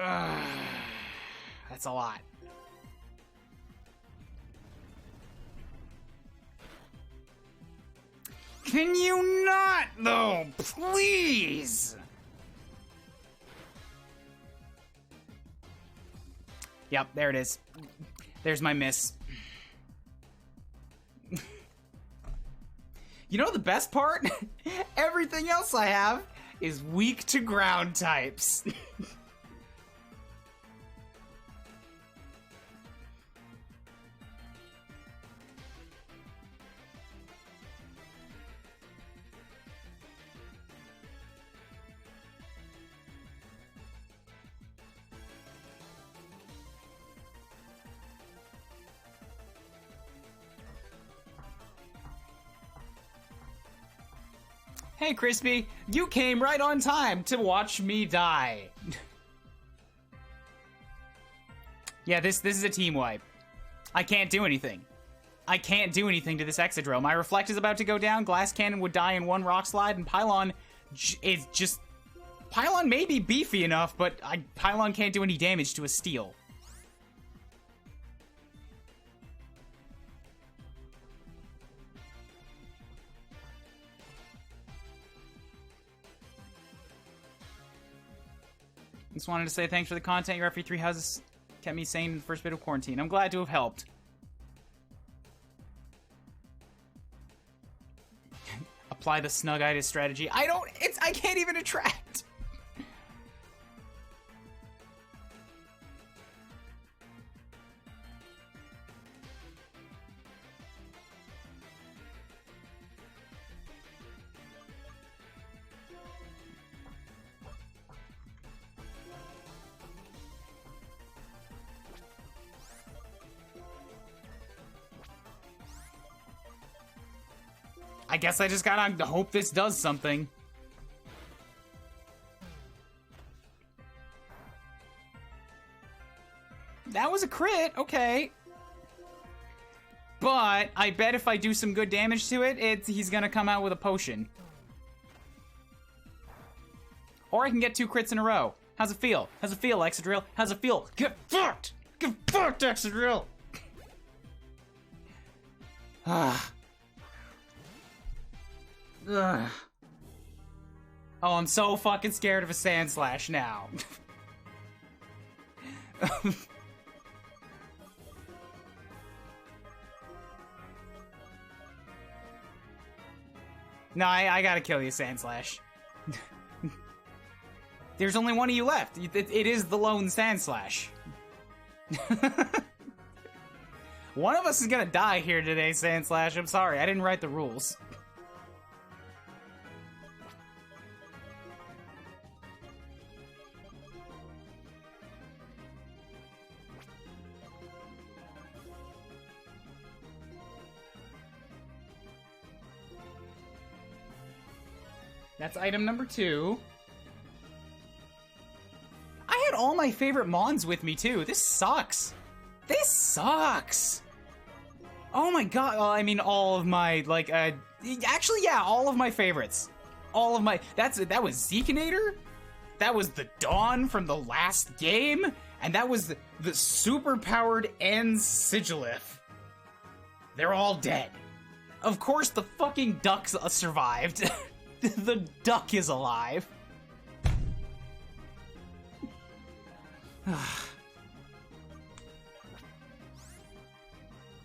Ugh, that's a lot. Can you not, though? Please! Yep, there it is. There's my miss. You know the best part? Everything else I have is weak to ground types. Hey, Crispy, you came right on time to watch me die. Yeah, this is a team wipe. I can't do anything. I can't do anything to this Exadrill. My Reflect is about to go down, Glass Cannon would die in 1 Rock Slide, and Pylon is just... Pylon may be beefy enough, but Pylon can't do any damage to a Steel. Just wanted to say thanks for the content. Your FE3 houses kept me sane in the first bit of quarantine. I'm glad to have helped. Apply the Snugitis strategy. I can't even attract. I guess I just gotta hope this does something. That was a crit, okay. But I bet if I do some good damage to it, he's gonna come out with a potion. Or I can get 2 crits in a row. How's it feel? How's it feel, Exadrill? How's it feel? Get fucked! Get fucked, Exadrill! Ah. Ugh. Oh, I'm so fucking scared of a Sandslash now. No, I gotta kill you, Sandslash. There's only one of you left. It is the lone Sandslash. One of us is gonna die here today, Sandslash. I'm sorry, I didn't write the rules. That's item number 2. I had all my favorite Mons with me, too. This sucks. This sucks. Oh my god. Well, I mean, all of my, like, actually, yeah, all of my favorites. All of my... That was Zekinator? That was the Dawn from the last game? And that was the super-powered End Sigilith. They're all dead. Of course, the fucking ducks survived. The duck is alive.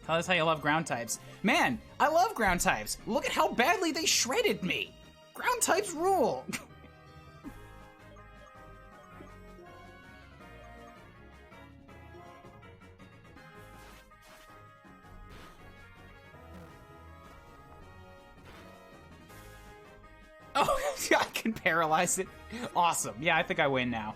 Tell us how you love ground types. Man, I love ground types. Look at how badly they shredded me. Ground types rule. Oh, I can paralyze it. Awesome. Yeah, I think I win now.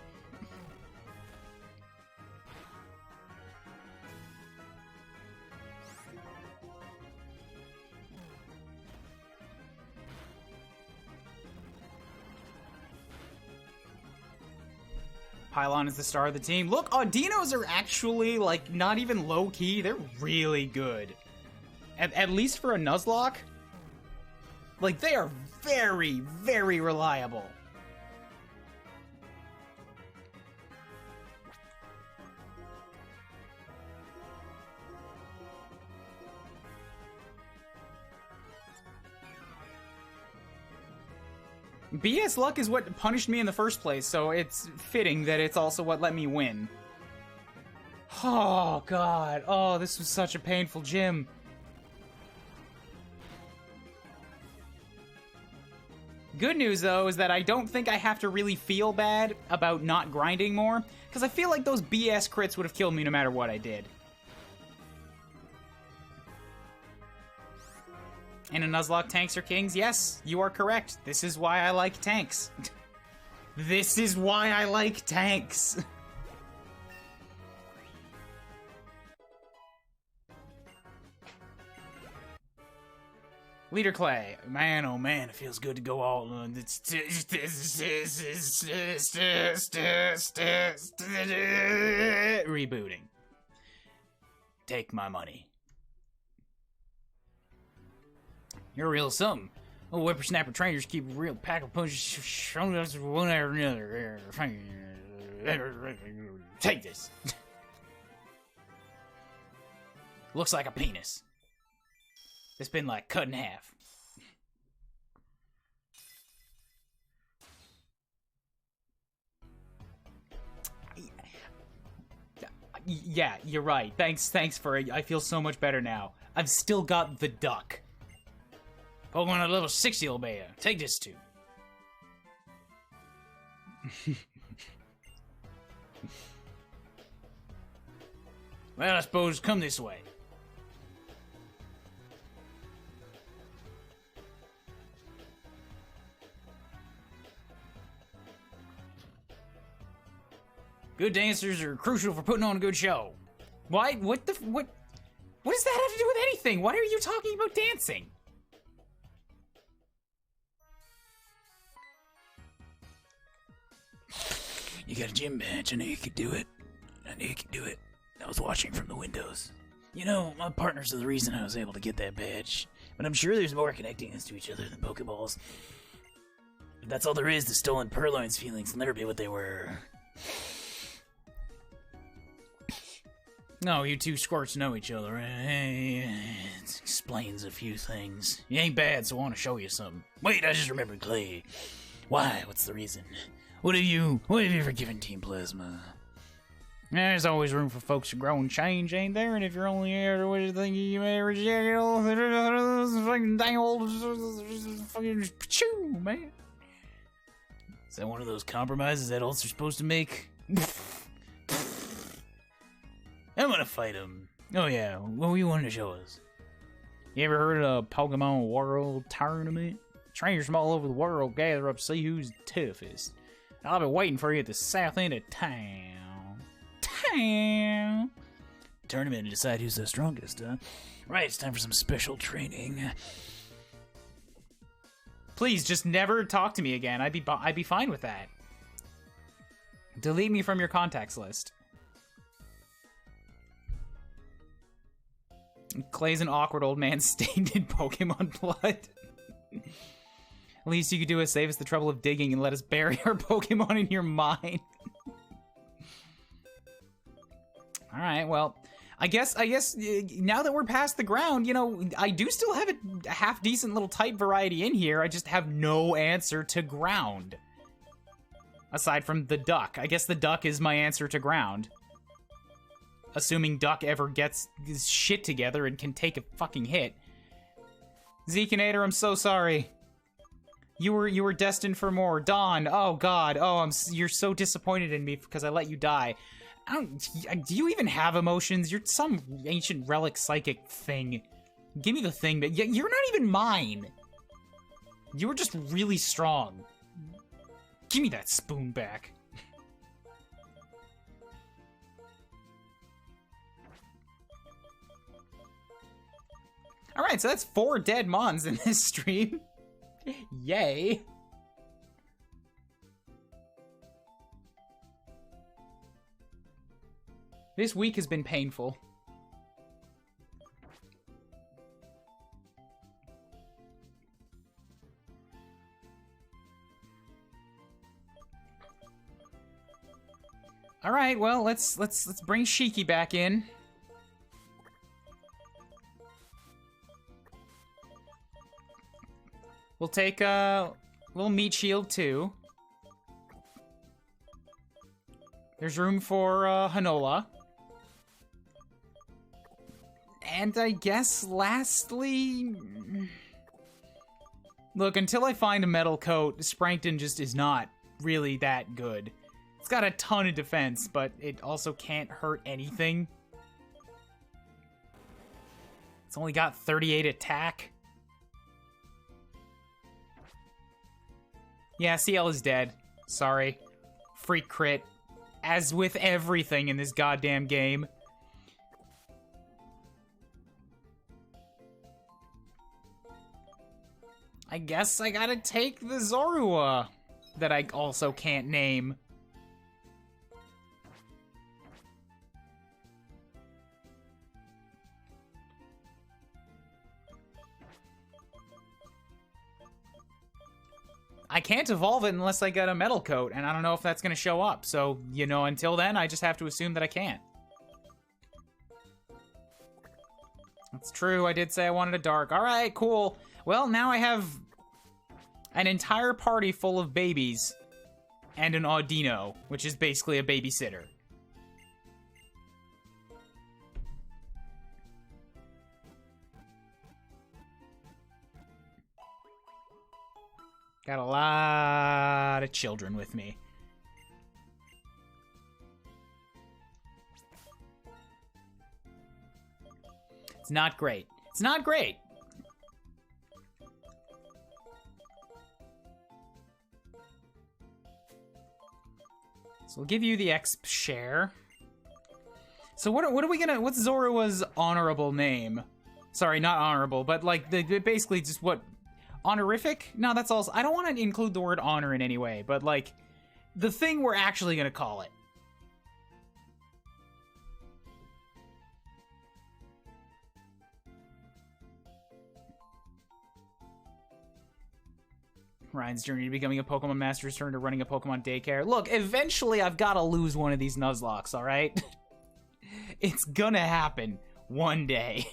Pylon is the star of the team. Look, Audinos are actually, like, not even low-key. They're really good. At least for a Nuzlocke. Like, they are very, very reliable. BS luck is what punished me in the first place, so it's fitting that it's also what let me win. Oh, God. Oh, this was such a painful gym. Good news, though, is that I don't think I have to really feel bad about not grinding more, because I feel like those BS crits would have killed me no matter what I did. In a Nuzlocke, tanks are kings? Yes, you are correct. This is why I like tanks. This is why I like tanks. Leader Clay. Man, oh man, it feels good to go all on. Rebooting. Take my money. You're a real something. Oh, whippersnapper trainers keep a real pack of punches showing us one after another. Take this. Looks like a penis. It's been like cut in half. Yeah, you're right. Thanks for it. I feel so much better now. I've still got the duck. Pokemon at level 60 will obey you. Take this too. Well, I suppose come this way. Good dancers are crucial for putting on a good show. Why? What does that have to do with anything? Why are you talking about dancing? You got a gym badge. I knew you could do it. I was watching from the windows. You know, my partners are the reason I was able to get that badge. But I'm sure there's more connecting us to each other than Pokeballs. If that's all there is, the stolen Purloin's feelings will never be what they were. No, you two squirts know each other, right? Hey, it explains a few things. You ain't bad, so I want to show you something. Wait, I just remembered Clay. Why? What's the reason? What have you forgiven Team Plasma? There's always room for folks to grow and change, ain't there? And if you're only here to what you think you may reject all fucking dang old fucking pachoo, man. Is that one of those compromises that adults are supposed to make? I'm gonna fight him. Oh yeah, what were you wanting to show us? You ever heard of a Pokemon World Tournament? Trainers from all over the world gather up to see who's toughest. I'll be waiting for you at the south end of town. Tournament to decide who's the strongest, huh? Right, it's time for some special training. Please, just never talk to me again. I'd be fine with that. Delete me from your contacts list. Clay's an awkward old man stained in Pokemon blood. Least you could do is save us the trouble of digging and let us bury our Pokemon in your mind. Alright, well, I guess now that we're past the ground, you know, I do still have a half-decent little type variety in here. I just have no answer to ground. Aside from the duck. I guess the duck is my answer to ground. Assuming duck ever gets his shit together and can take a fucking hit. Zekinator, I'm so sorry. You were destined for more. Dawn, oh god, you're so disappointed in me because I let you die. Do you even have emotions? You're some ancient relic psychic thing. Give me the thing, but you're not even mine. You were just really strong. Give me that spoon back. Alright, so that's 4 dead mons in this stream. Yay. This week has been painful. All right, well, let's bring Shiki back in. We'll take a little meat shield too. There's room for Hanola. And I guess lastly, look, until I find a metal coat, Sprankton just is not really that good. It's got a ton of defense, but it also can't hurt anything. It's only got 38 attack. Yeah, CL is dead. Sorry. Freak crit. As with everything in this goddamn game. I guess I gotta take the Zorua that I also can't name. I can't evolve it unless I get a metal coat, and I don't know if that's going to show up. So, you know, until then, I just have to assume that I can't. That's true, I did say I wanted a dark. Alright, cool. Well, now I have an entire party full of babies and an Audino, which is basically a babysitter. Got a lot of children with me. It's not great. It's not great. So we'll give you the exp share. So what are we gonna, what's Zorua's honorable name? Sorry, not honorable, but like basically just what, honorific? No, that's also, I don't want to include the word honor in any way, but like the thing we're actually gonna call it. Ryan's journey to becoming a Pokemon master's turned to running a Pokemon daycare. Look, eventually I've got to lose one of these Nuzlocks, alright? It's gonna happen one day.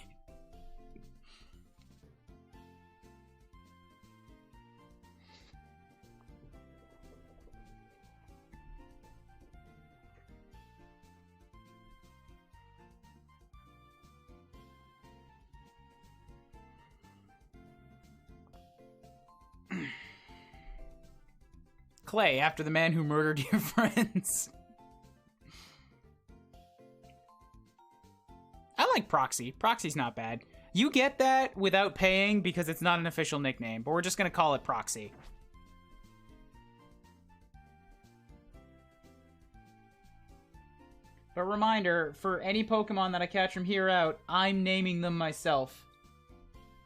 Clay, after the man who murdered your friends. I like Proxy. Proxy's not bad. You get that without paying because it's not an official nickname, but we're just gonna call it Proxy. But reminder, for any Pokemon that I catch from here out, I'm naming them myself.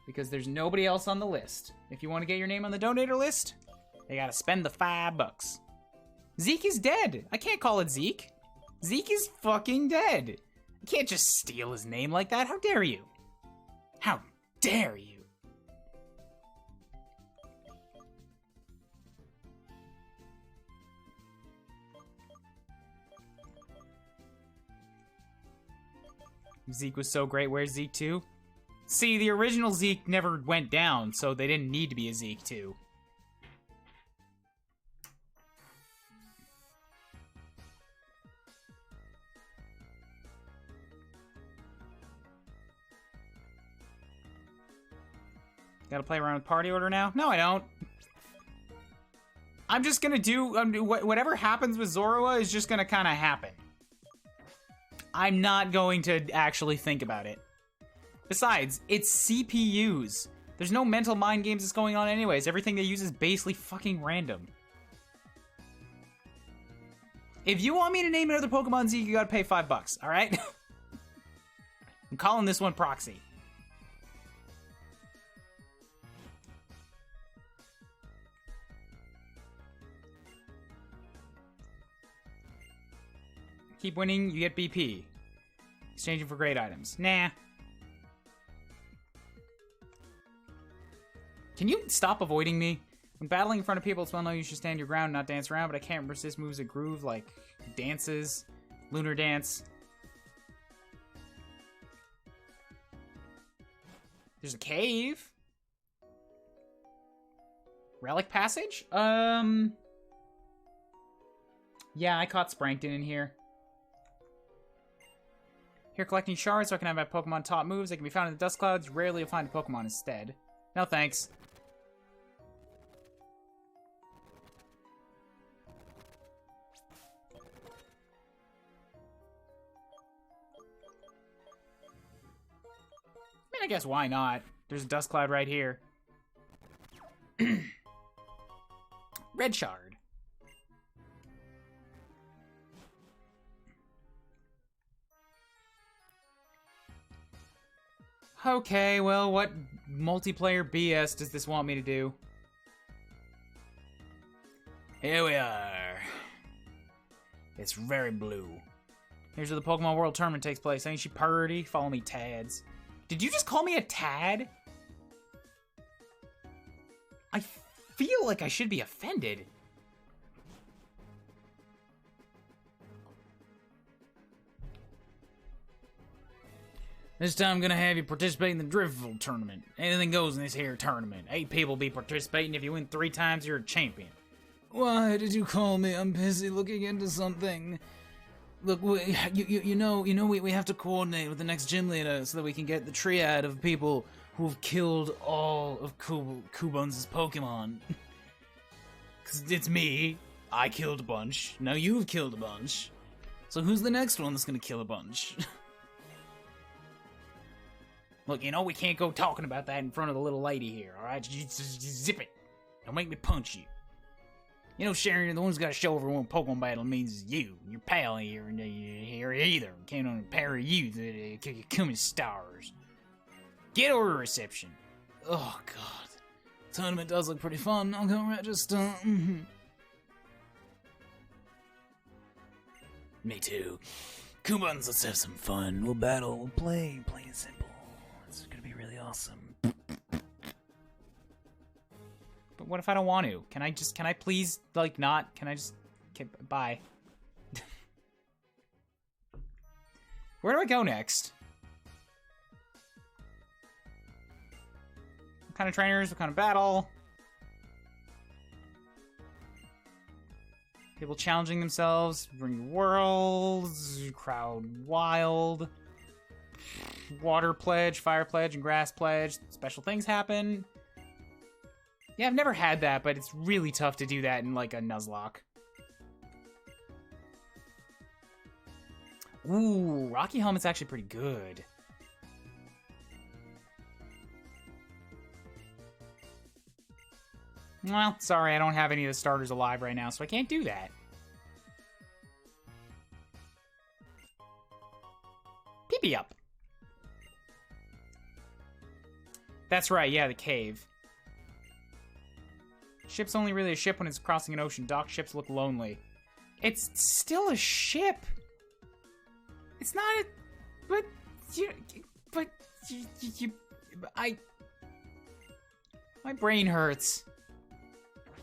Because there's nobody else on the list. If you want to get your name on the donator list, you gotta spend the $5. Zeke is dead. I can't call it Zeke. Zeke is fucking dead. You can't just steal his name like that. How dare you? How dare you? Zeke was so great. Where's Zeke 2? See, the original Zeke never went down, so they didn't need to be a Zeke 2. Gotta play around with party order now? No, I don't. I'm just gonna do... whatever happens with Zorua is just gonna kind of happen. I'm not going to actually think about it. Besides, it's CPUs. There's no mental mind games that's going on anyways. Everything they use is basically fucking random. If you want me to name another Pokemon Zeke, you gotta pay $5, alright? I'm calling this one Proxy. Keep winning, you get BP. Exchanging for great items. Nah. Can you stop avoiding me? When battling in front of people, it's well known you should stand your ground and not dance around, but I can't resist moves that groove, like dances, lunar dance. There's a cave. Relic passage? Yeah, I caught Sprankton in here. Here collecting shards so I can have my Pokemon top moves. They can be found in the dust clouds. Rarely you'll find a Pokemon instead. No thanks. I mean, I guess why not? There's a dust cloud right here. Red shard. Okay, well, what multiplayer BS does this want me to do? Here we are. It's very blue. Here's where the Pokemon World Tournament takes place. Ain't she purty? Follow me, Tads. Did you just call me a Tad? I feel like I should be offended. This time I'm gonna have you participate in the Driftville tournament. Anything goes in this here tournament. 8 people be participating. If you win 3 times, you're a champion. Why did you call me? I'm busy looking into something. Look, you know, we have to coordinate with the next gym leader so that we can get the triad of people who've killed all of Kubun's Pokemon. Cause it's me. I killed a bunch. Now you've killed a bunch. So who's the next one that's gonna kill a bunch? Look, you know we can't go talking about that in front of the little lady here, alright? Just zip it. Don't make me punch you. You know, Sharon, you're the one who's got to show everyone Pokemon battle means you. Your pal here, and here either. Can't on a pair of you that come in stars. Get over reception. Oh, God. Tournament does look pretty fun. I'll go register. Me too. Kubans, let's have some fun. We'll battle, we'll play. Plain and simple. It's gonna be really awesome. But what if I don't want to? Can I please, like, not? Can I just... Okay, bye. Where do I go next? What kind of trainers? What kind of battle? People challenging themselves. Bring worlds. Crowd wild. Water pledge, fire pledge, and grass pledge. Special things happen. Yeah, I've never had that, but it's really tough to do that in, like, a Nuzlocke. Ooh, Rocky Helmet's actually pretty good. Well, sorry, I don't have any of the starters alive right now, so I can't do that. Pee-pee up. That's right, yeah, the cave. Ship's only really a ship when it's crossing an ocean. Dock ships look lonely. It's still a ship. It's not a... My brain hurts.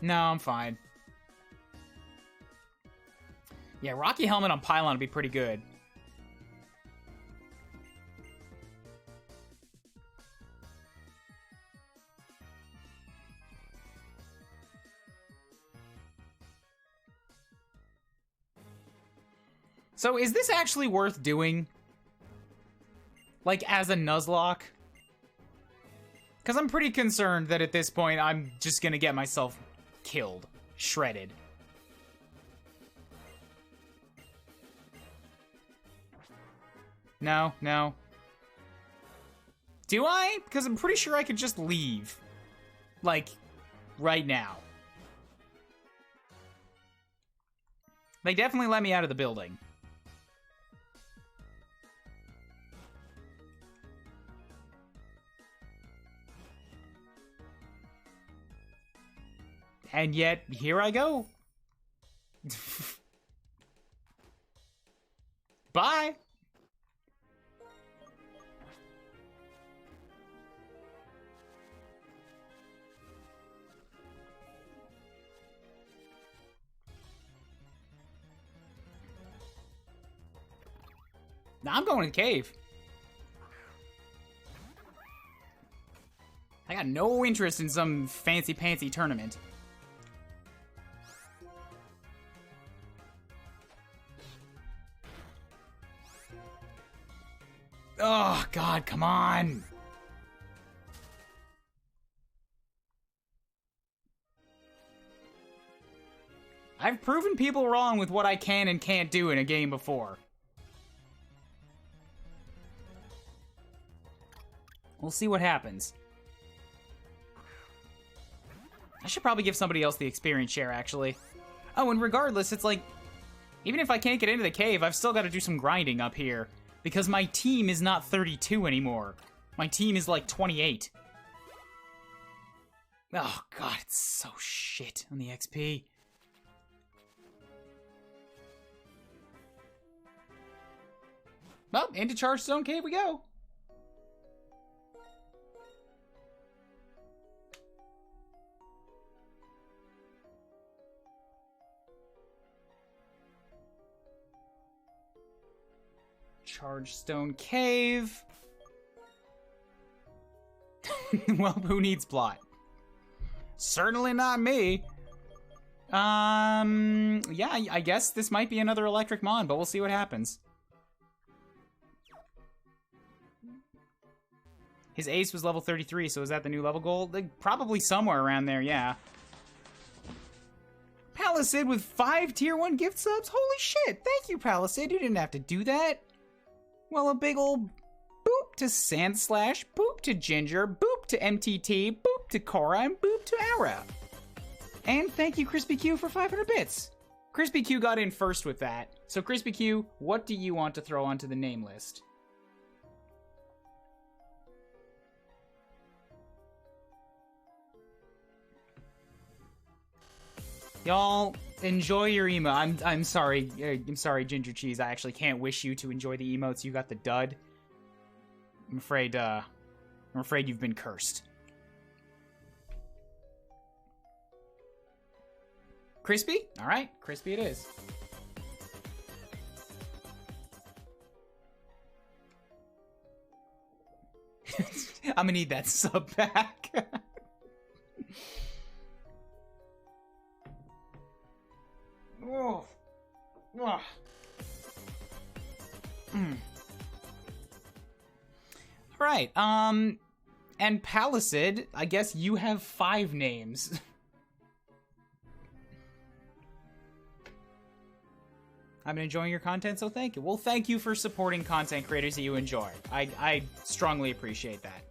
No, I'm fine. Yeah, Rocky Helmet on Pylon would be pretty good. So is this actually worth doing? Like, as a Nuzlocke? Because I'm pretty concerned that at this point I'm just gonna get myself killed. Shredded. No, no. Do I? Because I'm pretty sure I could just leave. Like, right now. They definitely let me out of the building. And yet, here I go. Bye. Nah, I'm going to the cave. I got no interest in some fancy-pantsy tournament. Oh, God, come on. I've proven people wrong with what I can and can't do in a game before. We'll see what happens. I should probably give somebody else the experience share, actually. Oh, and regardless, it's like, even if I can't get into the cave, I've still got to do some grinding up here. Because my team is not 32 anymore. My team is like 28. Oh, God, it's so shit on the XP. Well, into Charge Stone Cave we go. Charge Stone Cave. Well, who needs plot? Certainly not me. Yeah, I guess this might be another electric mon, but we'll see what happens. His ace was level 33, so is that the new level goal? Like, probably somewhere around there, yeah. Palisade with 5 tier 1 gift subs? Holy shit, thank you, Palisade. You didn't have to do that. Well, a big old boop to Sandslash, boop to Ginger, boop to MTT, boop to Cora, and boop to Ara. And thank you, Crispy Q, for 500 bits. Crispy Q got in first with that. So, Crispy Q, what do you want to throw onto the name list? Y'all, enjoy your emo. I'm sorry. I'm sorry, Ginger Cheese. I actually can't wish you to enjoy the emotes. You got the dud. I'm afraid you've been cursed. Crispy? Alright, crispy it is. I'm gonna need that sub back. Oh. Oh. Alright, and Palisade, I guess you have 5 names. I've been enjoying your content, so thank you. Well, thank you for supporting content creators that you enjoy. I strongly appreciate that.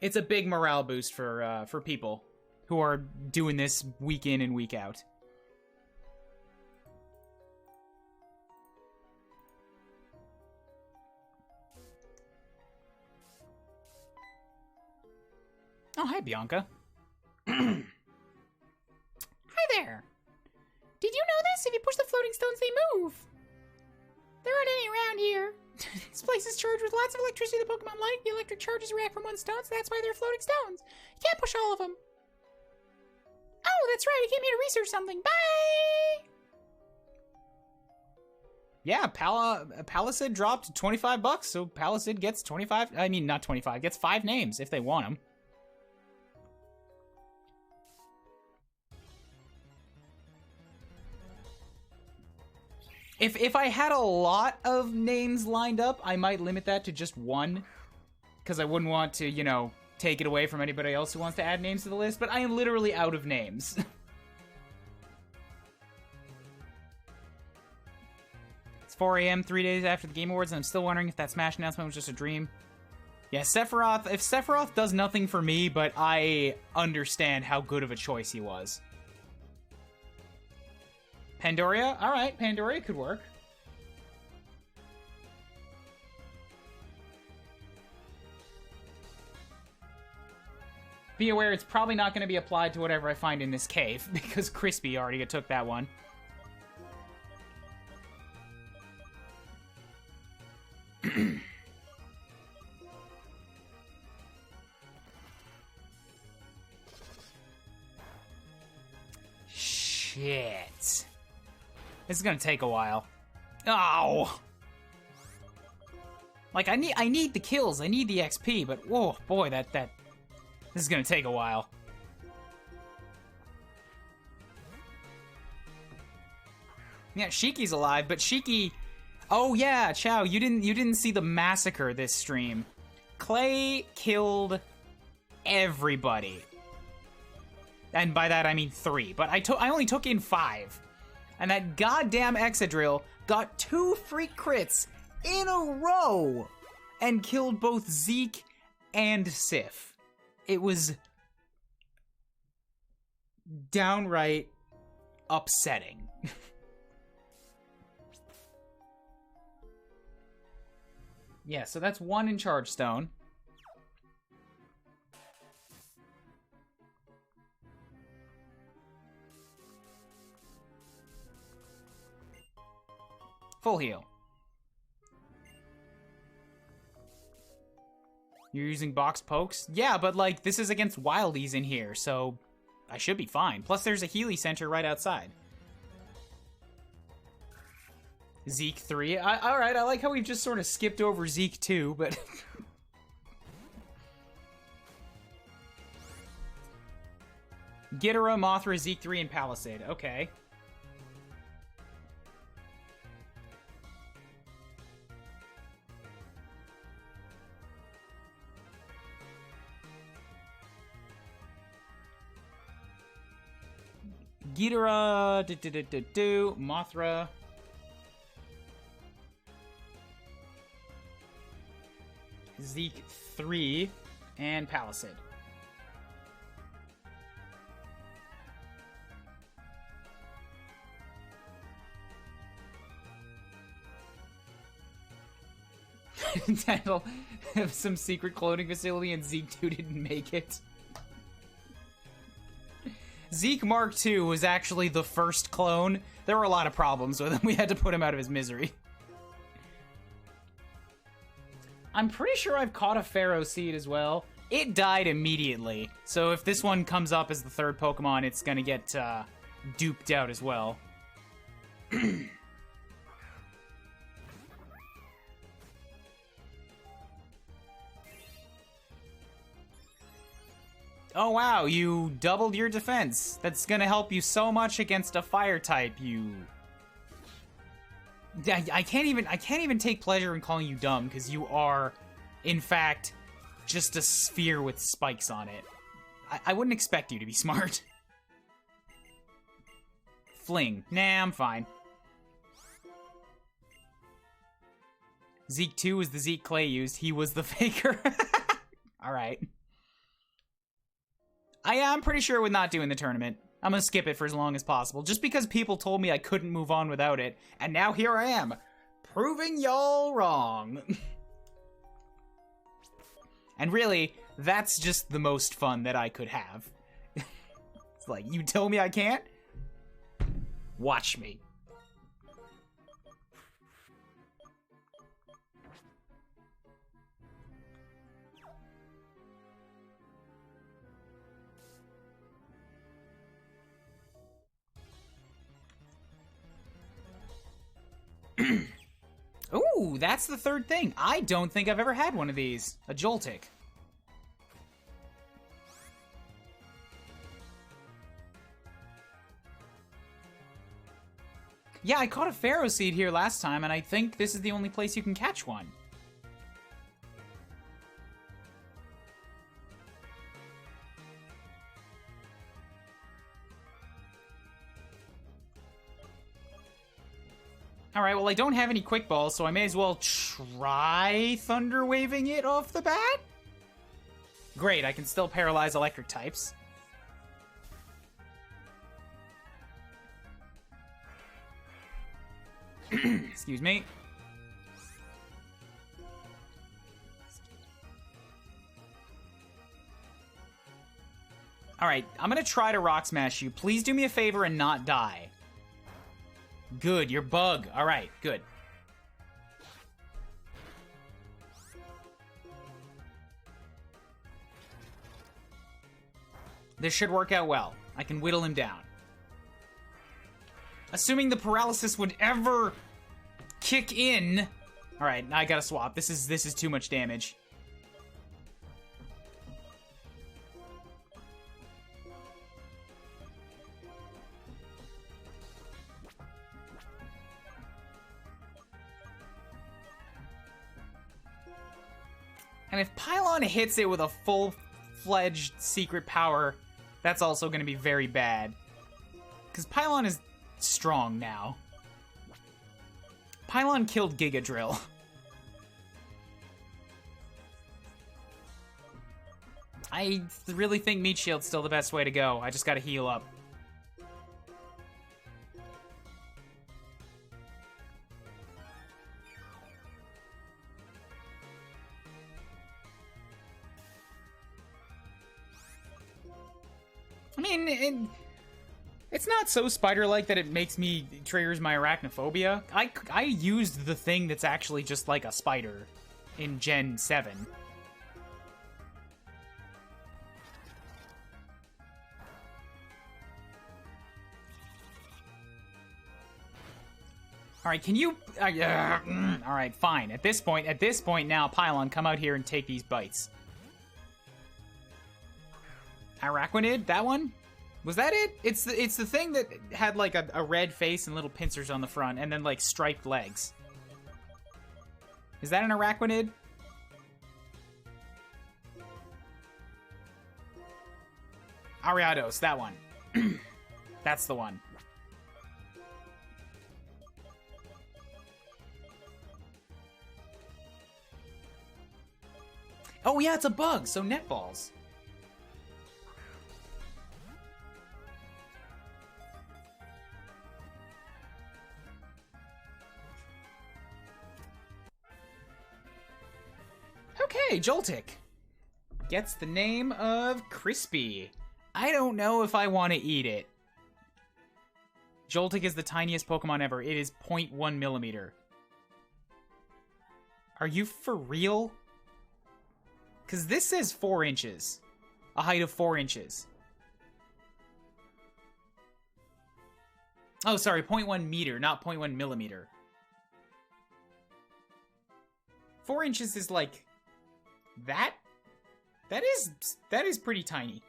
It's a big morale boost for people who are doing this week in and week out. Oh, hi, Bianca. Hi there. Did you know this? If you push the floating stones, they move. There aren't any around here. This place is charged with lots of electricity the Pokemon like. The electric charges react from one stone, so that's why they're floating stones. You can't push all of them. Oh, that's right. I came here to research something. Bye! Yeah, Palisade dropped $25, so Palisade gets 25. I mean, not 25. Gets 5 names if they want them. If I had a lot of names lined up, I might limit that to just 1. Because I wouldn't want to, you know, take it away from anybody else who wants to add names to the list. But I am literally out of names. It's 4 a.m., 3 days after the Game Awards, and I'm still wondering if that Smash announcement was just a dream. Yeah, Sephiroth, if Sephiroth does nothing for me, but I understand how good of a choice he was. Pandoria? Alright, Pandoria could work. Be aware it's probably not going to be applied to whatever I find in this cave, because Crispy already took that one. Shit. This is gonna take a while. Oh! Like, I need the kills, I need the XP, but whoa, boy, this is gonna take a while. Yeah, Shiki's alive, but Shiki... Oh yeah, Chow, you didn't see the massacre this stream. Clay killed everybody. And by that I mean 3, but I only took in 5. And that goddamn Exadrill got 2 free crits in a row and killed both Zeke and Sif. It was downright upsetting. Yeah, so that's 1 in Charge Stone. Full heal. You're using box pokes? Yeah, but like, this is against wildies in here, so I should be fine. Plus, there's a Healy Center right outside. Zeke 3. Alright, I like how we've just sort of skipped over Zeke 2, but... Ghidorah, Mothra, Zeke 3, and Palisade. Okay. Ghidorah, Mothra. Zeke 3, and Palisade. Title of some secret cloning facility and Zeke 2 didn't make it. Zeke Mark II was actually the first clone. There were a lot of problems with him. We had to put him out of his misery. I'm pretty sure I've caught a Pharaoh Seed as well. It died immediately. So if this one comes up as the 3rd Pokemon, it's gonna get duped out as well. Oh wow, you doubled your defense. That's gonna help you so much against a fire type, you... I can't even take pleasure in calling you dumb, because you are, in fact, just a sphere with spikes on it. I wouldn't expect you to be smart. Fling. Nah, I'm fine. Zeke 2 was the Zeke Clay used. He was the faker. Alright. I'm pretty sure we're not doing the tournament. I'm gonna skip it for as long as possible, just because people told me I couldn't move on without it, and now here I am, proving y'all wrong. And really, that's just the most fun that I could have. It's like, you tell me I can't? Watch me. Ooh, that's the 3rd thing. I don't think I've ever had one of these. A Joltik. Yeah, I caught a Pharaoh Seed here last time, and I think this is the only place you can catch one. Alright, well I don't have any Quick Balls, so I may as well try Thunder Waving it off the bat? Great, I can still paralyze electric types. Excuse me. Alright, I'm gonna try to Rock Smash you. Please do me a favor and not die. Good, you're bug. Alright, good. This should work out well. I can whittle him down. Assuming the paralysis would ever kick in. All right, I gotta swap. This is too much damage. And if Pylon hits it with a full-fledged secret power, that's also going to be very bad. Because Pylon is strong now. Pylon killed Giga Drill. I really think Meat Shield's still the best way to go. I just gotta heal up. I mean, it's not so spider-like that it makes me triggers my arachnophobia. I used the thing that's actually just like a spider in Gen 7. All right, can you? All right, fine. At this point now, Pylon, come out here and take these bites. Araquanid, that one? Was that it? It's the thing that had like a red face and little pincers on the front, and then like striped legs. Is that an Araquanid? Ariados, that one. That's the one. Oh yeah, it's a bug, so netballs. Okay, Joltik gets the name of Crispy. I don't know if I want to eat it. Joltik is the tiniest Pokemon ever. It is 0.1 millimeter. Are you for real? Because this says 4 inches. A height of 4 inches. Oh, sorry, 0.1 meter, not 0.1 millimeter. 4 inches is like... that? That is pretty tiny.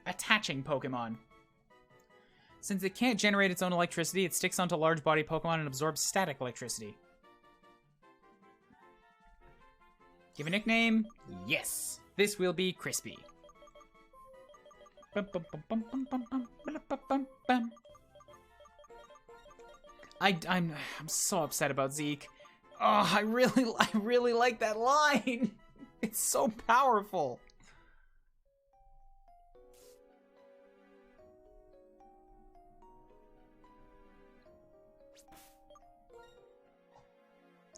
Attaching Pokemon. Since it can't generate its own electricity, it sticks onto large body Pokemon and absorbs static electricity. Give a nickname? Yes. This will be Crispy. I'm so upset about Zeke. Oh, I really like that line. It's so powerful.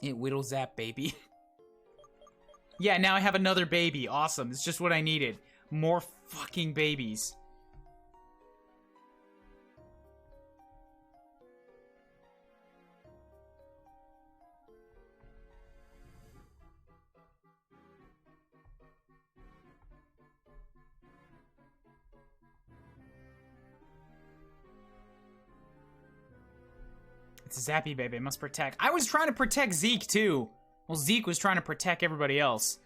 It whittle zap, baby. Yeah, now I have another baby. Awesome. It's just what I needed. More fucking babies. It's a Zappy baby. I must protect. I was trying to protect Zeke, too. Well, Zeke was trying to protect everybody else.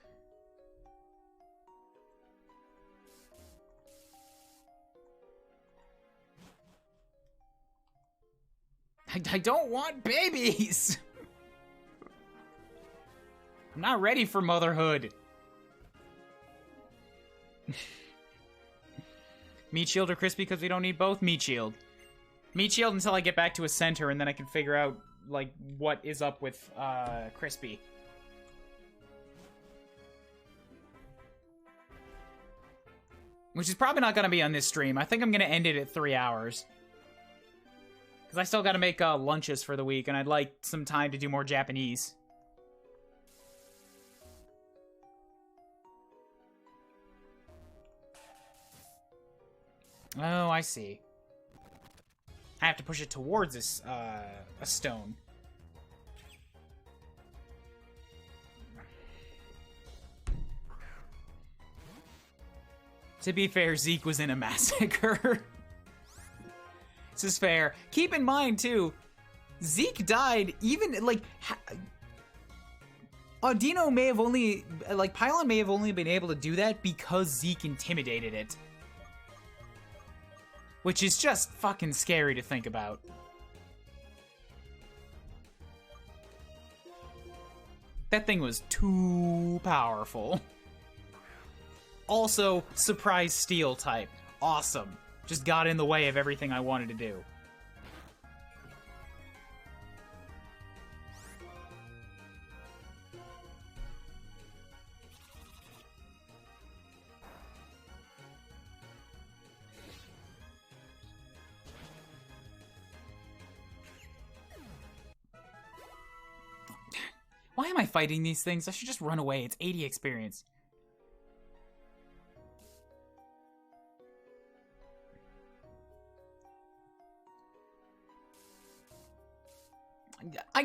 I don't want babies! I'm not ready for motherhood. Meat Shield or Crispy because we don't need both? Meat Shield. Meat Shield until I get back to a center, and then I can figure out, like, what is up with, Crispy. Which is probably not gonna be on this stream. I think I'm gonna end it at 3 hours. Because I still gotta make, lunches for the week, and I'd like some time to do more Japanese. Oh, I see. I have to push it towards this, a stone. To be fair, Zeke was in a massacre. This is fair. Keep in mind, too, Zeke died even, like... Dino may have only... Like, Pylon may have only been able to do that because Zeke intimidated it. Which is just fucking scary to think about. That thing was too powerful. Also, surprise steel type. Awesome. Just got in the way of everything I wanted to do. Why am I fighting these things? I should just run away. It's 80 experience.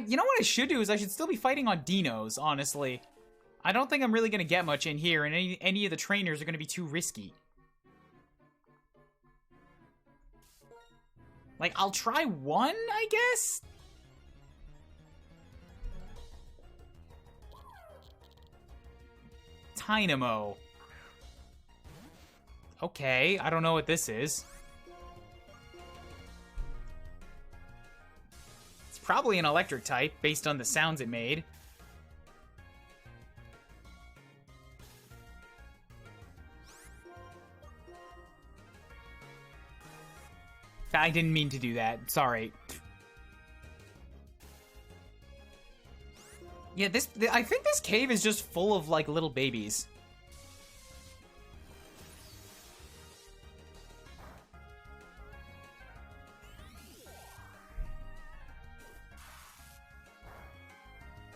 You know what I should do is I should still be fighting on Dinos, honestly. I don't think I'm really going to get much in here, and any of the trainers are going to be too risky. Like, I'll try one, I guess? Dynamo. Okay, I don't know what this is. It's probably an electric type, based on the sounds it made. I didn't mean to do that. Sorry. Yeah, I think this cave is just full of, like, little babies.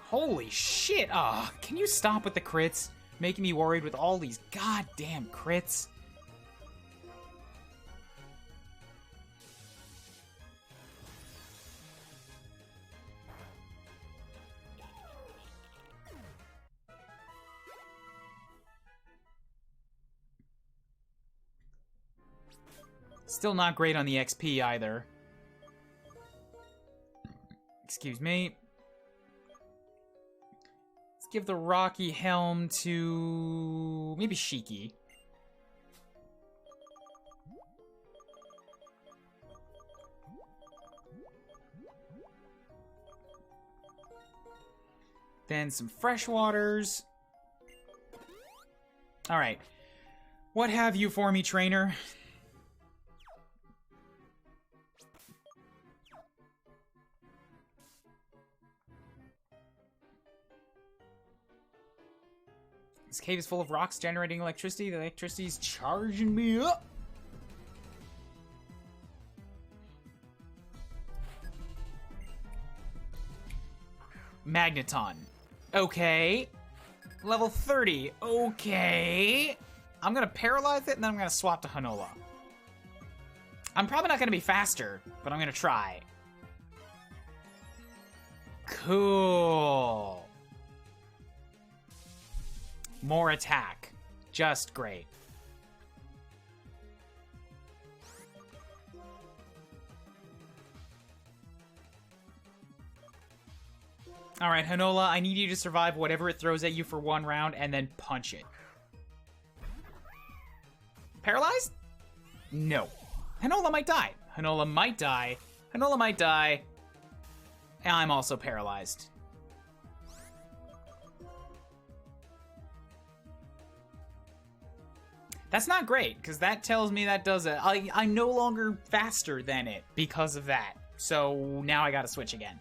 Holy shit! Ah, can you stop with the crits? Making me worried with all these goddamn crits. Still not great on the XP either. Excuse me. Let's give the Rocky Helm to maybe Shiki. Then some fresh waters. All right. What have you for me, trainer? This cave is full of rocks generating electricity. The electricity's charging me up. Magneton. Okay. Level 30. Okay. I'm gonna paralyze it and then I'm gonna swap to Hanola. I'm probably not gonna be faster, but I'm gonna try. Cool. More attack. Just great. Alright, Hanola, I need you to survive whatever it throws at you for one round and then punch it. Paralyzed? No. Hanola might die. Hanola might die. Hanola might die. And I'm also paralyzed. That's not great, because that tells me that does it. I'm no longer faster than it because of that. So now I gotta switch again.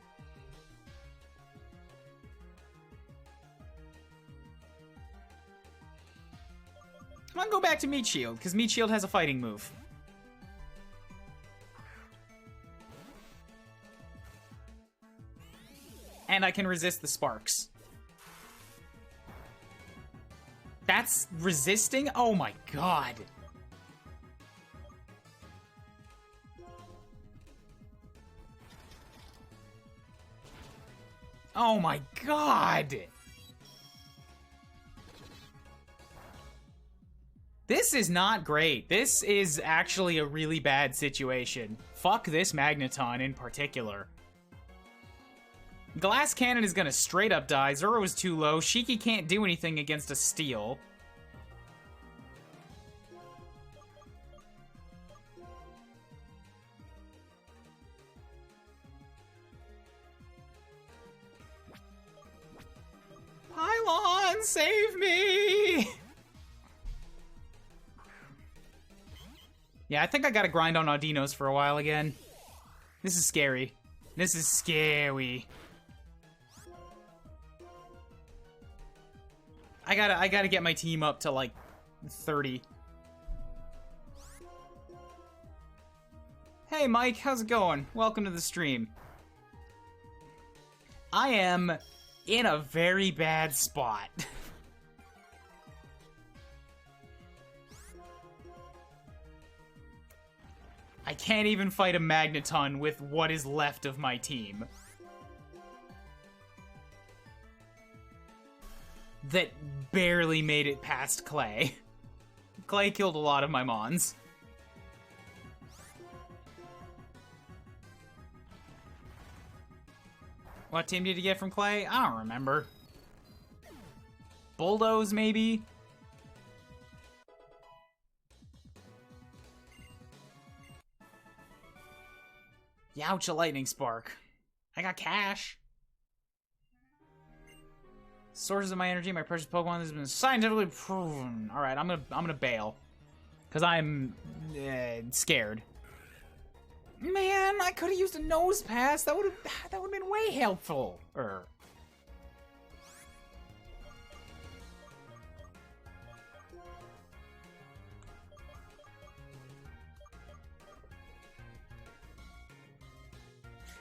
I'm gonna go back to Meat Shield, because Meat Shield has a fighting move. And I can resist the sparks. That's resisting? Oh my god. Oh my god. This is not great. This is actually a really bad situation. Fuck this Magneton in particular. Glass Cannon is gonna straight up die. Zoro is too low. Shiki can't do anything against a Steel. Pylon, save me! Yeah, I think I gotta grind on Audinos for a while again. This is scary. This is scary. I gotta get my team up to like 30. Hey Mike, how's it going? Welcome to the stream. I am in a very bad spot. I can't even fight a Magneton with what is left of my team. That barely made it past Clay. Clay killed a lot of my Mons. What team did you get from Clay? I don't remember. Bulldoze, maybe? Youch, a lightning spark. I got cash. Sources of my energy, my precious Pokemon, this has been scientifically proven. All right, I'm gonna bail, cause I'm scared. Man, I could have used a nose pass. That would have been way helpful.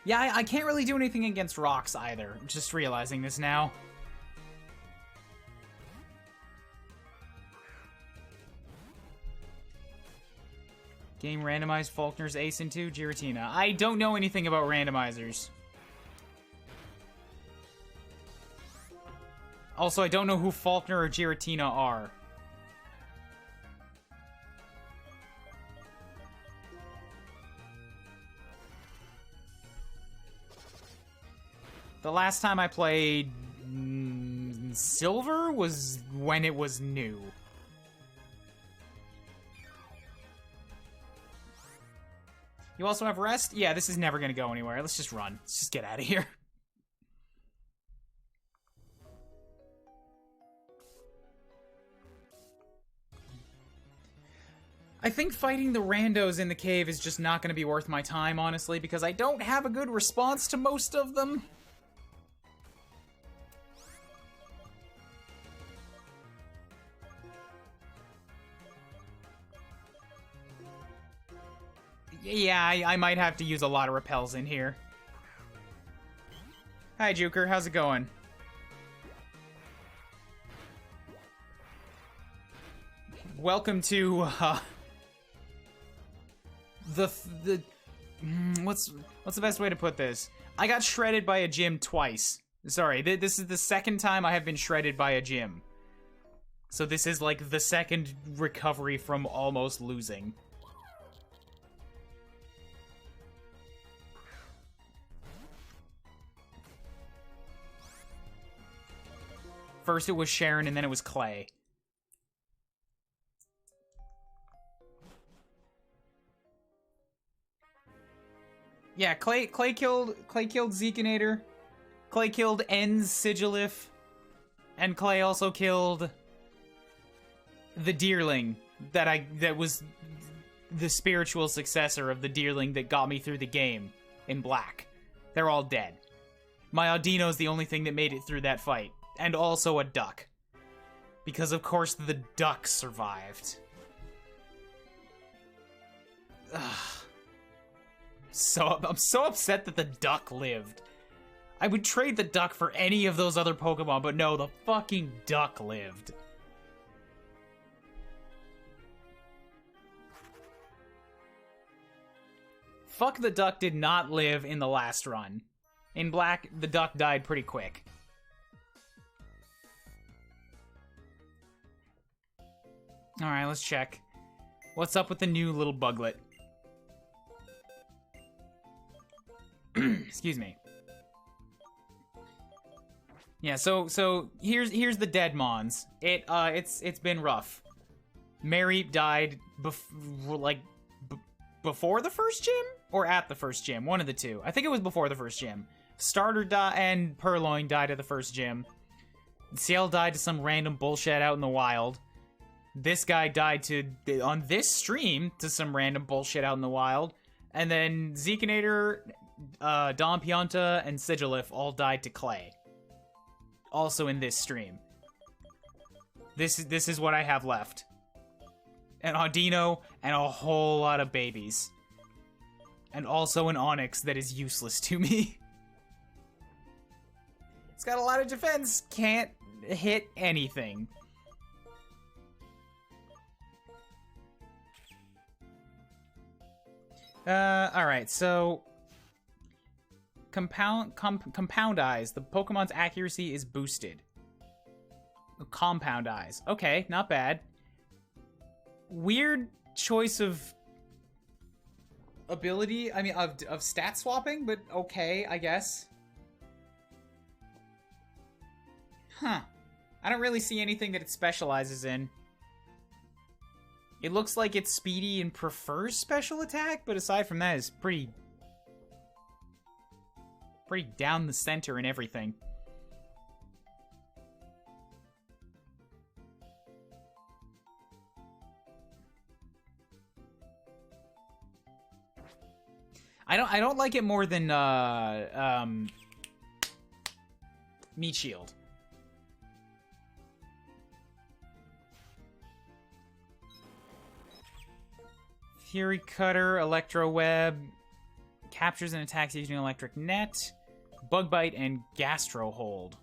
Yeah, I can't really do anything against rocks either. Just realizing this now. Game randomized Faulkner's Ace into Giratina. I don't know anything about randomizers. Also, I don't know who Faulkner or Giratina are. The last time I played Silver was when it was new. You also have rest? Yeah, this is never gonna go anywhere. Let's just run. Let's just get out of here. I think fighting the randos in the cave is just not gonna be worth my time, honestly, because I don't have a good response to most of them. Yeah, I might have to use a lot of repels in here. Hi, Juker. How's it going? Welcome to, what's the best way to put this? I got shredded by a gym twice. Sorry, this is the second time I have been shredded by a gym. So this is like the second recovery from almost losing. First it was Sharon, and then it was Clay. Yeah, Clay killed Zekinator. Clay killed En's Sigilif. And Clay also killed the Deerling that was the spiritual successor of the Deerling that got me through the game in black. They're all dead. My Audino's the only thing that made it through that fight. And also a duck. Because of course the duck survived. Ugh. I'm so upset that the duck lived. I would trade the duck for any of those other Pokemon, but no, the fucking duck lived. Fuck, the duck did not live in the last run. In black, the duck died pretty quick. Alright, let's check. What's up with the new little buglet? Excuse me. Yeah, so here's the dead mons. It's been rough. Mary died before the first gym or at the first gym, one of the two. I think it was before the first gym. Starter and Purloin died at the first gym. Ciel died to some random bullshit out in the wild. This guy died on this stream to some random bullshit out in the wild. And then Zekinator, Don Pionta, and Sigilif all died to Clay. Also in this stream. This is what I have left. An Audino and a whole lot of babies. And also an Onyx that is useless to me. It's got a lot of defense, can't hit anything. Alright, so Compound Eyes. The Pokemon's accuracy is boosted. Compound Eyes. Okay, not bad. Weird choice of ability. I mean, of stat swapping, but okay, I guess. Huh. I don't really see anything that it specializes in. It looks like it's speedy and prefers special attack, but aside from that, it's pretty down the center and everything. I don't like it more than Meat Shield. Fury Cutter, Electro Web, captures and attacks using Electric Net, Bug Bite, and Gastro Hold.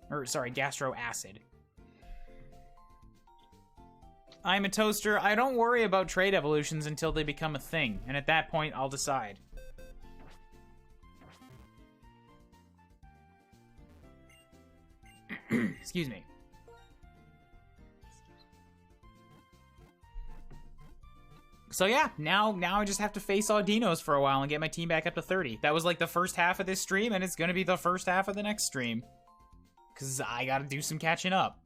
Or, sorry, Gastro Acid. I'm a toaster. I don't worry about trade evolutions until they become a thing, and at that point, I'll decide. Excuse me. So yeah, now I just have to face Audinos for a while and get my team back up to 30. That was like the first half of this stream, and it's gonna be the first half of the next stream. Because I gotta do some catching up.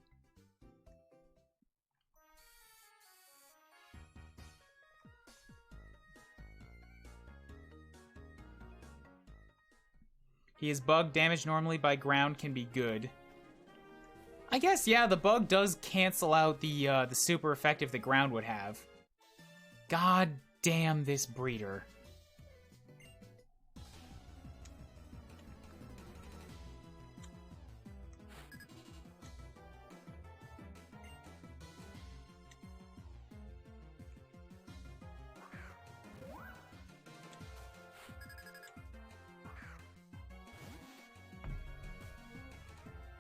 He is bugged. Damage normally by ground can be good. I guess, yeah, the bug does cancel out the super effective the ground would have. God damn this breeder.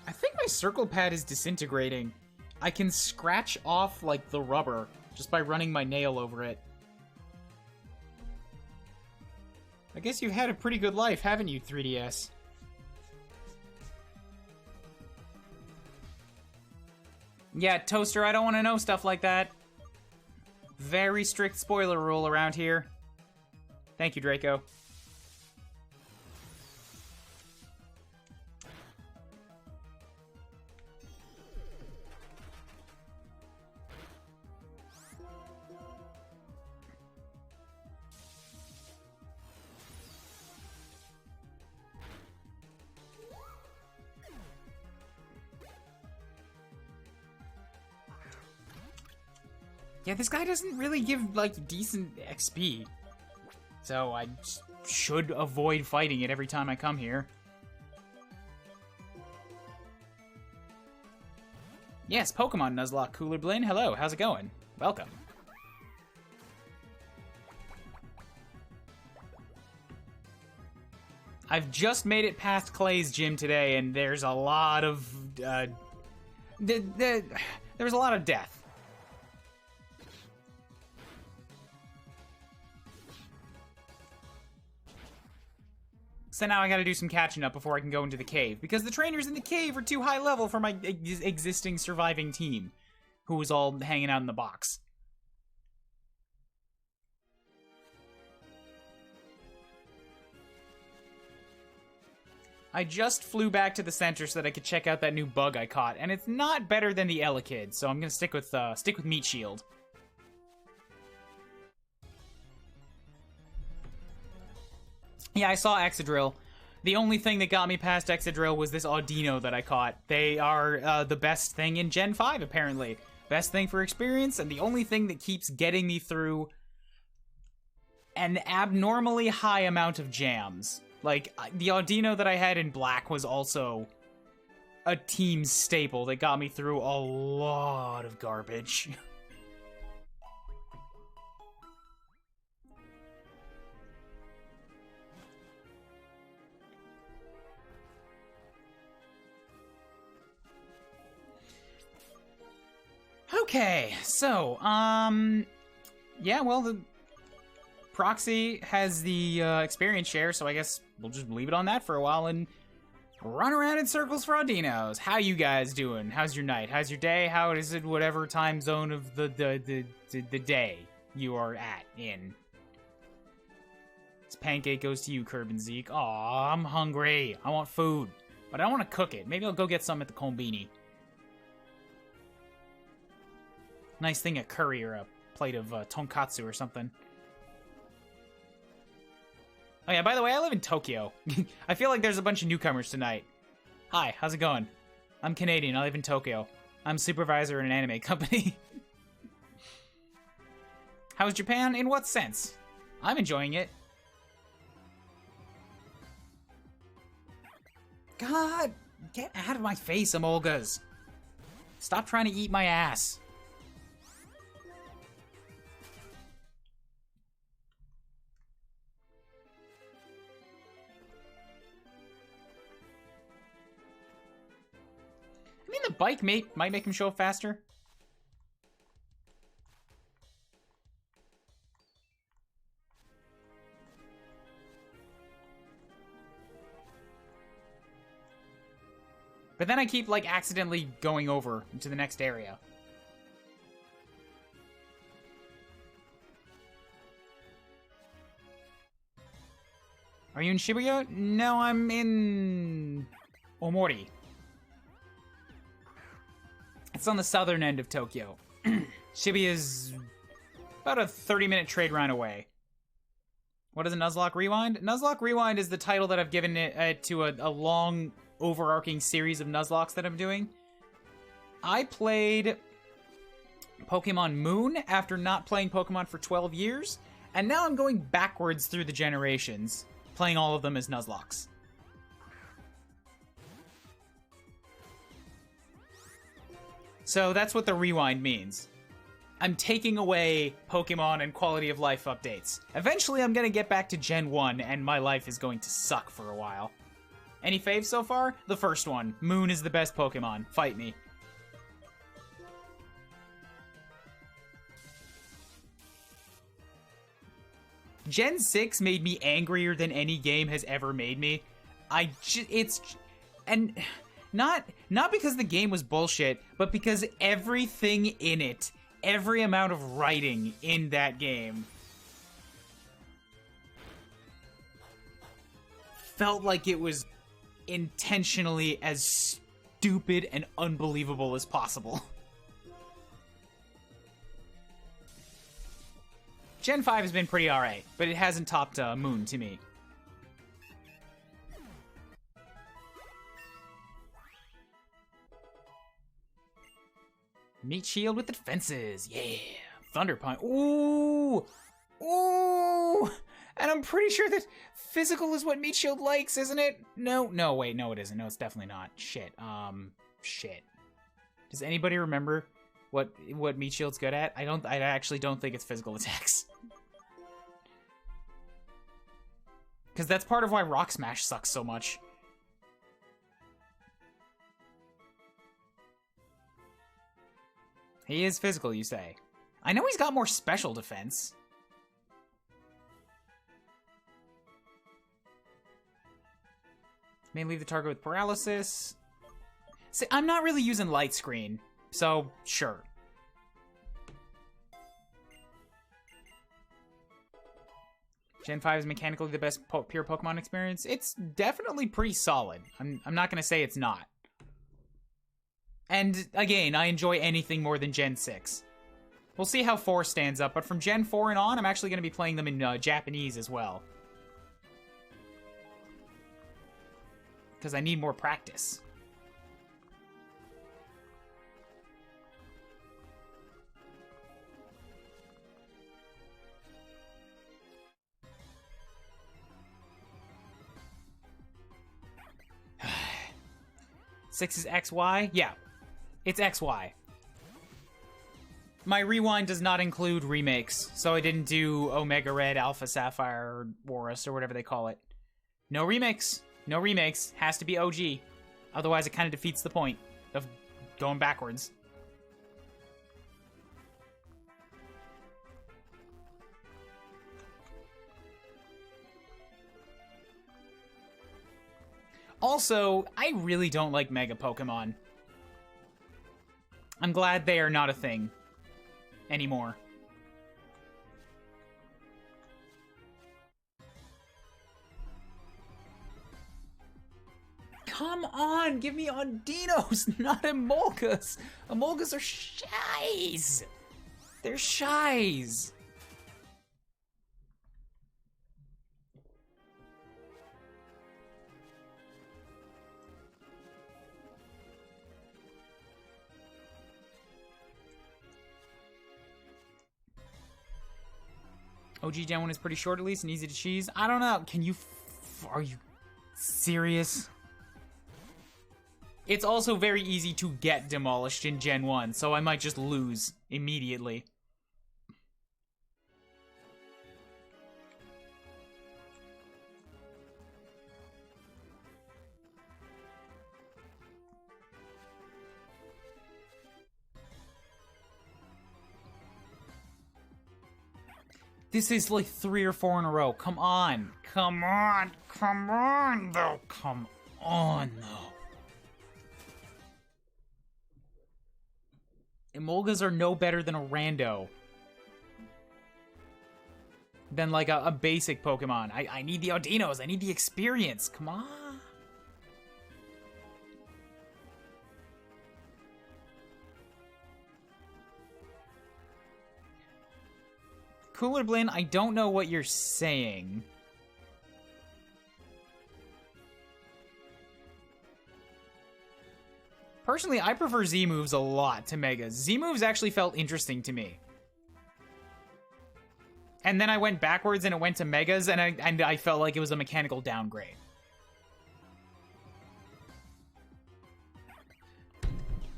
I think my circle pad is disintegrating. I can scratch off, like, the rubber just by running my nail over it. I guess you've had a pretty good life, haven't you, 3DS? Yeah, Toaster, I don't want to know stuff like that. Very strict spoiler rule around here. Thank you, Draco. Yeah, this guy doesn't really give, like, decent XP. So I should avoid fighting it every time I come here. Yes, Pokemon Nuzlocke Cooler Blin. Hello, how's it going? Welcome. I've just made it past Clay's gym today, and there's a lot of, there's a lot of death. So now I gotta do some catching up before I can go into the cave, because the trainers in the cave are too high level for my existing surviving team, who was all hanging out in the box. I just flew back to the center so that I could check out that new bug I caught, and it's not better than the Elekid, so I'm gonna stick with Meat Shield. Yeah, I saw Excadrill. The only thing that got me past Excadrill was this Audino that I caught. They are the best thing in Gen 5, apparently. Best thing for experience, and the only thing that keeps getting me through an abnormally high amount of jams. Like, the Audino that I had in Black was also a team staple that got me through a lot of garbage. Okay, so, yeah, well, the Proxy has the experience share, so I guess we'll just leave it on that for a while and run around in circles for Audinos. How you guys doing? How's your night? How's your day? How is it whatever time zone of the day you are in? This pancake goes to you, Curb and Zeke. Aw, I'm hungry. I want food, but I don't want to cook it. Maybe I'll go get some at the Konbini. Nice thing of curry or a plate of tonkatsu or something. Oh yeah, by the way, I live in Tokyo. I feel like there's a bunch of newcomers tonight. Hi, how's it going? I'm Canadian, I live in Tokyo. I'm supervisor in an anime company. How's Japan? In what sense? I'm enjoying it. God, get out of my face, Amolgas. Stop trying to eat my ass. I mean, the bike might make him show up faster. But then I keep, like, accidentally going over into the next area. Are you in Shibuya? No, I'm in Omori. It's on the southern end of Tokyo. Shibuya's about a 30-minute trade ride away. What is a Nuzlocke Rewind? Nuzlocke Rewind is the title that I've given it to a long, overarching series of Nuzlockes that I'm doing. I played Pokemon Moon after not playing Pokemon for 12 years, and now I'm going backwards through the generations, playing all of them as Nuzlockes. So that's what the rewind means. I'm taking away Pokemon and quality of life updates. Eventually I'm gonna get back to Gen 1 and my life is going to suck for a while. Any faves so far? The first one. Moon is the best Pokemon. Fight me. Gen 6 made me angrier than any game has ever made me. Not because the game was bullshit, but because everything in it, every amount of writing in that game felt like it was intentionally as stupid and unbelievable as possible. Gen 5 has been pretty alright, but it hasn't topped Moon to me. Meat Shield with the defenses, yeah. Thunder Punch, ooh! Ooh! And I'm pretty sure that physical is what Meat Shield likes, isn't it? No, wait, no it isn't. No, it's definitely not. Shit, shit. Does anybody remember what Meat Shield's good at? I actually don't think it's physical attacks. Because that's part of why Rock Smash sucks so much. He is physical, you say. I know he's got more special defense. May leave the target with paralysis. See, I'm not really using light screen, so sure. Gen 5 is mechanically the best pure Pokemon experience. It's definitely pretty solid. I'm not going to say it's not. And again, I enjoy anything more than Gen 6. We'll see how 4 stands up, but from Gen 4 and on, I'm actually going to be playing them in Japanese as well. Because I need more practice. Six is XY? Yeah, it's XY. My rewind does not include remakes, so I didn't do Omega Red, Alpha Sapphire, or Warus, or whatever they call it. No remakes. No remakes. Has to be OG. Otherwise, it kind of defeats the point of going backwards. Also, I really don't like Mega Pokemon. I'm glad they are not a thing anymore. Come on, give me Ondinos, not Emolgas. Emolgas are shies. They're shies. OG Gen 1 is pretty short at least and easy to cheese. I don't know. Can you... Are you serious? It's also very easy to get demolished in Gen 1, so I might just lose immediately. This is like 3 or 4 in a row. Come on. Come on. Come on, though. Come on, though. Emolgas are no better than a rando. Than like a basic Pokemon. I need the Audinos. I need the experience. Come on. Cooler Blinn, I don't know what you're saying. Personally, I prefer Z-moves a lot to Megas. Z-moves actually felt interesting to me. And then I went backwards and it went to Megas, and I felt like it was a mechanical downgrade.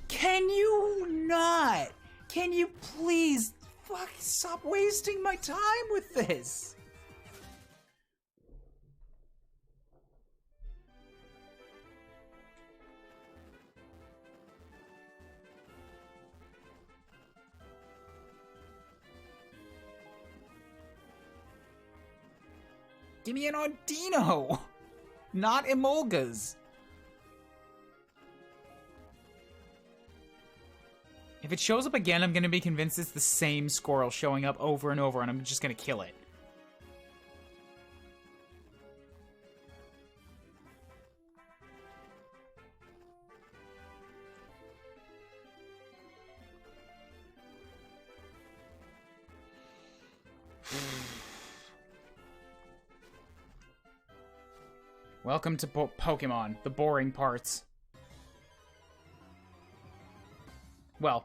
Can you not? Can you please fuck stop wasting my time with this? Give me an Audino, not Emolgas. If it shows up again, I'm going to be convinced it's the same Squirrel showing up over and over, and I'm just going to kill it. Welcome to Pokemon, the boring parts. Well,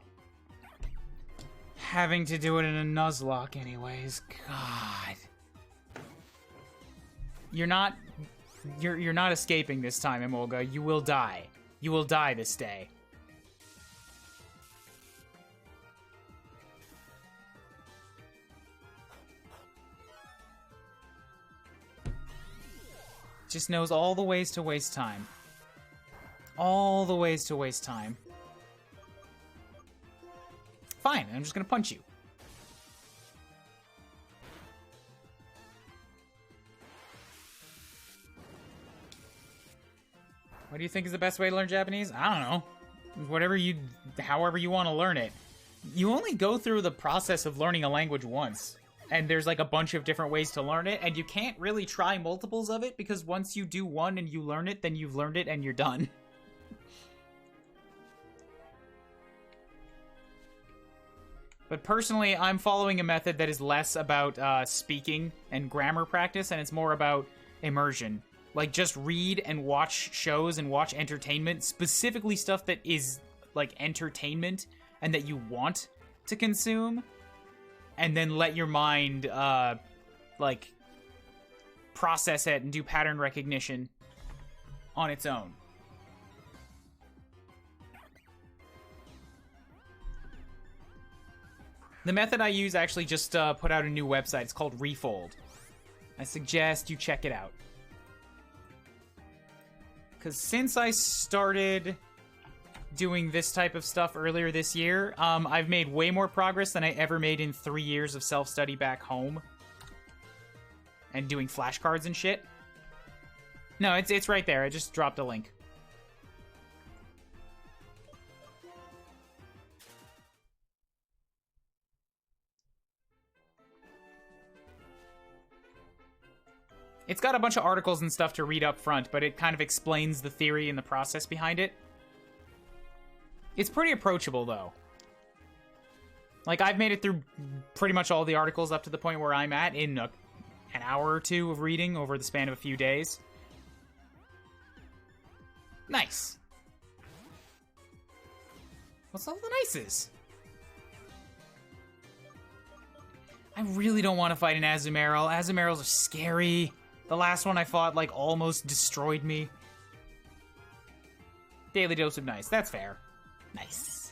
having to do it in a Nuzlocke anyways. God. You're not escaping this time, Emolga. You will die. You will die this day. Just knows all the ways to waste time. All the ways to waste time. Fine, I'm just gonna punch you. What do you think is the best way to learn Japanese? I don't know. However you want to learn it. You only go through the process of learning a language once. And there's like a bunch of different ways to learn it, and you can't really try multiples of it, because once you do one and you learn it, then you've learned it and you're done. But personally, I'm following a method that is less about speaking and grammar practice, and it's more about immersion. Like, just read and watch shows and watch entertainment, specifically stuff that is, like, entertainment and that you want to consume. And then let your mind, like, process it and do pattern recognition on its own. The method I use actually just put out a new website. It's called Refold. I suggest you check it out. Because since I started doing this type of stuff earlier this year, I've made way more progress than I ever made in 3 years of self-study back home. And doing flashcards and shit. No, it's right there. I just dropped a link. It's got a bunch of articles and stuff to read up front, but it kind of explains the theory and the process behind it. It's pretty approachable, though. Like, I've made it through pretty much all the articles up to the point where I'm at in an hour or two of reading over the span of a few days. Nice. What's all the nices? I really don't want to fight an Azumarill. Azumarils are scary. The last one I fought, like, almost destroyed me. Daily dose of nice. That's fair. Nice.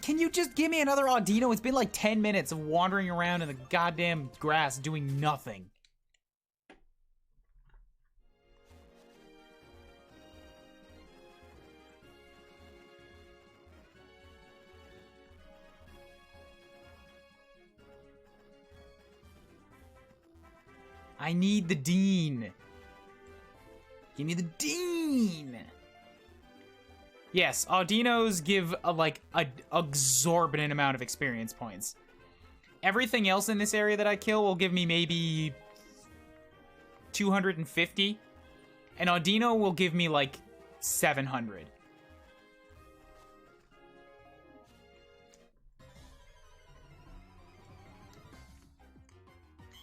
Can you just give me another Audino? It's been like 10 minutes of wandering around in the goddamn grass doing nothing. I need the Dean. Give me the Dean. Yes, Audinos give an exorbitant amount of experience points. Everything else in this area that I kill will give me maybe 250. And Audino will give me like 700.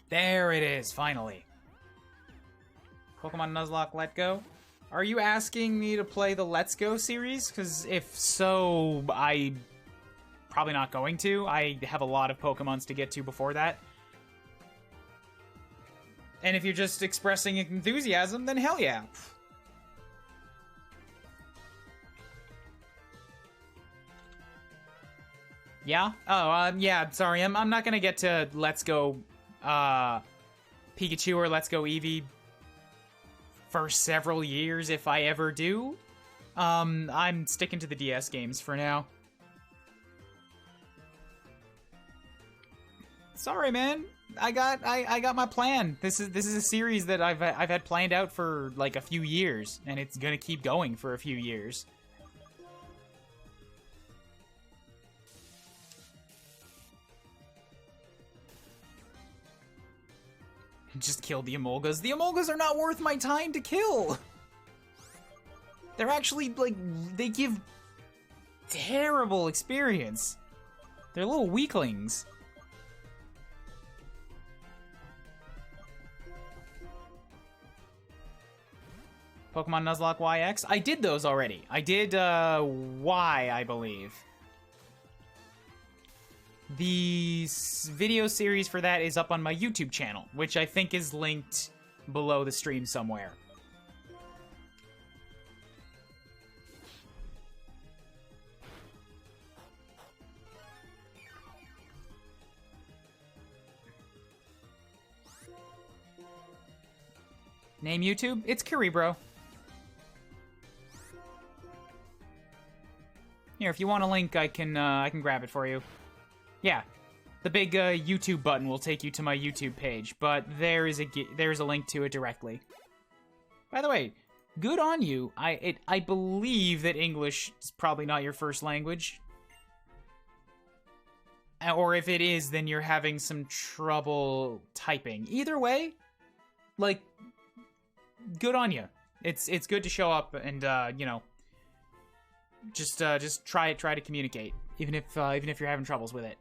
There it is, finally. Pokemon Nuzlocke Let Go. Are you asking me to play the Let's Go series? Because if so, I'm probably not going to. I have a lot of Pokemons to get to before that. And if you're just expressing enthusiasm, then hell yeah. Yeah? Oh, yeah, sorry. I'm not gonna get to Let's Go Pikachu or Let's Go Eevee for several years if I ever do. I'm sticking to the DS games for now. Sorry, man. I got my plan. This is a series that I've had planned out for like a few years, and it's gonna keep going for a few years. Just kill the Emolgas. The Emolgas are not worth my time to kill! They're actually, like, they give terrible experience. They're little weaklings. Pokemon Nuzlocke YX? I did those already. I did, Y, I believe. The video series for that is up on my YouTube channel, which I think is linked below the stream somewhere. Name YouTube? It's Kuuribro. Here, if you want a link, I can grab it for you. Yeah. The big YouTube button will take you to my YouTube page, but there's a link to it directly. By the way, good on you. I believe that English is probably not your first language. Or if it is, then you're having some trouble typing. Either way, like, good on you. It's good to show up and you know, just try to communicate, even if you're having troubles with it.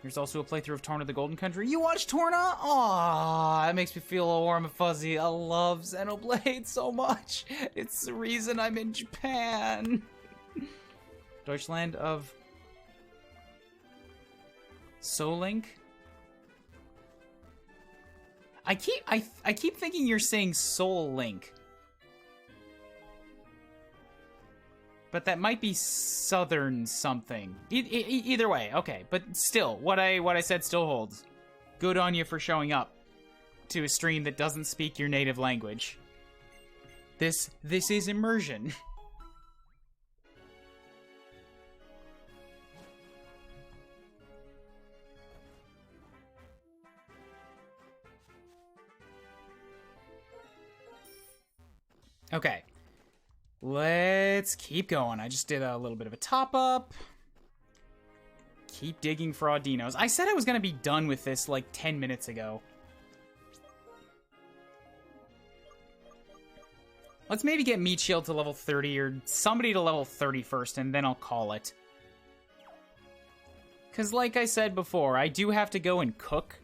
There's also a playthrough of Torna the Golden Country. You watched Torna? Aww, that makes me feel all warm and fuzzy. I love Xenoblade so much. It's the reason I'm in Japan. Deutschland of Solink? I keep thinking you're saying Soul Link. But that might be Southern something. Either way, okay. But still, what I said still holds. Good on you for showing up to a stream that doesn't speak your native language. This is immersion. Okay. Let's keep going. I just did a little bit of a top-up. Keep digging for Audinos. I said I was going to be done with this like 10 minutes ago. Let's maybe get Meat Shield to level 30 or somebody to level 30 first, and then I'll call it. Because like I said before, I do have to go and cook,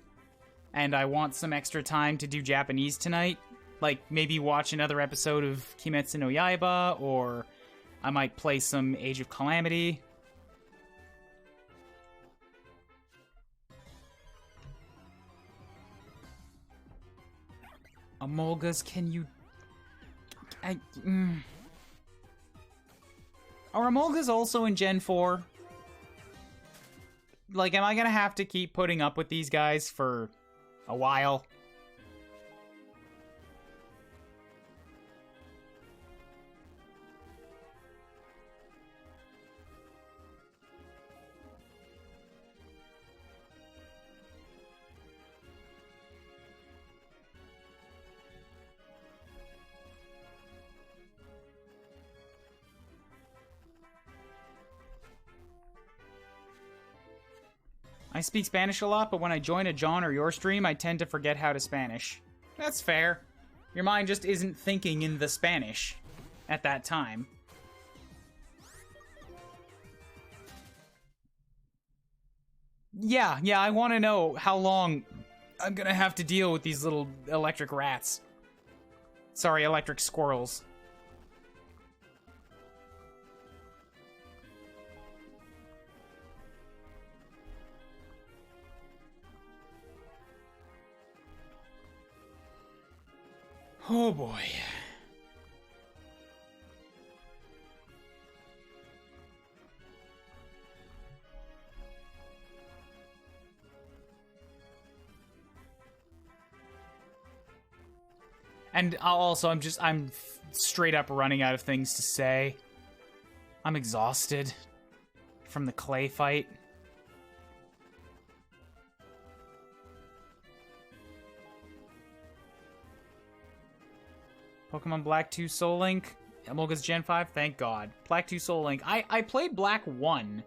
and I want some extra time to do Japanese tonight. Like, maybe watch another episode of Kimetsu no Yaiba, or I might play some Age of Calamity. Amolgas, can you... Are Amolgas also in Gen 4? Like, am I gonna have to keep putting up with these guys for a while? I speak Spanish a lot, but when I join a John or your stream, I tend to forget how to Spanish. That's fair. Your mind just isn't thinking in the Spanish at that time. Yeah, I want to know how long I'm gonna have to deal with these little electric rats. Sorry, electric squirrels. Oh boy. And also, I'm straight up running out of things to say. I'm exhausted from the clay fight. Pokemon Black 2 Soul Link. Amolga's Gen 5, thank God. Black 2 Soul Link. I played Black 1.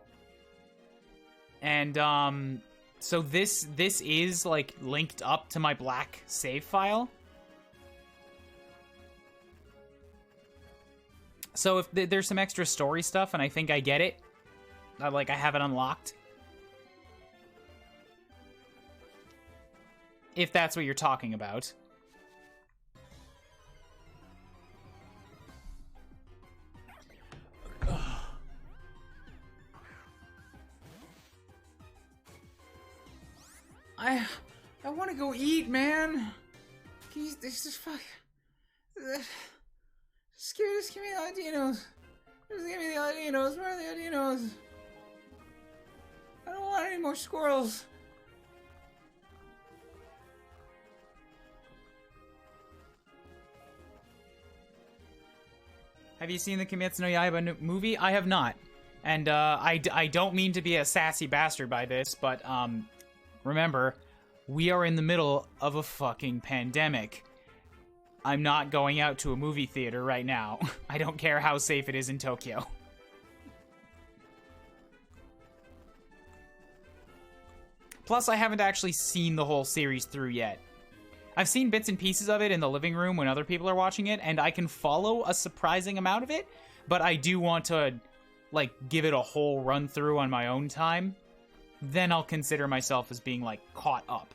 And, so this is, like, linked up to my Black save file. So if there's some extra story stuff, and I think I get it. I have it unlocked. If that's what you're talking about. I want to go eat, man. Can you just fuck? Just give me the Latinos. Just give me the Latinos. Where are the Latinos? I don't want any more squirrels. Have you seen the Kimetsu no Yaiba movie? I have not. And I don't mean to be a sassy bastard by this, but remember, we are in the middle of a fucking pandemic. I'm not going out to a movie theater right now. I don't care how safe it is in Tokyo. Plus, I haven't actually seen the whole series through yet. I've seen bits and pieces of it in the living room when other people are watching it, and I can follow a surprising amount of it, but I do want to, like, give it a whole run through on my own time. Then I'll consider myself as being, like, caught up.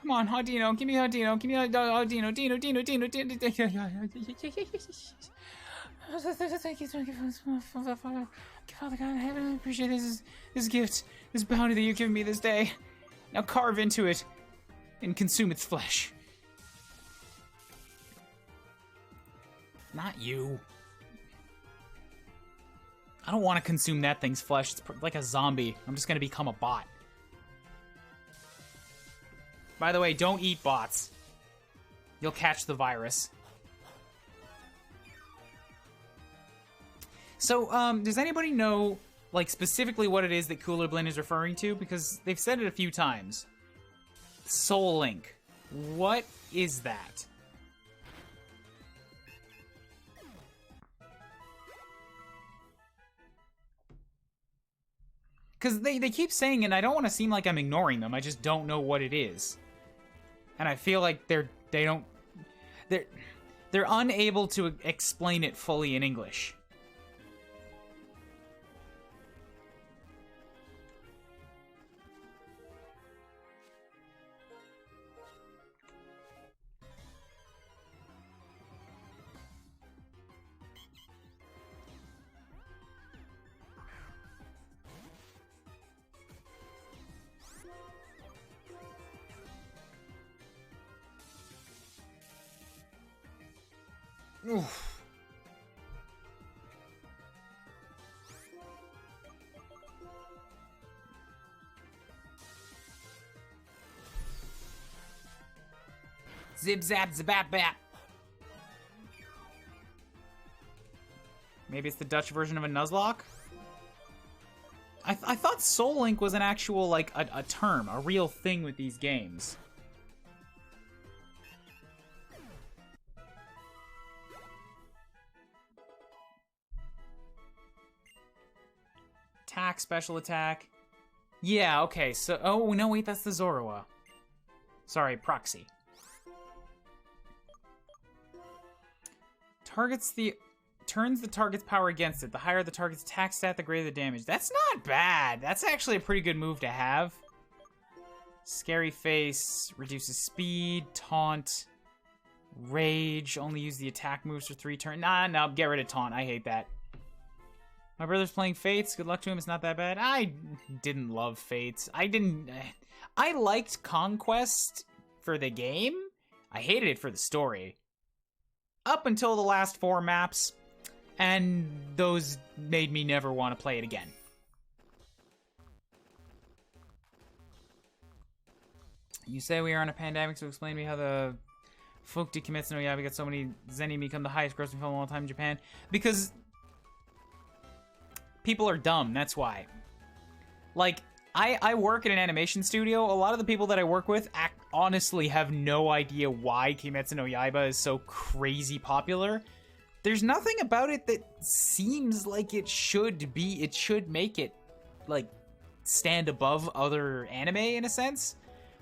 Come on, Audino, give me Audino, give me Audino, Dino. Thank you, Father God in heaven, I appreciate this gift, this bounty that you've given me this day. Now carve into it and consume its flesh. Not you. I don't want to consume that thing's flesh. It's like a zombie. I'm just gonna become a bot. By the way, don't eat bots. You'll catch the virus. So, does anybody know, like, specifically what it is that Cooler Blinn is referring to? Because they've said it a few times. Soul Link. What is that? Because they keep saying it, and I don't want to seem like I'm ignoring them. I just don't know what it is. And I feel like they're unable to explain it fully in English. Oof. Zip zap zabat bat. Maybe it's the Dutch version of a Nuzlocke? I thought Soul Link was an actual, like, a term, a real thing with these games. Attack, special attack. Yeah, okay, so... Oh, no, wait, that's the Zorua. Sorry, proxy. Turns the target's power against it. The higher the target's attack stat, the greater the damage. That's not bad. That's actually a pretty good move to have. Scary Face, reduces speed, taunt, rage, only use the attack moves for 3 turns. Nah, no, get rid of taunt. I hate that. My brother's playing Fates. Good luck to him. It's not that bad. I didn't love Fates. I liked Conquest for the game. I hated it for the story. Up until the last 4 maps, and those made me never want to play it again. You say we are on a pandemic, so explain to me how the folk did Kimetsu no Yaiba got so many Zenny become the highest grossing film of all time in Japan. Because people are dumb, that's why. Like, I work at an animation studio. A lot of the people that I work with honestly have no idea why Kimetsu no Yaiba is so crazy popular. There's nothing about it that seems like it should make it, like, stand above other anime in a sense.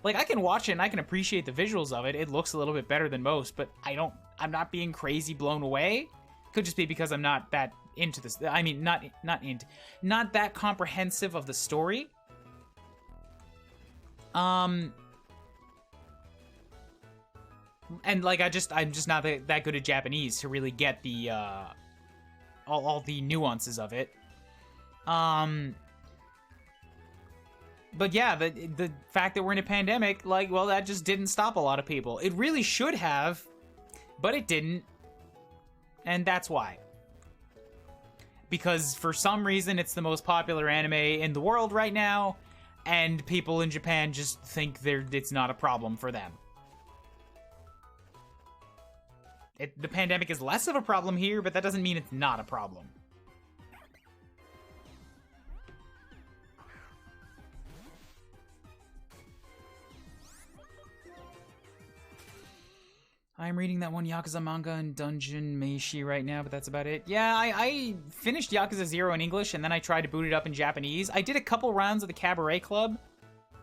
Like, I can watch it and I can appreciate the visuals of it. It looks a little bit better than most, but I'm not being crazy blown away. Could just be because I'm not that into this. I mean, not that comprehensive of the story. And like I'm just not that good at Japanese to really get the all the nuances of it. But yeah, the fact that we're in a pandemic, like, well, that just didn't stop a lot of people. It really should have, but it didn't. And that's why. because for some reason it's the most popular anime in the world right now, and people in Japan just think it's not a problem for them. The pandemic is less of a problem here, but that doesn't mean it's not a problem. I'm reading that one Yakuza manga in Dungeon Meshi right now, but that's about it. Yeah, I finished Yakuza 0 in English, and then I tried to boot it up in Japanese. I did a couple rounds of the Cabaret Club.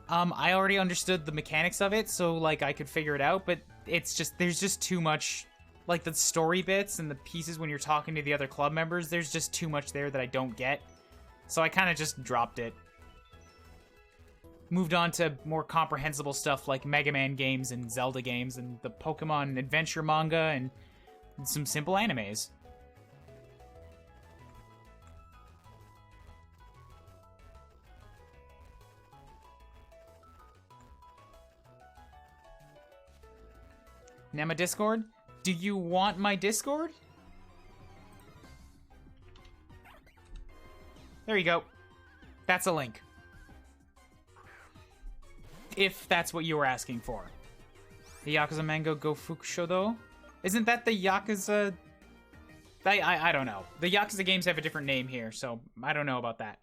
I already understood the mechanics of it, so, like, I could figure it out, but it's just, there's just too much, like, the story bits and the pieces when you're talking to the other club members, there's just too much there that I don't get. So I kind of just dropped it. Moved on to more comprehensible stuff like Mega Man games and Zelda games and the Pokemon adventure manga and some simple animes. Now my Discord? Do you want my Discord? There you go. That's a link. If that's what you were asking for. The Yakuza Mango Go Fukushodo? Isn't that the Yakuza... I don't know. The Yakuza games have a different name here, so I don't know about that.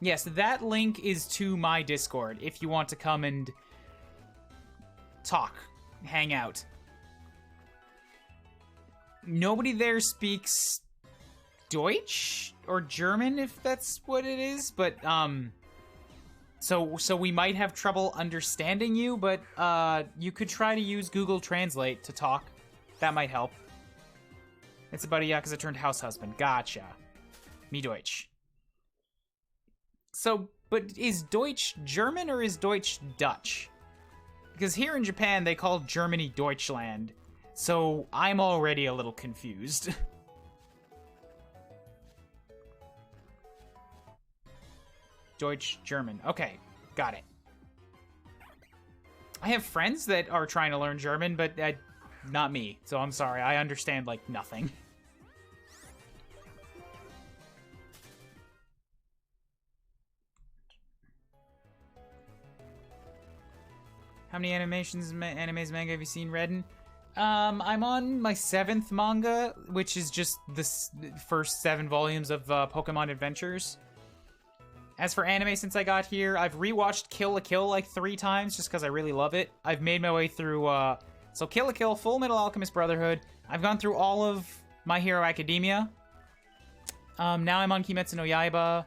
Yes, that link is to my Discord if you want to come and talk, hang out. Nobody there speaks Deutsch or German, if that's what it is, but so we might have trouble understanding you, but you could try to use Google Translate to talk. That might help. It's about a Yakuza turned house husband. Gotcha. Me Deutsch. So, but is Deutsch German or is Deutsch Dutch? Because here in Japan, they call Germany Deutschland. So I'm already a little confused. Deutsch, German. Okay, got it. I have friends that are trying to learn German, but not me. So I'm sorry, I understand, like, nothing. How many animes, manga have you seen, Redden? I'm on my 7th manga, which is just the first 7 volumes of Pokemon Adventures. As for anime, since I got here, I've rewatched Kill la Kill like 3 times just because I really love it. I've made my way through, so Kill la Kill, Full Metal Alchemist Brotherhood. I've gone through all of My Hero Academia. Now I'm on Kimetsu no Yaiba.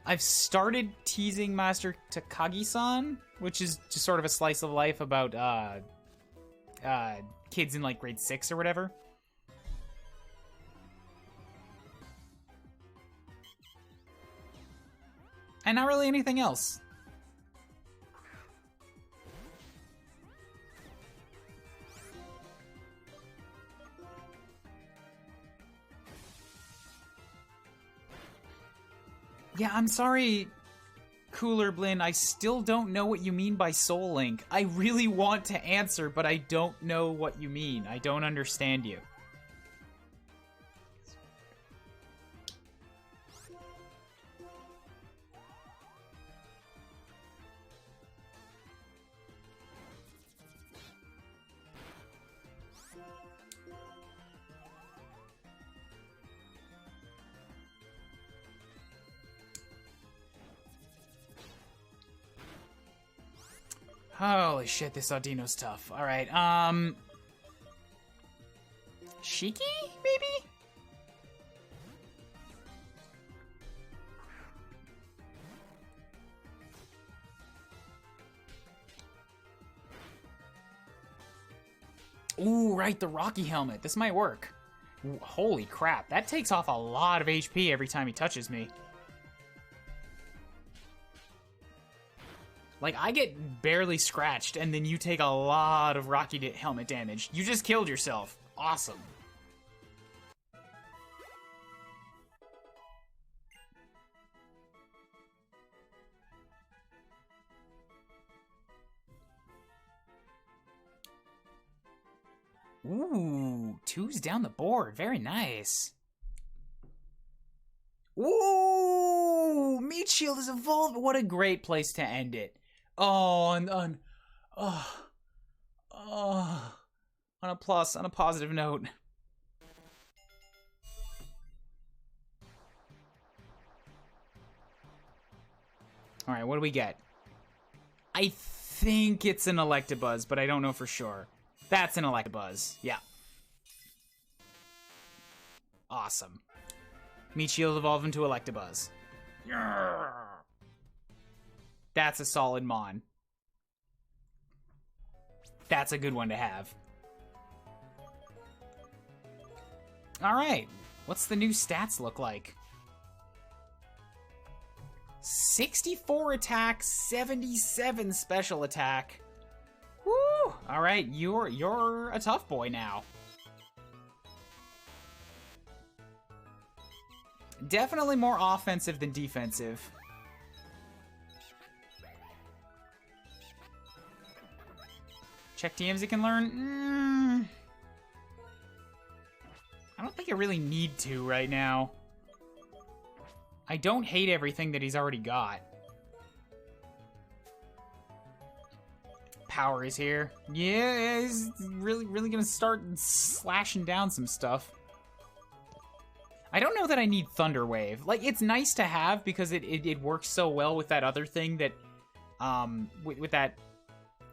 I've started teasing Master Takagi-san, which is just sort of a slice of life about, kids in, like, grade 6 or whatever. And not really anything else. Yeah, I'm sorry, Cooler Blin. I still don't know what you mean by Soul Link. I really want to answer, but I don't know what you mean. I don't understand you. Holy shit, this Audino's tough. Alright, Shiki, maybe? Ooh, right, the Rocky helmet. This might work. Ooh, holy crap, that takes off a lot of HP every time he touches me. Like, I get barely scratched, and then you take a lot of Rocky helmet damage. You just killed yourself. Awesome. Ooh, twos down the board. Very nice. Ooh, Meat Shield is evolved. What a great place to end it. Oh, on a plus, on a positive note. All right, what do we get? I think it's an Electabuzz, but I don't know for sure. That's an Electabuzz. Yeah. Awesome. Meat Shield evolved into Electabuzz. That's a solid Mon. That's a good one to have. Alright. What's the new stats look like? 64 attack, 77 special attack. Woo! Alright, you're a tough boy now. Definitely more offensive than defensive. Check TMs it can learn? I don't think I really need to right now. I don't hate everything that he's already got. Power is here. Yeah, he's really gonna start slashing down some stuff. I don't know that I need Thunder Wave. Like, it's nice to have because it works so well with that other thing that, with that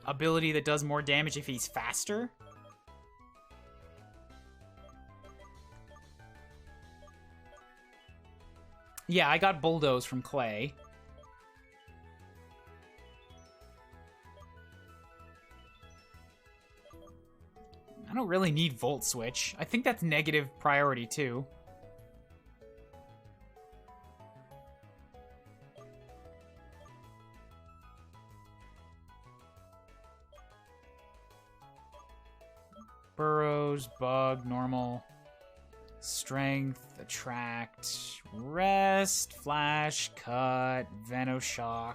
ability that does more damage if he's faster. Yeah, I got Bulldoze from Clay. I don't really need Volt Switch. I think that's negative priority too. Burrows, Bug, Normal, Strength, Attract, Rest, Flash, Cut, Venoshock.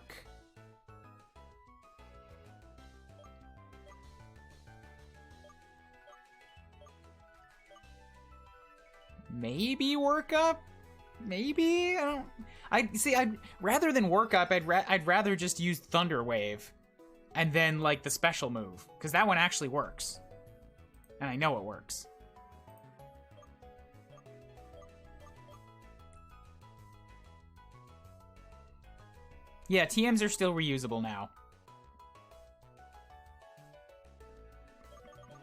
Maybe Work Up? Maybe? Rather than Work Up, I'd rather just use Thunder Wave and then like the special move, because that one actually works. And I know it works. Yeah, TMs are still reusable now.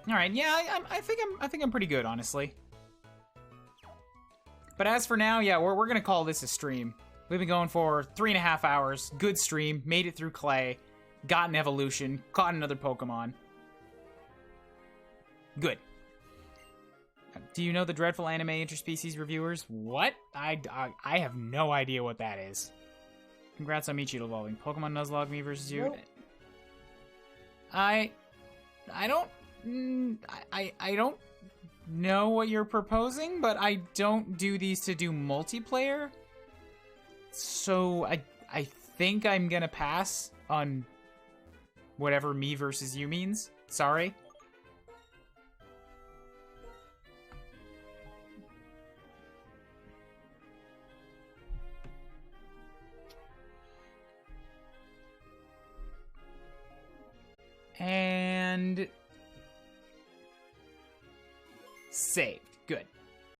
All right, yeah, I think I'm pretty good, honestly. But as for now, yeah, we're gonna call this a stream. We've been going for 3.5 hours. Good stream. Made it through Clay. Got an evolution. Caught another Pokemon. Good. Do you know the dreadful anime interspecies reviewers? What? I have no idea what that is. Congrats on Michiru evolving. Pokemon Nuzlocke, me versus you. Nope. I don't know what you're proposing, but I don't do these to do multiplayer. So I think I'm gonna pass on whatever me versus you means. Sorry. And save.